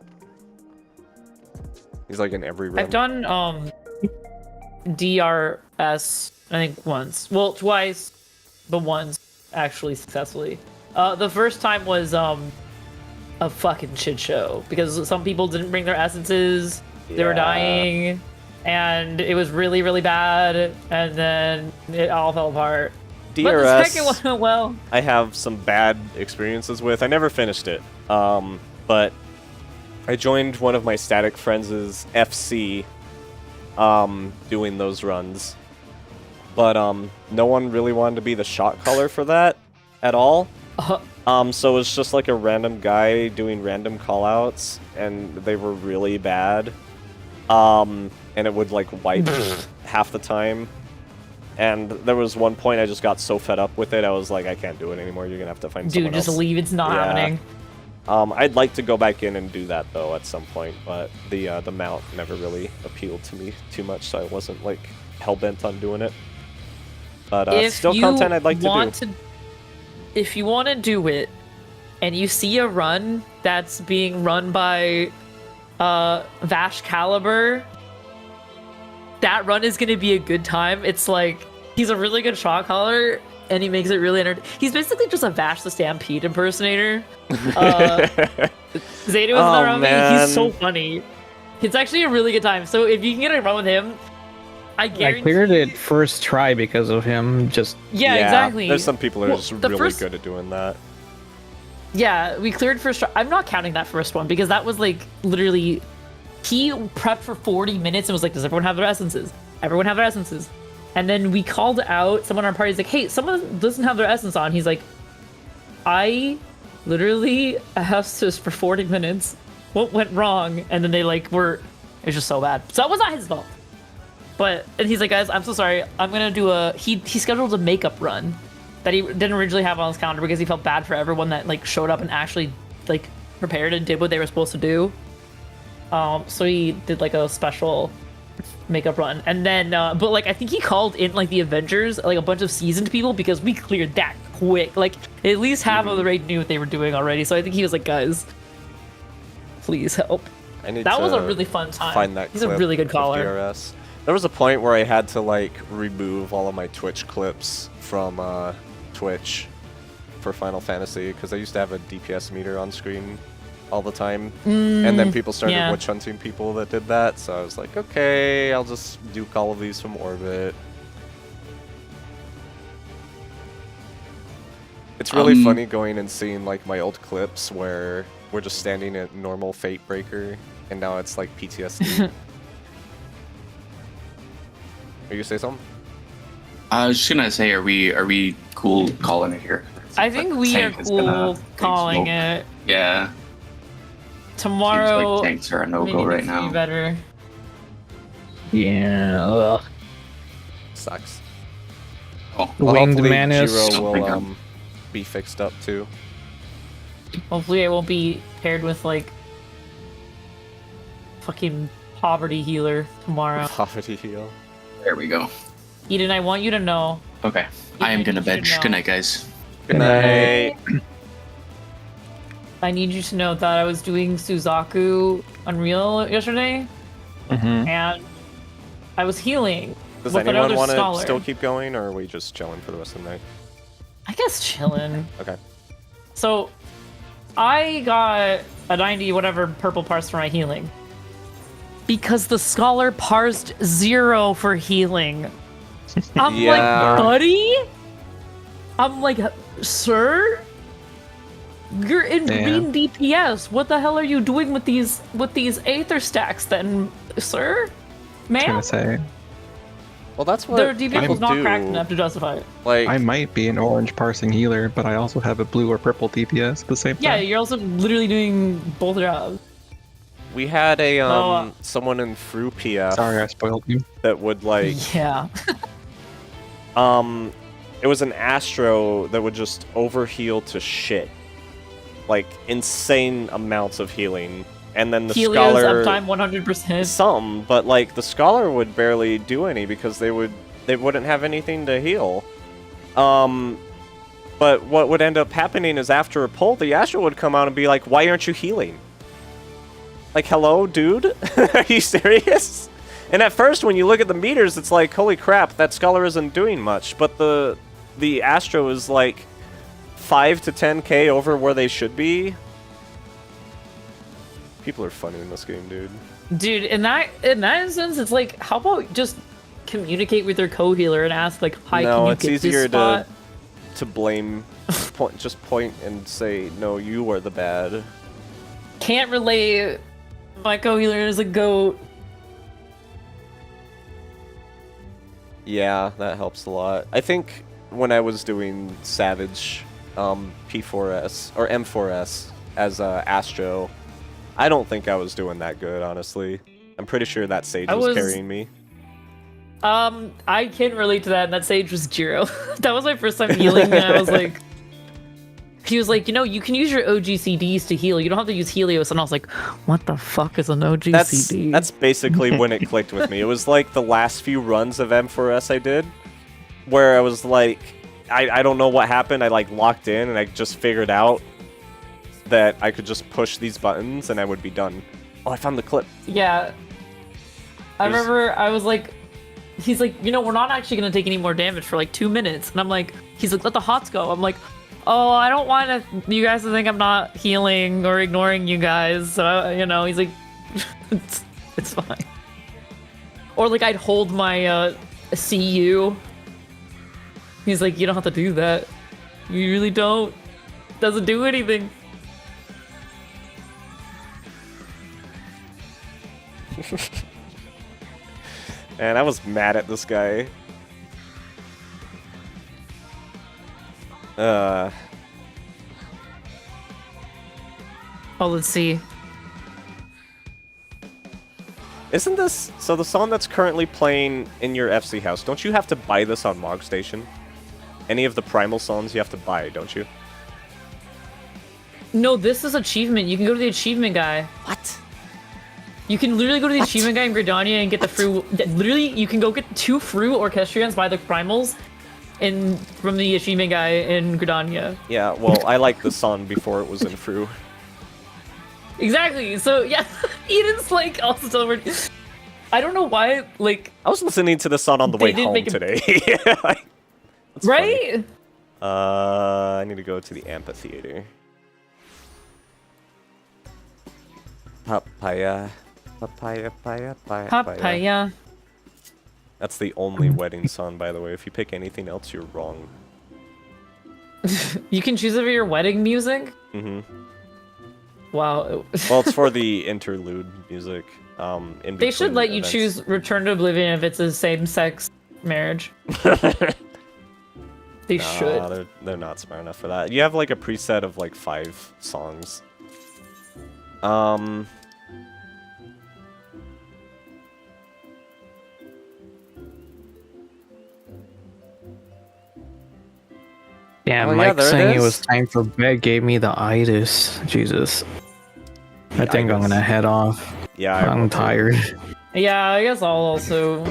He's like in every run. I've done DRS I think once. Well, twice, but once actually successfully. The first time was a fucking shit show because some people didn't bring their essences. They were Yeah. dying, and it was really really bad. And then it all fell apart. But the DRS, second one went well. I have some bad experiences with. I never finished it, but I joined one of my static friends' FC doing those runs. But no one really wanted to be the shot caller for that at all. So it's just like a random guy doing random callouts, and they were really bad. And it would like wipe half the time. And there was one point I just got so fed up with it, I was like, I can't do it anymore. You're gonna have to find someone Dude, just else. leave. It's not Yeah. happening. I'd like to go back in and do that though at some point, but the mount never really appealed to me too much, so I wasn't like hell bent on doing it. But If still you content I'd like to want do. if you want to do it, and you see a run that's being run by Vash Caliber, that run is gonna be a good time. It's like he's a really good shot caller, and he makes it really He's basically just a Vash the Stampede impersonator. Zeta was in the Oh, run. man. He's so funny. It's actually a really good time. So if you can get a run with him, I guarantee. I cleared it first try because of him. Just Yeah, exactly. There's some people who are just the really first- good at doing that. Yeah, we cleared first try. I'm not counting that first one because that was like literally he prepped for 40 minutes and was like, does everyone have their essences? Everyone have their essences. And then we called out someone on our party's like, hey, someone doesn't have their essence on. He's like, I literally asked this for 40 minutes. What went wrong? And then they like were, it was just so bad. So that was not his fault. But, and he's like, guys, I'm so sorry. I'm gonna do he scheduled a makeup run that he didn't originally have on his calendar because he felt bad for everyone that like showed up and actually like prepared and did what they were supposed to do. So he did like a special makeup run, and then but like I think he called in like the Avengers, like a bunch of seasoned people because we cleared that quick. Like at least half of the raid knew what they were doing already. So I think he was like, guys, please help. I need That was a to really fun time. Find that He's a clip really good of caller. DRS. There was a point where I had to like remove all of my Twitch clips from Twitch for Final Fantasy because I used to have a DPS meter on screen all the time, and then people started yeah. witch hunting people that did that. So I was like, okay, I'll just do all of these from orbit. It's really funny going and seeing like my old clips where we're just standing at normal Fate Breaker, and now it's like PTSD. Are you gonna say something? I was just gonna say, are we cool calling it here? I think we are Tank is gonna cool take calling smoke. it. Yeah. Tomorrow, Seems like tanks are a no-go maybe right needs to be now. better. yeah. Ugh. Sucks. Oh, Well, Winged hopefully Manus. Jiro will Something be fixed up too. Hopefully, I won't be paired with like fucking poverty healer tomorrow. Poverty heal. there we go. Eden, I want you to know. Okay, I am Eden, gonna you should bench. know. Good night, guys. Good night. I need you to know that I was doing Suzaku Unreal yesterday, and I was healing. Does with anyone another want to scholar. still keep going, or are we just chilling for the rest of the night? I guess chilling. Okay. So, I got a 90 whatever purple parse for my healing. Because the scholar parsed 0 for healing. I'm Yeah. like, buddy? I'm like, sir? You're in Damn. green DPS. What the hell are you doing with these Aether stacks then, sir? I was Ma'am? gonna say, Well, that's what Their DPS people is not do. cracked enough to justify it. Like, I might be an orange parsing healer, but I also have a blue or purple DPS at the same Yeah, time. you're also literally doing both jobs. we had a No, someone in through PF Sorry, I spoiled you. that would like Yeah. it was an Astro that would just overheal to shit. Like insane amounts of healing. And then the Helios scholar uptime 100%. some, but like the scholar would barely do any because they wouldn't have anything to heal. But what would end up happening is after a pull, the Astro would come out and be like, "Why aren't you healing?" Like, hello, dude? Are you serious? And at first, when you look at the meters, it's like, holy crap, that scholar isn't doing much. But the Astro is like 5 to 10k over where they should be. People are funny in this game, dude. Dude, in that instance, it's like, how about just communicate with your co-healer and ask like, "Hi, No, can you it's get easier this spot?" to blame, just point and say, no, you are the bad. Can't relate. My co-healer is a goat. Yeah, that helps a lot. I think when I was doing Savage P4S or M4S as Astro, I don't think I was doing that good, honestly. I'm pretty sure that Sage I was was- carrying me. I can relate to that, and that sage was Jiro. That was my first time healing, and I was like, he was like, you can use your OGCDs to heal. You don't have to use Helios. And I was like, what the fuck is an OGCD? That's basically when it clicked with me. It was like the last few runs of M4S I did, where I was like, I don't know what happened. I like locked in, and I just figured out that I could just push these buttons, and I would be done. Oh, I found the clip. Yeah. I There's- remember I was like, he's like, we're not actually going to take any more damage for like 2 minutes. And I'm like, he's like, let the hots go. I'm like, oh, I don't want you guys to think I'm not healing or ignoring you guys. So, he's like, it's fine. Or like I'd hold my CU. He's like, you don't have to do that. You really don't. Doesn't do anything. And I was mad at this guy. Oh, let's see. Isn't this... So the song that's currently playing in your FC house, don't you have to buy this on Mog Station? Any of the Primal songs you have to buy, don't you? No, this is achievement. You can go to the achievement guy. What? You can literally go to the achievement guy in Gridania and get the fruit. Literally, you can go get 2 fruit orchestrions by the primals from the achievement guy in Gridania. Yeah, well, I liked the song before it was in Fru. Exactly. So yeah, Eden's like also celebrating. I don't know why. Like I was listening to this song on the way didn't home make it- today. That's right? funny. I need to go to the amphitheater. Papaya. Papaya, papaya, papaya. Papaya. That's the only wedding song, by the way. If you pick anything else, you're wrong. You can choose it for your wedding music. Mm-hmm. Wow. Well, it's for the interlude music. In They should between let you events. choose Return to Oblivion if it's a same-sex marriage. They should. Nah, they're not smart enough for that. You have like a preset of like 5 songs. Yeah, Oh, yeah, Mike there it saying it is. was time for bed gave me the itis. Jesus. I think I'm itis. gonna head off. Yeah, I'm tired. Yeah, I guess I'll also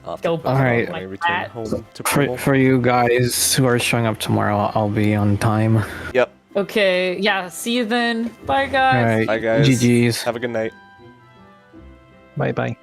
I'll have go. to- Alright. when I Like return that. home to Primal. For you guys who are showing up tomorrow, I'll be on time. Yep. Okay, yeah, see you then. Bye, guys. Alright. Bye, guys. GG's. Have a good night. Bye bye.